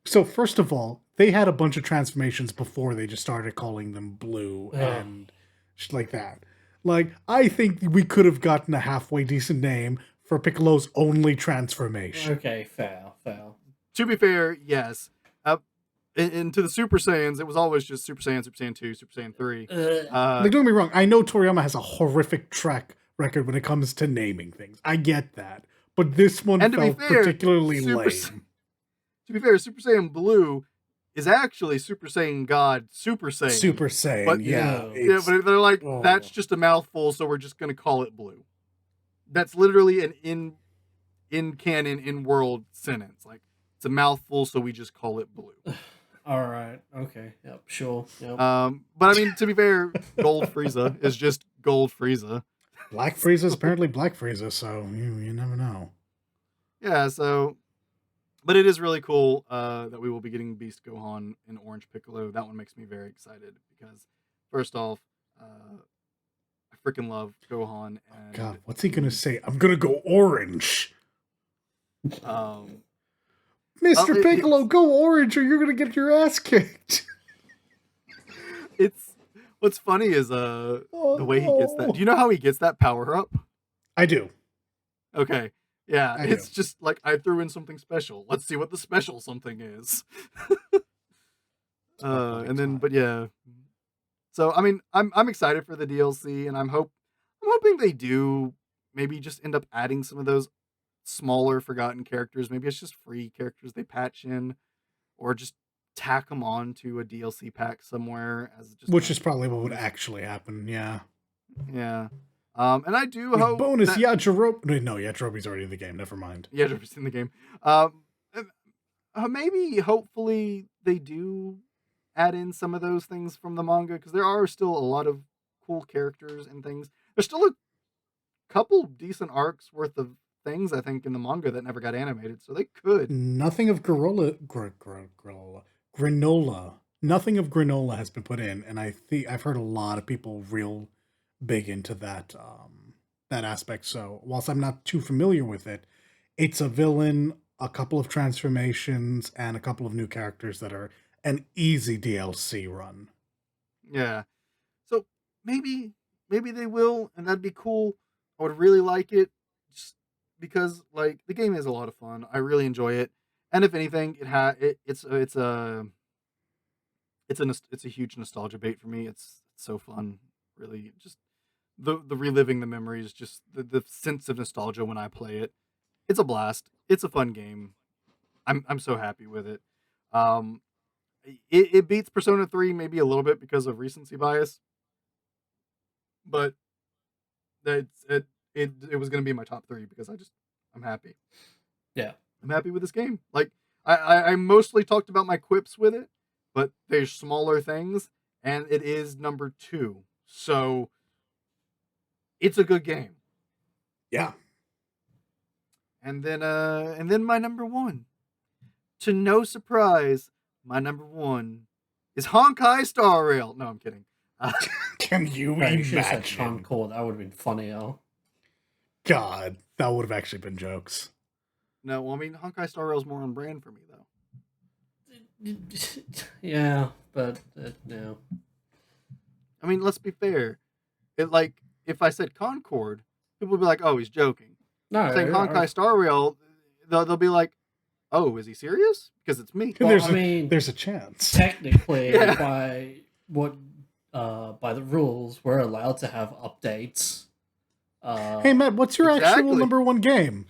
So first of all, they had a bunch of transformations before they just started calling them blue and shit like that. Like, I think we could have gotten a halfway decent name for Piccolo's only transformation. Okay, fair. To be fair, yes. Into the Super Saiyans, it was always just Super Saiyan, Super Saiyan 2, Super Saiyan 3. Like, don't get me wrong, I know Toriyama has a horrific track record when it comes to naming things. I get that. But this one felt particularly lame. To be fair, Super Saiyan Blue is actually Super Saiyan God Super Saiyan. Super Saiyan, but, yeah. But they're like, that's just a mouthful, so we're just going to call it Blue. That's literally an in canon, in world sentence. Like, it's a mouthful, so we just call it Blue. All right. Okay. Yep. Sure. Yep. But I mean, to be fair, Gold Frieza is just Gold Frieza. Black Frieza is apparently Black Frieza, so you never know. Yeah. So, but it is really cool that we will be getting Beast Gohan and Orange Piccolo. That one makes me very excited because, first off, I freaking love Gohan. And God, what's he gonna say? I'm gonna go orange. Mr. Piccolo, go orange, or you're gonna get your ass kicked. What's funny is the way he gets that. Do you know how he gets that power up? I do. Okay. Yeah, it's just like I threw in something special. Let's see what the special something is. And then, but yeah. So I mean, I'm excited for the DLC, and I'm hoping they do maybe just end up adding some of those smaller forgotten characters. Maybe it's just free characters they patch in, or just tack them on to a DLC pack somewhere as just which is probably what would actually happen. Yeah. Yeah. And I do hope bonus. Yajirobe. No, Yajirobe's already in the game. Never mind. Yajirobe's in the game. Maybe hopefully they do add in some of those things from the manga, because there are still a lot of cool characters and things. There's still a couple decent arcs worth of things, I think, in the manga that never got animated, so they could. Nothing of granola. Nothing of granola has been put in, and I've heard a lot of people real big into that that aspect. So whilst I'm not too familiar with it, it's a villain, a couple of transformations, and a couple of new characters that are an easy DLC run. Yeah. So maybe they will, and that'd be cool. I would really like it, just because like the game is a lot of fun. I really enjoy it, and if anything, it's a huge nostalgia bait for me. It's so fun, really. Just the reliving the memories, just the sense of nostalgia when I play it. It's a blast. It's a fun game. I'm so happy with it. It beats Persona 3 maybe a little bit because of recency bias, but it was going to be my top 3 because I'm happy. Yeah, I'm happy with this game. Like I mostly talked about my quips with it, but there's smaller things, and it is number 2, so it's a good game. Yeah. And then my number 1, to no surprise, my number 1 is Honkai Star Rail. No, I'm kidding. Can you imagine? You should have said Concord. That would have been funnier. God, that would have actually been jokes. No, well, I mean, Honkai Star Rail is more on brand for me, though. Yeah, but no. I mean, let's be fair. If I said Concord, people would be like, "Oh, he's joking." No, saying Honkai Star Rail, they'll be like, "Oh, is he serious?" Because it's me. Well, there's a chance. Technically, by the rules, we're allowed to have updates. Hey, Matt, what's your actual number 1 game?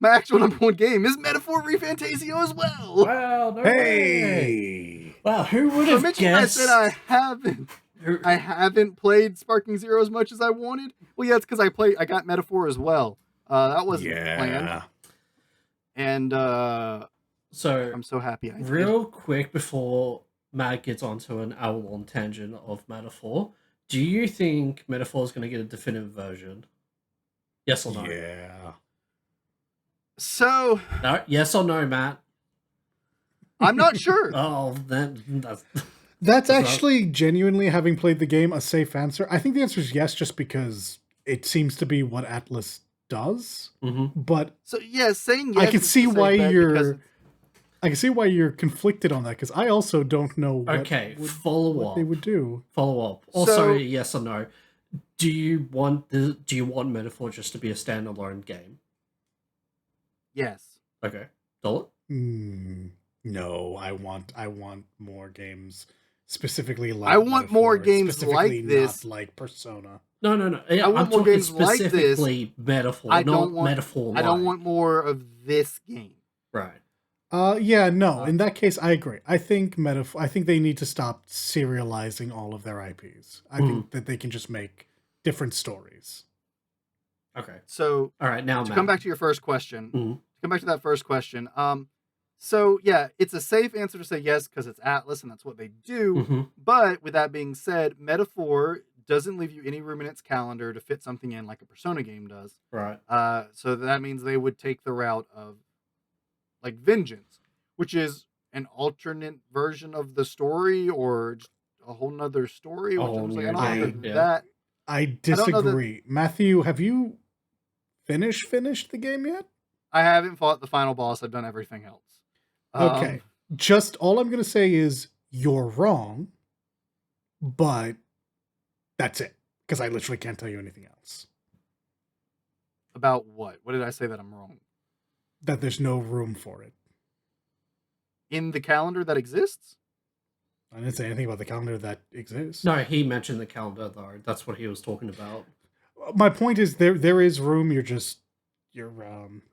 My actual number 1 game is Metaphor ReFantasio as well. Wow, no way. Wow, who would have guessed? I said I haven't played Sparking Zero as much as I wanted. Well, yeah, it's because I got Metaphor as well. That wasn't planned. And so I'm so happy. Real quick before Matt gets onto an hour-long tangent of Metaphor, do you think Metaphor is going to get a definitive version? Yes or no? Yeah. So. No, yes or no, Matt? I'm not sure. Oh, that's actually genuinely, having played the game, a safe answer. I think the answer is yes, just because it seems to be what Atlas does. Mm-hmm. But so yeah, saying yes, I can see why you're conflicted on that, because I also don't know what they would do. Follow up. Also, yes or no. Do you want Metaphor just to be a standalone game? Yes. Okay. Dollar? No, I want more games, specifically like I want Metaphor, more games like this, not like Persona. No. I want more games like this. Metaphor, Metaphor. I don't want more of this game. Right. Yeah, no. In that case, I agree. I think they need to stop serializing all of their IPs. I think that they can just make different stories. Okay. So, all right, now to come back to your first question. Come back to that first question. So yeah, it's a safe answer to say yes because it's Atlas and that's what they do. But with that being said, Metaphor doesn't leave you any room in its calendar to fit something in like a Persona game does. Right. So that means they would take the route of like Vengeance, which is an alternate version of the story or just a whole nother story. Which I don't know that. I disagree. Matthew, have you finished the game yet? I haven't fought the final boss. I've done everything else. Okay. Just all I'm going to say is you're wrong, but that's it. Because I literally can't tell you anything else. About what? What did I say that I'm wrong? That there's no room for it. In the calendar that exists? I didn't say anything about the calendar that exists. No, he mentioned the calendar, though. That's what he was talking about. My point is there is room. You're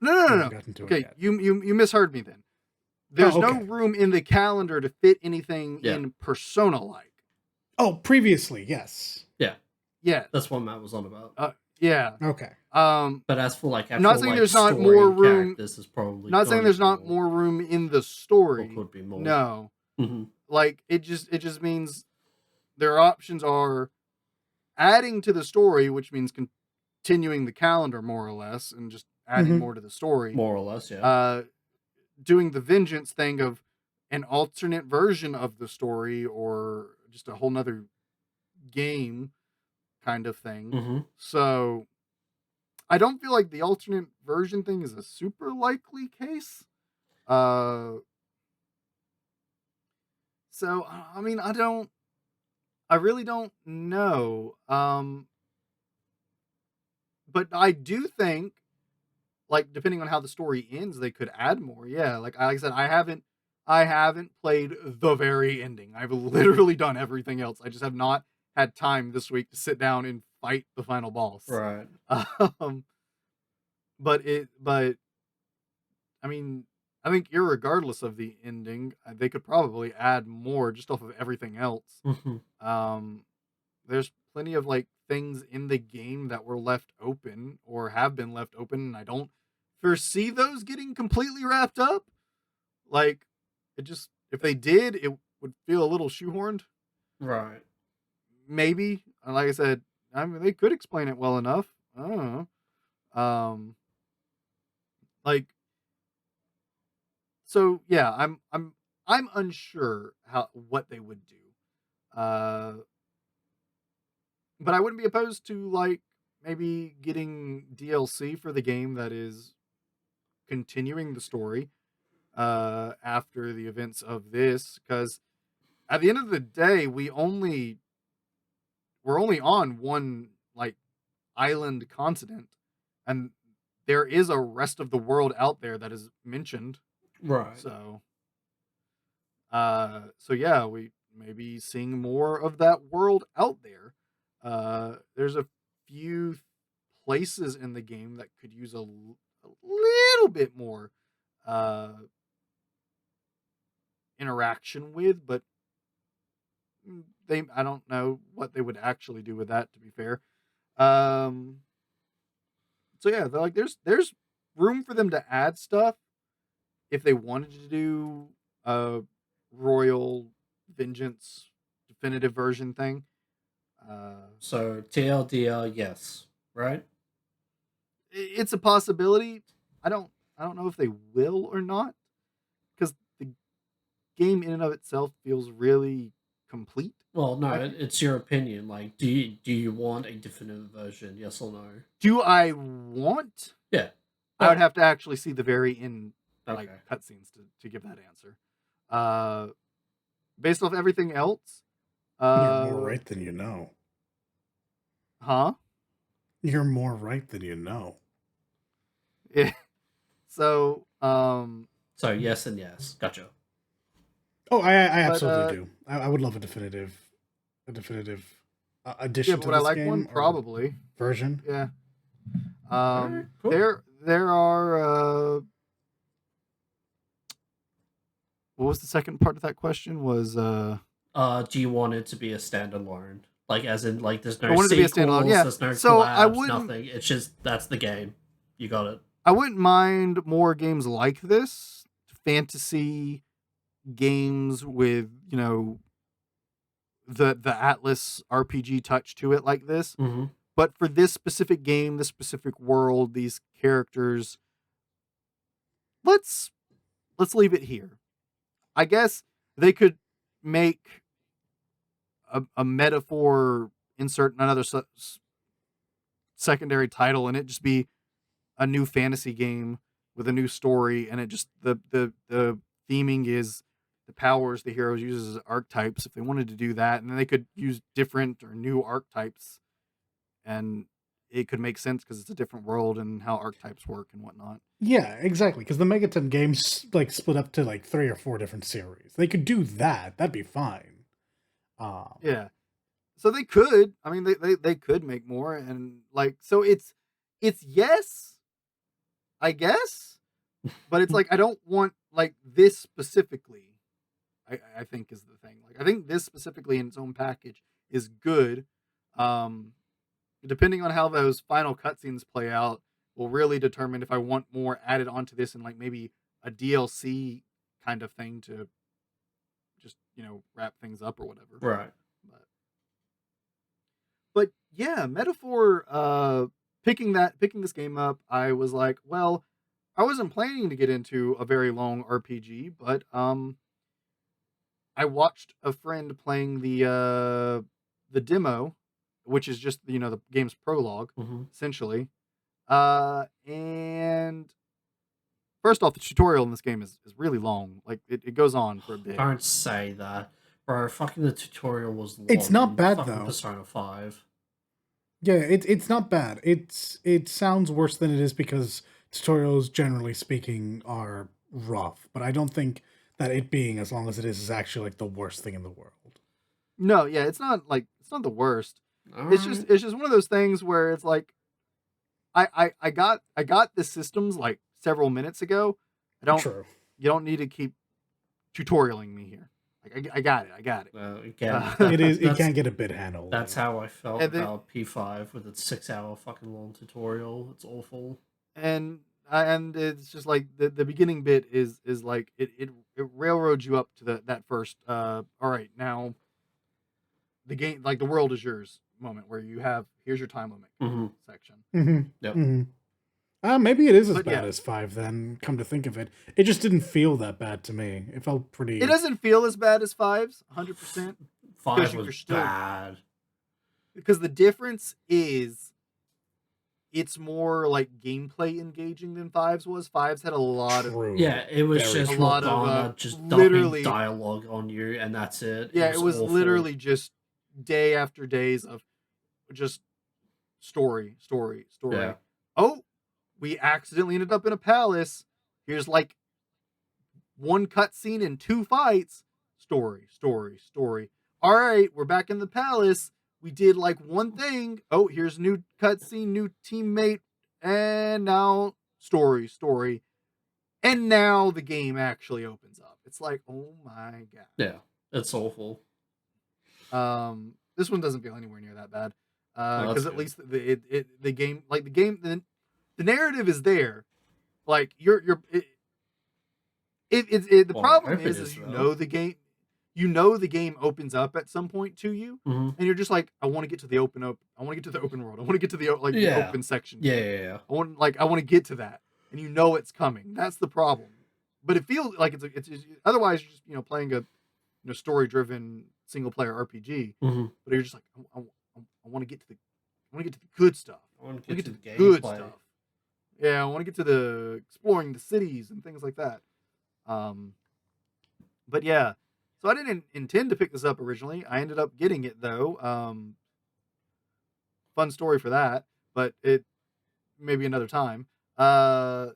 No. Okay, you misheard me then. There's no room in the calendar to fit anything in Persona-like. Oh, previously, yes. Yeah. That's what Matt was on about. Yeah. Okay. But as for like, I'm not saying there's not more room. This is probably not saying there's not more room in the story. Or could be more. No. Mm-hmm. Like it just means their options are adding to the story, which means continuing the calendar more or less, and just adding more to the story. More or less, yeah. Doing the vengeance thing of an alternate version of the story, or just a whole nother game kind of thing. Mm-hmm. So I don't feel like the alternate version thing is a super likely case. So I mean, I really don't know. But I do think, like, depending on how the story ends, they could add more. Yeah, like I said, I haven't played the very ending. I've literally done everything else. I just have not had time this week to sit down and fight the final boss. Right. But I mean, I think irregardless of the ending, they could probably add more just off of everything else. Mm-hmm. There's plenty of like things in the game that were left open or have been left open, and I don't foresee those getting completely wrapped up. Like, if they did, it would feel a little shoehorned. Right. Maybe. Like I said, I mean, they could explain it well enough. I don't know. Like, so yeah, I'm unsure what they would do. But I wouldn't be opposed to like maybe getting DLC for the game that is continuing the story after the events of this, because at the end of the day, we're only on one like island continent, and there is a rest of the world out there that is mentioned. Right. So yeah, we may be seeing more of that world out there. There's a few places in the game that could use a little bit more interaction with, but I don't know what they would actually do with that, to be fair. So yeah, they're like there's room for them to add stuff if they wanted to do a Royal Vengeance definitive version thing. So TLDR, yes, right? It's a possibility. I don't know if they will or not, because the game in and of itself feels really complete. Well, no, it's your opinion. Like, do you want a definitive version? Yes or no? Do I want? Yeah, I would have to actually see the very end, like cutscenes to give that answer. Based off everything else, you're more right than you know. Huh? You're more right than you know. Yeah. So, So yes and yes. Gotcha. Oh, I absolutely do. I would love a definitive addition to would this I like game. One? Probably. Version. Yeah. Right, cool. There are. What was the second part of that question? Was do you want it to be a standalone? Like, as in, like, there's no sequels, to be a standalone. Yeah. There's no so collabs, nothing. It's just that's the game. You got it. I wouldn't mind more games like this, fantasy games with the Atlas RPG touch to it like this. Mm-hmm. But for this specific game, this specific world, these characters, let's leave it here. I guess they could make a metaphor, insert another secondary title and it just be a new fantasy game with a new story, and it just the theming is the powers the heroes use as archetypes. If they wanted to do that, and then they could use different or new archetypes, and it could make sense because it's a different world and how archetypes work and whatnot. Yeah, exactly. Because the Megaton games like split up to like 3 or 4 different series. They could do that. That'd be fine. Yeah. So they could. I mean, they could make more, and like, so it's yes, I guess, but it's like I don't want like this specifically. I think is the thing. Like I think this specifically in its own package is good. Depending on how those final cutscenes play out, will really determine if I want more added onto this and like maybe a DLC kind of thing to just wrap things up or whatever. Right. But yeah, Metaphor. Picking this game up, I was like, well, I wasn't planning to get into a very long RPG, but I watched a friend playing the demo, which is just the game's prologue, essentially. And first off, the tutorial in this game is really long. Like it goes on for a bit. Don't say that, bro. Fucking the tutorial was long. It's not bad though. Persona 5. Yeah, it's not bad. It sounds worse than it is because tutorials, generally speaking, are rough. But I don't think that it being as long as it is actually like the worst thing in the world. No, yeah, it's not the worst. It's just one of those things where it's like I got the systems like several minutes ago. True. You don't need to keep tutorialing me here. Like I got it. It can get a bit handled. That's how I felt about P5 with its 6-hour fucking long tutorial. It's awful. And it's just like the beginning bit is like it railroads you up to that first all right, now the game, like the world is yours moment where you have here's your time limit section. Yep. Maybe it is as bad as 5 then, come to think of it. It just didn't feel that bad to me. It felt pretty... It doesn't feel as bad as 5's, 100%. 5 was bad. Because the difference is it's more like gameplay engaging than 5's was. 5's had a lot of... Yeah, it was just a lot of just literally dialogue on you, and that's it. Yeah, it was literally just day after days of just story. Yeah. Oh, we accidentally ended up in a palace. Here's like one cutscene and 2 fights. Story. All right, we're back in the palace. We did like one thing. Oh, here's new cutscene, new teammate, and now story. And now the game actually opens up. It's like, oh my god. Yeah, it's awful. This one doesn't feel anywhere near that bad. Because at least the game, the narrative is there. Like the problem is the game opens up at some point to you, and you're just like, I want to get to the open world. I want to get to the the open section. Yeah. I want to get to that, and it's coming. That's the problem. But it feels like it's otherwise you're just playing a story driven single player RPG. But you're just like, I want to get to the good stuff. I want to get to the good gameplay. stuff. Yeah, I want to get to the exploring the cities and things like that. But yeah, so I didn't intend to pick this up originally. I ended up getting it though. Fun story for that, but it maybe another time. But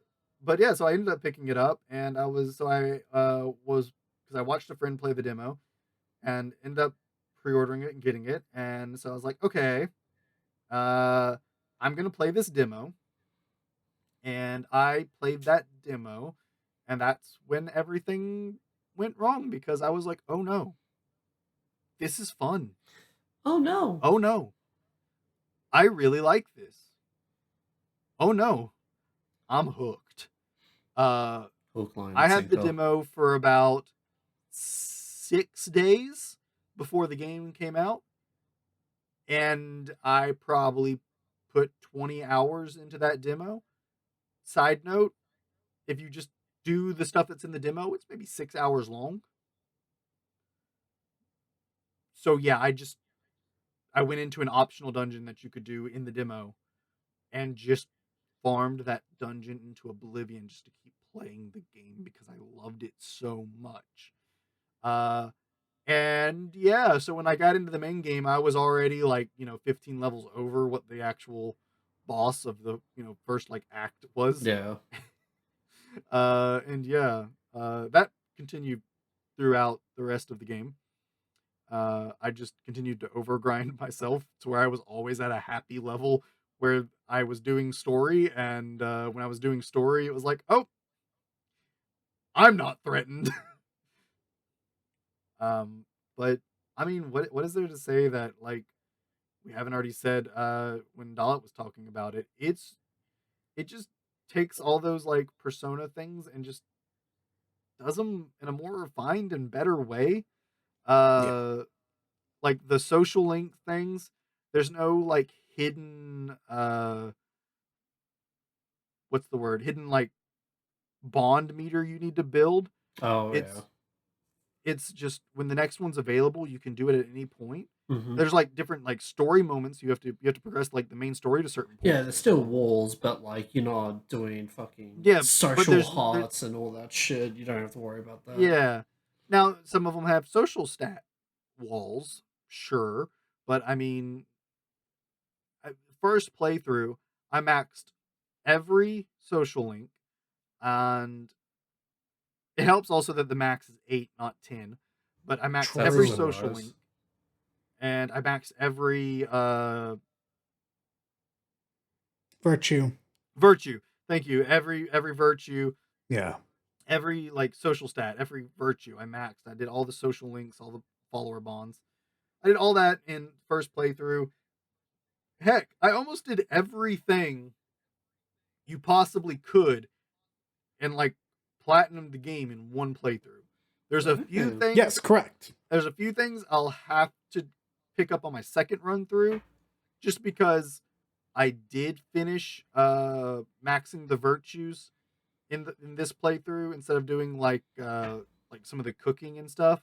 yeah, so I ended up picking it up, and I was because I watched a friend play the demo, and ended up pre-ordering it and getting it, and so I was like, okay, I'm gonna play this demo. And I played that demo, and that's when everything went wrong, because I was like, oh no, this is fun. Oh no. I really like this. Oh no, I'm hooked. Hook, line, I had the demo for about 6 days before the game came out, and I probably put 20 hours into that demo. Side note, if you just do the stuff that's in the demo, it's maybe 6 hours long. So yeah, I went into an optional dungeon that you could do in the demo and just farmed that dungeon into oblivion just to keep playing the game because I loved it so much. And yeah, so when I got into the main game, I was already like, 15 levels over what the actual boss of the, first like act was. Yeah. And yeah, that continued throughout the rest of the game. I just continued to overgrind myself to where I was always at a happy level where I was doing story, and when I was doing story, it was like, oh, I'm not threatened. But I mean, what is there to say that like we haven't already said when Dalit was talking about it? It just takes all those like Persona things and just does them in a more refined and better way. Like the social link things, there's no like hidden what's the word? Hidden like bond meter you need to build. Oh, It's just when the next one's available, you can do it at any point. Mm-hmm. There's like different like story moments you have to progress like the main story to certain points. Yeah, there's still walls, but like you're not doing fucking social hearts and all that shit. You don't have to worry about that. Yeah. Now some of them have social stat walls, sure, but I mean, first playthrough, I maxed every social link, and it helps also that the max is 8, not 10. But I maxed every social link, and I maxed every virtue. Thank you. Every virtue. Yeah. Every like social stat, every virtue I maxed. I did all the social links, all the follower bonds. I did all that in first playthrough. Heck, I almost did everything you possibly could and like platinum the game in one playthrough. There's a few things. Yes, correct. There's a few things I'll have to pick up on my second run through, just because I did finish maxing the virtues in this playthrough instead of doing like some of the cooking and stuff,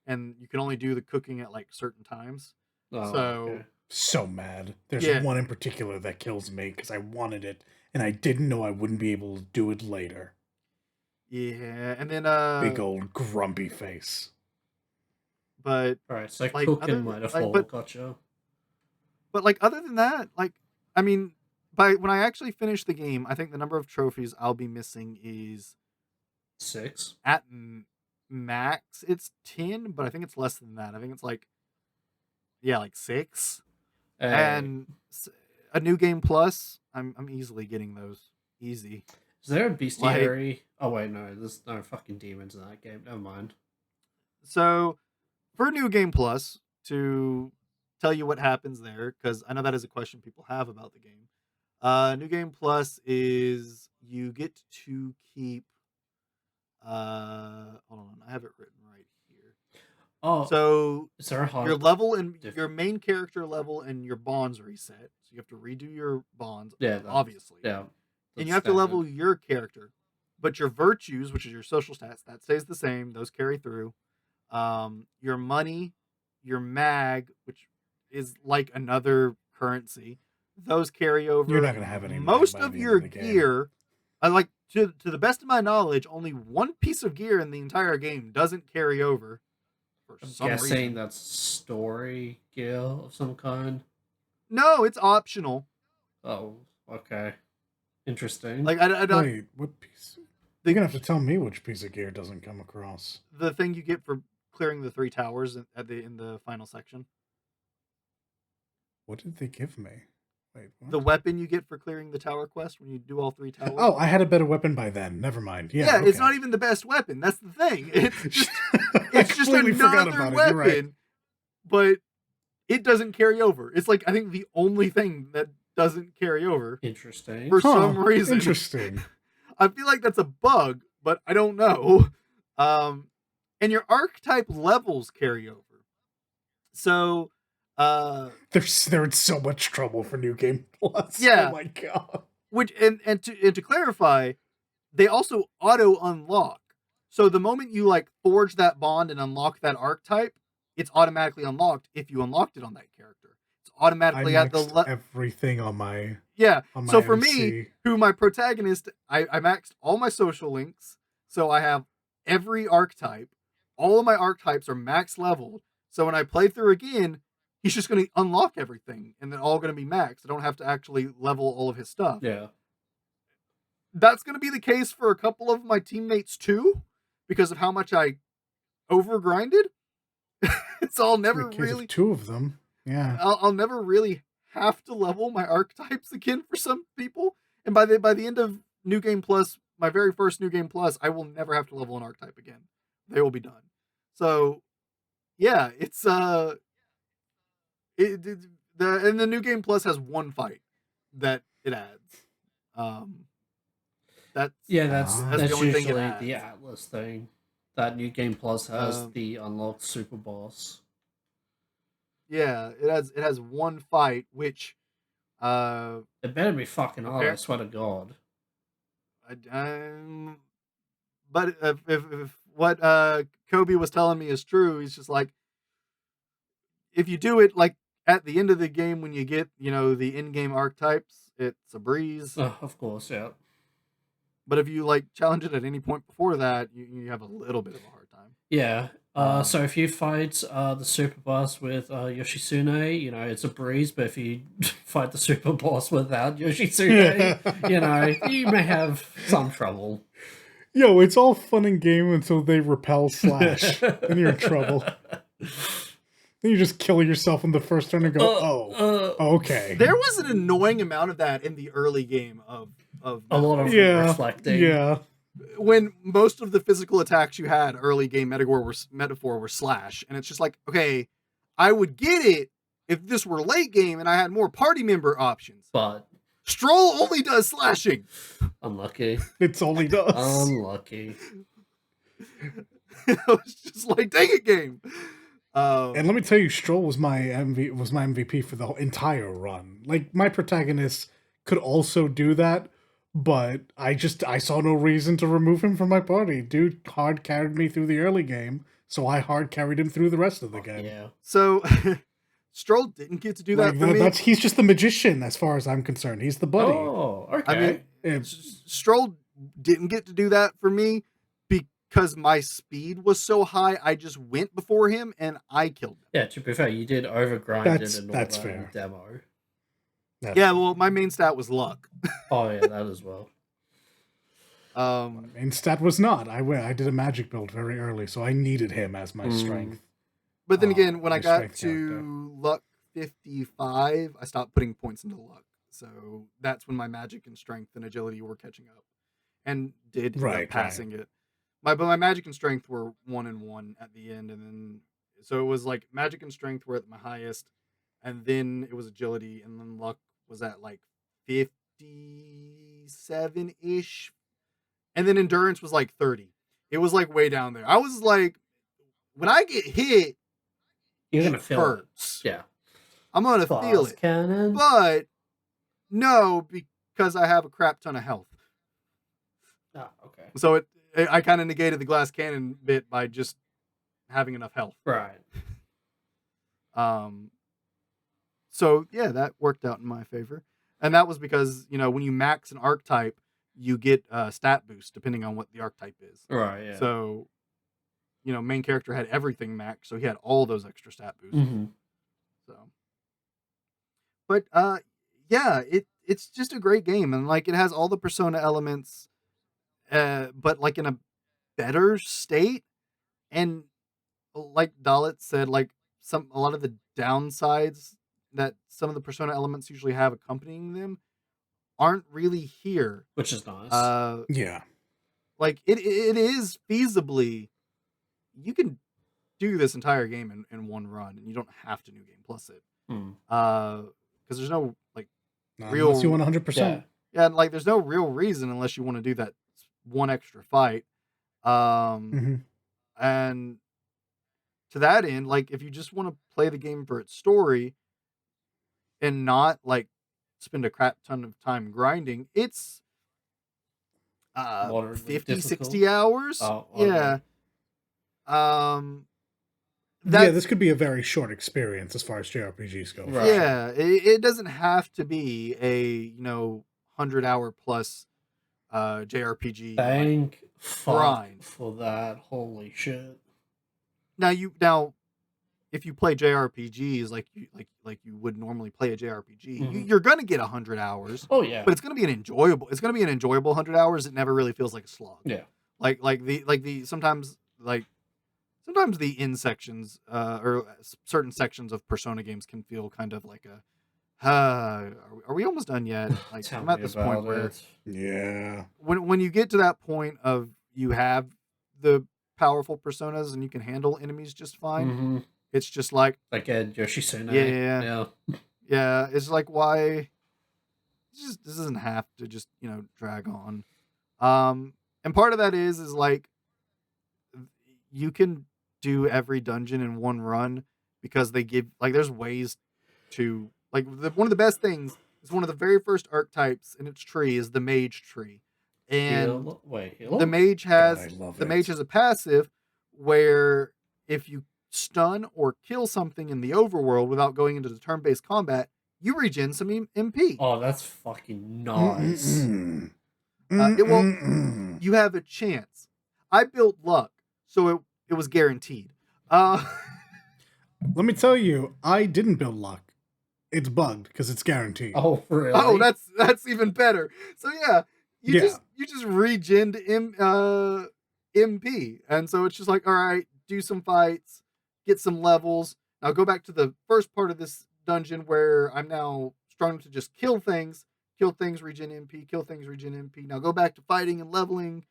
and you can only do the cooking at like certain times. So mad. There's one in particular that kills me because I wanted it and I didn't know I wouldn't be able to do it later. Yeah, and then big old grumpy face. But alright, so like cooking might have fallen, gotcha. But like other than that, like I mean, when I actually finish the game, I think the number of trophies I'll be missing is 6. At max, it's 10, but I think it's less than that. I think it's like 6. And a new game plus, I'm easily getting those. Easy. Is there a bestiary? Oh wait, no, there's no fucking demons in that game. Never mind. So, for New Game Plus, to tell you what happens there, because I know that is a question people have about the game. New Game Plus is you get to keep. Hold on, I have it written right here. Oh, so is there a your level and your main character level and your bonds reset, so you have to redo your bonds. Yeah, obviously. Yeah. And you have to level your character, but your virtues, which is your social stats, that stays the same. Those carry through. Your money, your mag, which is like another currency, those carry over. You're not gonna have any. Most of your gear, to the best of my knowledge, only one piece of gear in the entire game doesn't carry over. I'm guessing that's story gear of some kind. No, it's optional. Oh, okay. Interesting. Like I don't. Wait, what piece? You're gonna have to tell me which piece of gear doesn't come across. The thing you get for clearing the 3 towers in the final section. What did they give me? Wait, what? The weapon you get for clearing the tower quest when you do all 3 towers. Oh, I had a better weapon by then. Never mind. Yeah, okay. It's not even the best weapon. That's the thing. It's just another weapon, right. But it doesn't carry over. It's like I think the only thing that doesn't carry over. Interesting. For some reason. Interesting. I feel like that's a bug, but I don't know. And your archetype levels carry over. So they're in so much trouble for New Game Plus. Yeah. Oh my god. Which and to clarify, they also auto unlock. So the moment you like forge that bond and unlock that archetype, it's automatically unlocked if you unlocked it on that character. It's automatically at the everything on my On so my for MC. me, who my protagonist, I maxed all my social links, so I have every archetype. All of my archetypes are max leveled. So when I play through again, he's just going to unlock everything, and they're all going to be maxed. I don't have to actually level all of his stuff. Yeah. That's going to be the case for a couple of my teammates too, because of how much I overgrinded. It's all never really 2 of them. Yeah. I'll never really have to level my archetypes again for some people. And by the end of New Game Plus, my very first New Game Plus, I will never have to level an archetype again. They will be done. So, yeah, it's the New Game Plus has one fight that it adds. That's the only thing it adds. The Atlas thing. That New Game Plus has the unlocked super boss. Yeah, it has one fight, which it better be fucking hard, I swear to God. But if what Kobe was telling me is true, he's just like, if you do it like at the end of the game when you get, the in-game archetypes, it's a breeze. Of course, yeah. But if you like challenge it at any point before that, you have a little bit of a hard time. Yeah. So if you fight the super boss with Yoshitsune, it's a breeze. But if you fight the super boss without Yoshitsune, you may have some trouble. Yo, it's all fun and game until they repel Slash, and you're in trouble. Then you just kill yourself in the first turn and go, okay. There was an annoying amount of that in the early game of a lot of reflecting. Yeah. When most of the physical attacks you had early game metaphor were slash, and it's just like, okay, I would get it if this were late game and I had more party member options. But Stroll only does slashing. Unlucky. It's only does. Unlucky. It was just like, dang it, game. And let me tell you, Stroll was my MVP for the entire run. Like, my protagonist could also do that, but I saw no reason to remove him from my party. Dude hard carried me through the early game, so I hard carried him through the rest of the game. Yeah. So Stroll didn't get to do that for me. He's just the magician as far as I'm concerned. He's the buddy. Oh, okay. I mean, Stroll didn't get to do that for me because my speed was so high. I just went before him and I killed him. Yeah, to be fair, you did overgrind it and all that fair. Demo. Well, my main stat was luck. Oh yeah, that as well. My main stat was not. I did a magic build very early, so I needed him as my strength. But then again, when I got to luck 55, I stopped putting points into luck. So that's when my magic and strength and agility were catching up, and did end up passing it. But my magic and strength were 1 and 1 at the end, and then so it was like magic and strength were at my highest, and then it was agility, and then luck was at like 57-ish, and then endurance was like 30. It was like way down there. I was like, when I get hit, you're gonna feel hurts. Yeah, I'm gonna feel it. Cannon. But no, because I have a crap ton of health. Oh, okay. So I kind of negated the glass cannon bit by just having enough health. Right. So yeah, that worked out in my favor. And that was because, when you max an archetype, you get a stat boost depending on what the archetype is. Right, yeah. So, main character had everything maxed, so he had all those extra stat boosts. Mm-hmm. So, but yeah, it's just a great game, and like it has all the Persona elements, but like in a better state. And like Dalit said, like a lot of the downsides that some of the Persona elements usually have accompanying them aren't really here, which is nice. Yeah, like it is feasibly, you can do this entire game in one run, and you don't have to New Game Plus it, because there's no like real. Unless you want 100%. Yeah, and like there's no real reason unless you want to do that one extra fight. And to that end, like if you just want to play the game for its story and not like spend a crap ton of time grinding, it's 50, 60 hours. Oh, okay. Yeah. this could be a very short experience as far as JRPGs go. Right. Yeah, it doesn't have to be a 100-hour plus JRPG. Thank fuck for that. Holy shit. Now, if you play JRPGs like you would normally play a JRPG, you're gonna get 100 hours. Oh yeah, but it's gonna be an enjoyable 100 hours. It never really feels like a slog. Yeah, sometimes the end sections or certain sections of Persona games can feel kind of like a are we almost done yet? Like I'm at this point where when you get to that point of you have the powerful personas and you can handle enemies just fine. It's just like a Yoshitsune. Yeah. It's like, why? This doesn't have to just drag on. And part of that is like you can do every dungeon in one run because they give there's ways to one of the best things is one of the very first archetypes in its tree is the mage tree, and the mage has a passive where if you stun or kill something in the overworld without going into the turn-based combat, you regen some MP. Oh, that's fucking nice. You have a chance. I built luck, so it was guaranteed. Let me tell you, I didn't build luck. It's bugged because it's guaranteed. Oh, really? Oh, that's even better. So yeah, you just regened MP, and so it's just like, all right, do some fights, get some levels. Now go back to the first part of this dungeon where I'm now strong to just kill things, regen MP, kill things, regen MP. Now go back to fighting and leveling.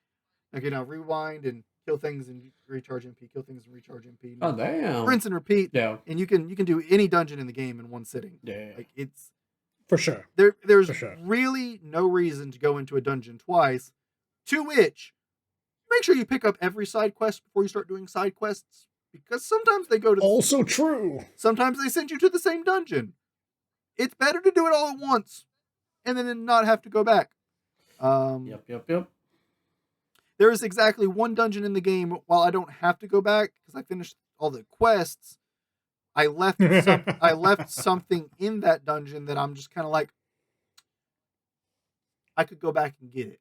Okay, now rewind and kill things and recharge MP, kill things and recharge MP. Oh damn! Rinse and repeat. Yeah, and you can do any dungeon in the game in one sitting. Yeah, like it's for sure. There's really no reason to go into a dungeon twice. To which, make sure you pick up every side quest before you start doing side quests. Because sometimes they go to... Also true. Sometimes they send you to the same dungeon. It's better to do it all at once. And then not have to go back. Yep. There is exactly one dungeon in the game, while I don't have to go back, because I finished all the quests, I left something in that dungeon that I'm just kind of like, I could go back and get it.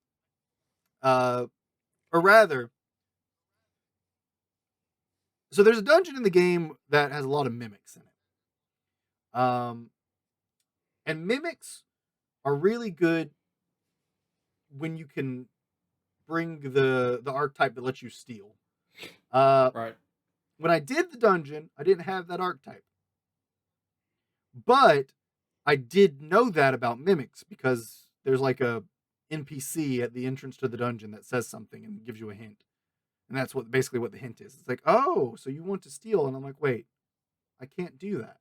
Or rather... So there's a dungeon in the game that has a lot of mimics in it. And mimics are really good when you can bring the archetype that lets you steal. Right. When I did the dungeon, I didn't have that archetype. But I did know that about mimics because there's like a NPC at the entrance to the dungeon that says something and gives you a hint. And that's basically what the hint is. It's like, oh, so you want to steal. And I'm like, wait, I can't do that.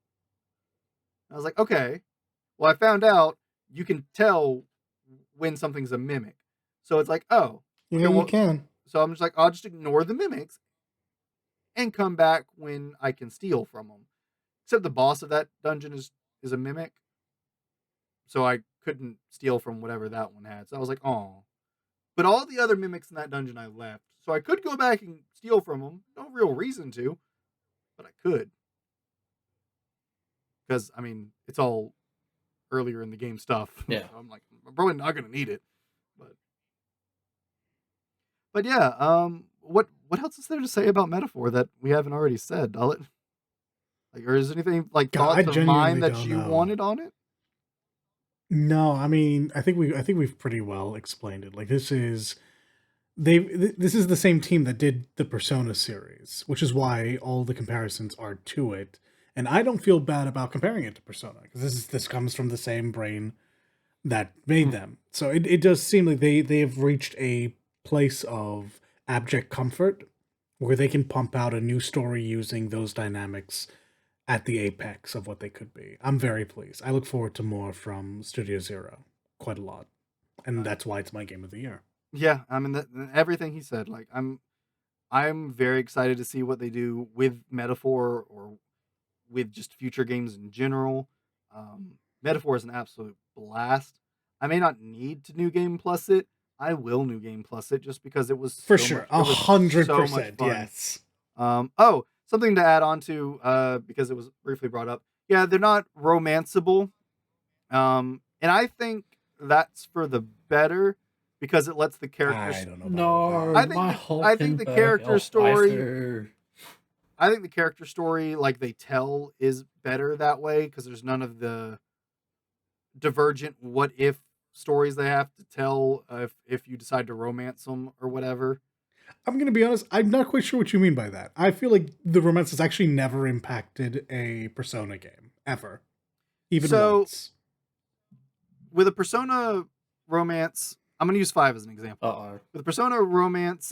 And I was like, okay. Well, I found out you can tell when something's a mimic. So it's like, oh. Yeah, you can. So I'm just like, I'll just ignore the mimics and come back when I can steal from them. Except the boss of that dungeon is a mimic. So I couldn't steal from whatever that one had. So I was like, oh. But all the other mimics in that dungeon I left. So I could go back and steal from them. No real reason to. But I could. Because, I mean, it's all earlier in the game stuff. Yeah. So I'm like, I'm probably not going to need it. But yeah, what else is there to say about Metaphor that we haven't already said? Or is there anything thoughts of mine that you wanted on it? No, I mean, I think we've pretty well explained it. Like this is the same team that did the Persona series, which is why all the comparisons are to it. And I don't feel bad about comparing it to Persona because this comes from the same brain that made them. So it does seem like they have reached a place of abject comfort where they can pump out a new story using those dynamics at the apex of what they could be. I'm very pleased. I look forward to more from Studio Zero quite a lot. And that's why it's my game of the year. Yeah, I mean, everything he said, I'm very excited to see what they do with Metaphor or with just future games in general. Metaphor is an absolute blast. I may not need to New Game Plus it. I will New Game Plus it just because it was for sure 100%. Yes. something to add on to, because it was briefly brought up. Yeah, they're not romanceable. And I think that's for the better because it lets the characters. I don't know. I think the character story. I think the character story, like they tell, is better that way because there's none of the divergent what if stories they have to tell if you decide to romance them or whatever. I'm going to be honest, I'm not quite sure what you mean by that. I feel like the romance has actually never impacted a Persona game, ever. Even once. With a Persona romance, I'm going to use 5 as an example. With a Persona romance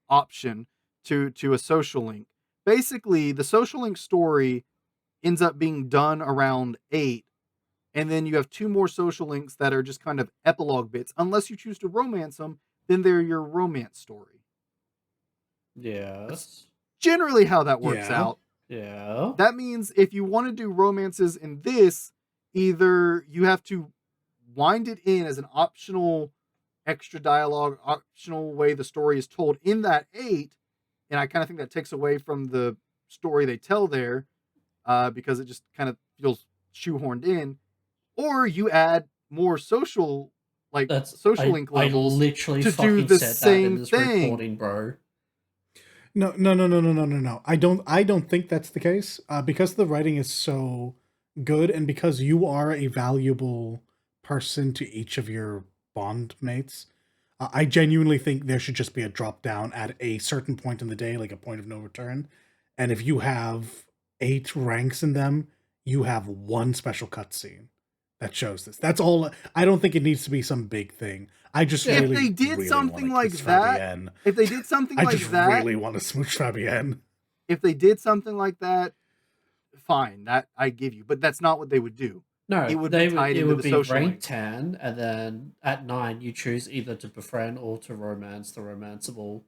option to a social link, basically the social link story ends up being done around 8, and then you have 2 more social links that are just kind of epilogue bits. Unless you choose to romance them, then they're your romance story. Yeah. That's generally how that works out. Yeah. That means if you want to do romances in this, either you have to wind it in as an optional extra dialogue, optional way the story is told in that 8, and I kind of think that takes away from the story they tell there, because it just kind of feels shoehorned in, or you add more social link levels I literally to do the same thing. Recording, bro. No. I don't think that's the case. Because the writing is so good, and because you are a valuable person to each of your bond mates, I genuinely think there should just be a drop down at a certain point in the day, like a point of no return. And if you have 8 ranks in them, you have 1 special cutscene that shows this. That's all. I don't think it needs to be some big thing. I just if they did something like that, if they did something like that, I really want to smooch Fabienne. If they did something like that, fine, that I give you. But that's not what they would do. No, it would be rank 10, and then at 9 you choose either to befriend or to romance the romanceable.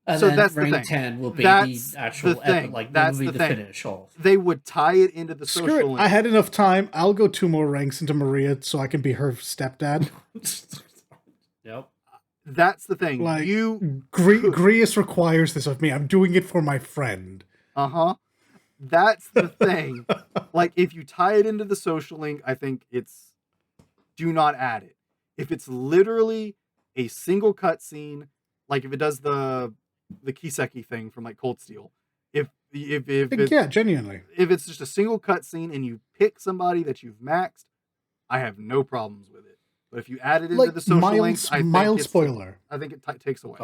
And so then that's rank the thing. 10 will be that's the actual epic, like that's will be the finish off. They would tie it into the Screw social it. I had enough time. I'll go 2 more ranks into Maria so I can be her stepdad. Yep. That's the thing. Like, Grius requires this of me. I'm doing it for my friend. Uh-huh. That's the thing. Like, if you tie it into the social link, I think do not add it. If it's literally a single cutscene, like if it does the Kiseki thing from like Cold Steel, if genuinely, if it's just a single cutscene and you pick somebody that you've maxed, I have no problems with it. But if you add it into the social links, I think it takes away.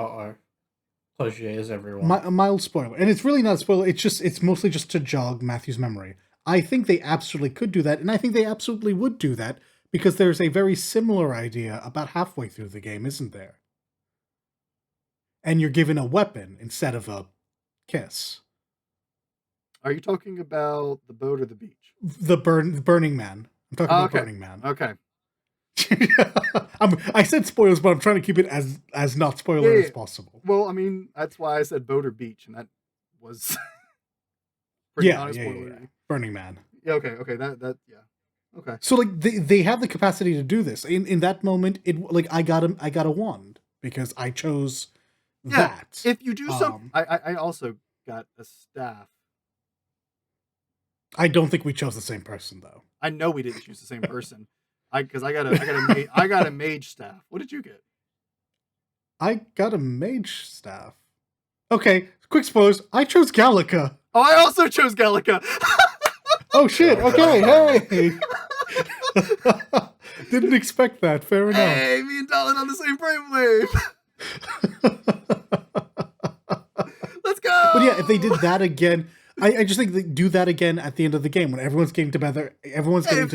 Clogiers, everyone. A mild spoiler. And it's really not a spoiler. It's mostly just to jog Matthew's memory. I think they absolutely could do that, and I think they absolutely would do that, because there's a very similar idea about halfway through the game, isn't there? And you're given a weapon instead of a kiss. Are you talking about the boat or the beach? The Burning Man. I'm talking about Burning Man. Okay. I said spoilers, but I'm trying to keep it as not spoiler as possible. Well, I mean, that's why I said boat or beach, and that was pretty spoilery. Burning Man. Yeah, okay, that okay. So like they have the capacity to do this. In that moment, it like I got a wand because I chose that. If you do something, I also got a staff. I don't think we chose the same person though. I know we didn't choose the same person. Because I got a mage staff. What did you get? I got a mage staff. Okay, quick spoilers. I chose Gallica. Oh, I also chose Gallica. Oh shit! Okay, hey. Didn't expect that. Fair enough. Hey, me and Dalin on the same brainwave. Let's go. But yeah, if they did that again. I just think they do that again at the end of the game when everyone's getting together. Everyone's having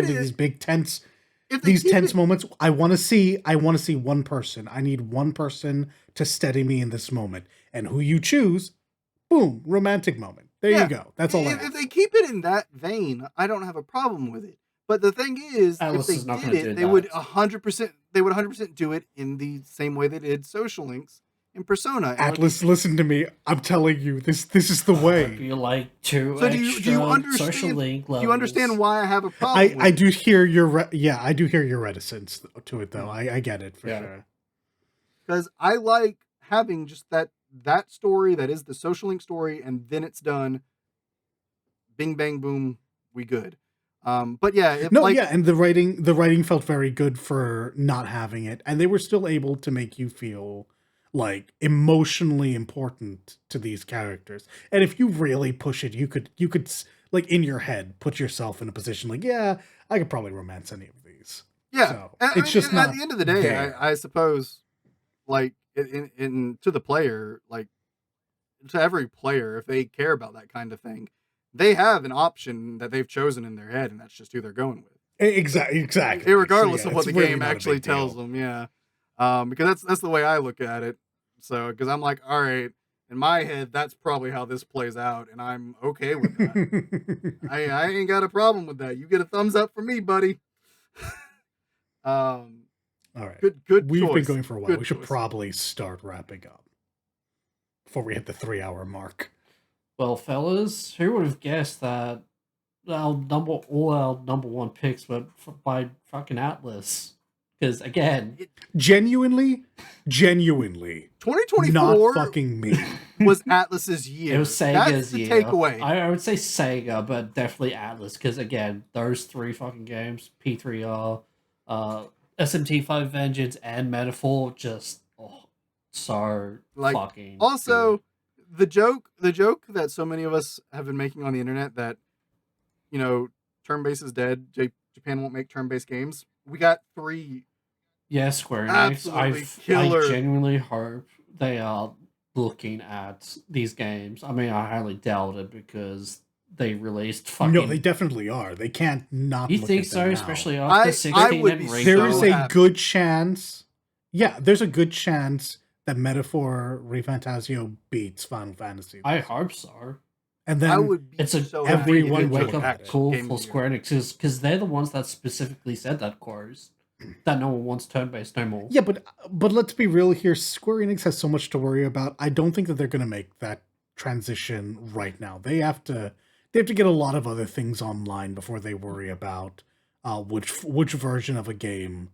these big tense moments. I want to see one person. I need one person to steady me in this moment, and who you choose, boom, romantic moment. There you go. That's all. If they keep it in that vein, I don't have a problem with it. But the thing is, if they did it, they would 100%. They would 100% do it in the same way they did social links in Persona. Atlas, listen to me. I'm telling you, this is the way. You like to so do you understand, social link levels. Do you understand why I have a problem? I do hear your reticence to it though. I get it for sure. Because I like having just that that story that is the Social Link story, and then it's done. Bing bang boom, we good. But yeah, and the writing felt very good for not having it, and they were still able to make you feel like emotionally important to these characters. And if you really push it, you could like in your head put yourself in a position like, yeah, I could probably romance any of these. Yeah, so it's just at the end of the day, I suppose, like in to the player, like to every player, if they care about that kind of thing, they have an option that they've chosen in their head, and that's just who they're going with. Exactly. Regardless of what the game actually tells them, yeah. Because that's the way I look at it. So, because I'm like, all right, in my head, that's probably how this plays out, and I'm okay with that. I ain't got a problem with that. You get a thumbs up from me, buddy. All right. Good. We've choice. been going for a while. Good we should choice. probably start wrapping up before we hit the 3-hour mark. Well, fellas, who would have guessed that all our number one picks were by fucking Atlas? Because again, genuinely, 2024 not fucking me was Atlas's year. It was Sega's year. Takeaway. I would say Sega, but definitely Atlas. Because again, those 3 fucking games, P3R, SMT5 Vengeance, and Metaphor, just so like, fucking. Also, good. the joke that so many of us have been making on the internet that, turn-based is dead. Japan won't make turn-based games. We got 3. Yeah, Square Enix. I genuinely hope they are looking at these games. I mean, I highly doubt it because they released fucking... No, they definitely are. They can't not You look think at so? them Especially now. after 16 and Ringo? There is a good chance... Yeah, there's a good chance that Metaphor ReFantasio beats Final Fantasy. I hope so. And then it's everyone wake up call for Square Enix because they're the ones that specifically said that chorus. That no one wants turn-based no more. Yeah, but let's be real here. Square Enix has so much to worry about. I don't think that they're going to make that transition right now. They have to get a lot of other things online before they worry about which version of a game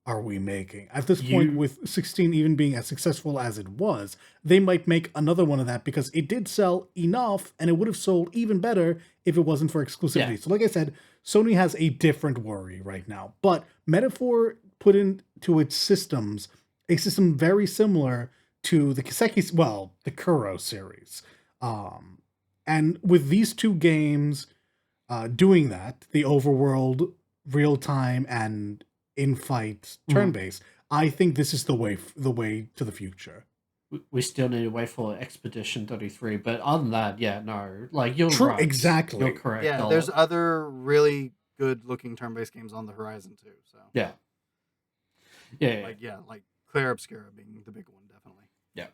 are we making. At this point, with 16 even being as successful as it was, they might make another one of that because it did sell enough and it would have sold even better if it wasn't for exclusivity. Yeah. So like I said, Sony has a different worry right now. But Metaphor put into its systems a system very similar to the the Kuro series. And with these 2 games doing that, the overworld, real-time, and in-fight turn-based, I think this is the way to the future. We still need to wait for Expedition 33, but other than that, yeah, no. Like, you're True, right. Exactly. You're correct. Yeah, there's other really good-looking turn-based games on the horizon, too. So Yeah. Like Claire Obscura being the big one, definitely. Yeah.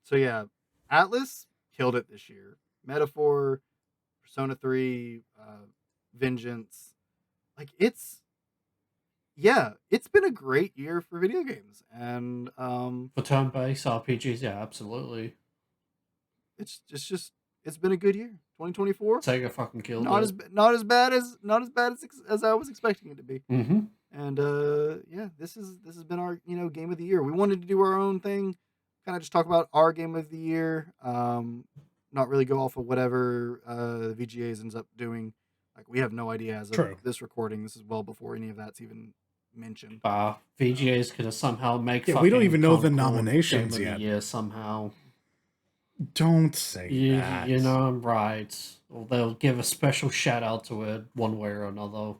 So, yeah, Atlas killed it this year. Metaphor, Persona 3, Vengeance. Like, it's been a great year for video games, and for turn-based RPGs, yeah, absolutely. It's been a good year. 2024. Sega fucking killed it. Not as bad as I was expecting it to be. Mm-hmm. And this has been our game of the year. We wanted to do our own thing, kind of just talk about our game of the year. Not really go off of whatever VGAs ends up doing. Like, we have no idea as of this recording. This is well before any of that's even mentioned. VGAs could have somehow make. Yeah, we don't even know the nominations yet. Yeah, somehow. Don't say that. You know I'm right. Or they'll give a special shout out to it one way or another.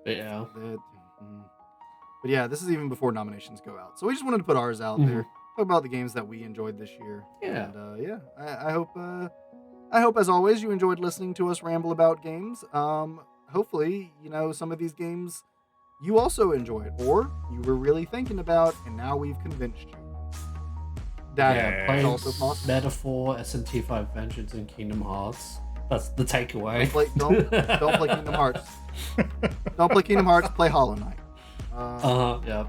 But yeah. But yeah, this is even before nominations go out. So we just wanted to put ours out there. Talk about the games that we enjoyed this year. Yeah. And I hope as always you enjoyed listening to us ramble about games. Hopefully, some of these games you also enjoyed, or you were really thinking about, and now we've convinced you. That is also possible. Metaphor, SMT5 Vengeance, and Kingdom Hearts. That's the takeaway. Don't play Kingdom Hearts. Don't play Kingdom Hearts. Play Hollow Knight. Yeah.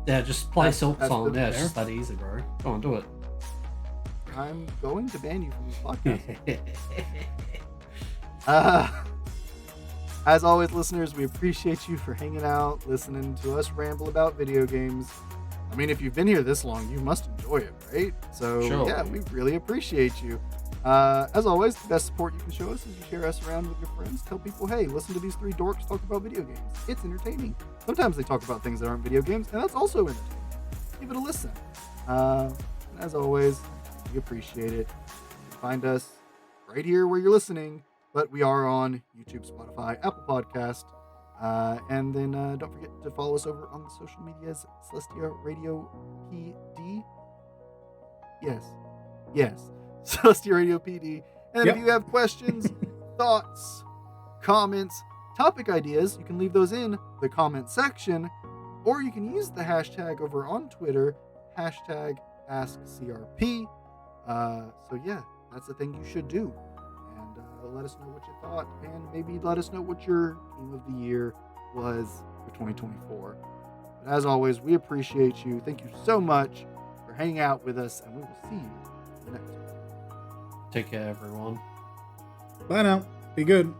Yeah, just play Silksong. Yeah, it's just that easy, bro. Go on, do it. I'm going to ban you from this podcast. As always, listeners, we appreciate you for hanging out, listening to us ramble about video games. I mean, if you've been here this long, you must enjoy enjoy it, right? So Sure. yeah, we really appreciate you. As always, the best support you can show us is you share us around with your friends. Tell people, hey, listen to these three dorks talk about video games. It's entertaining. Sometimes they talk about things that aren't video games, and that's also entertaining. Give it a listen. And as always, we appreciate it. You can find us right here where you're listening, but we are on YouTube, Spotify, Apple Podcast. And then don't forget to follow us over on the social medias, Celestia Radio PD. Yes. Celestia Radio PD. And if you have questions, thoughts, comments, topic ideas, you can leave those in the comment section, or you can use the hashtag over on Twitter, hashtag AskCRP. So yeah, that's the thing you should do. And let us know what you thought, and maybe let us know what your game of the year was for 2024. But as always, we appreciate you. Thank you so much for hanging out with us, and we will see you in the next one. Take care, everyone. Bye now. Be good.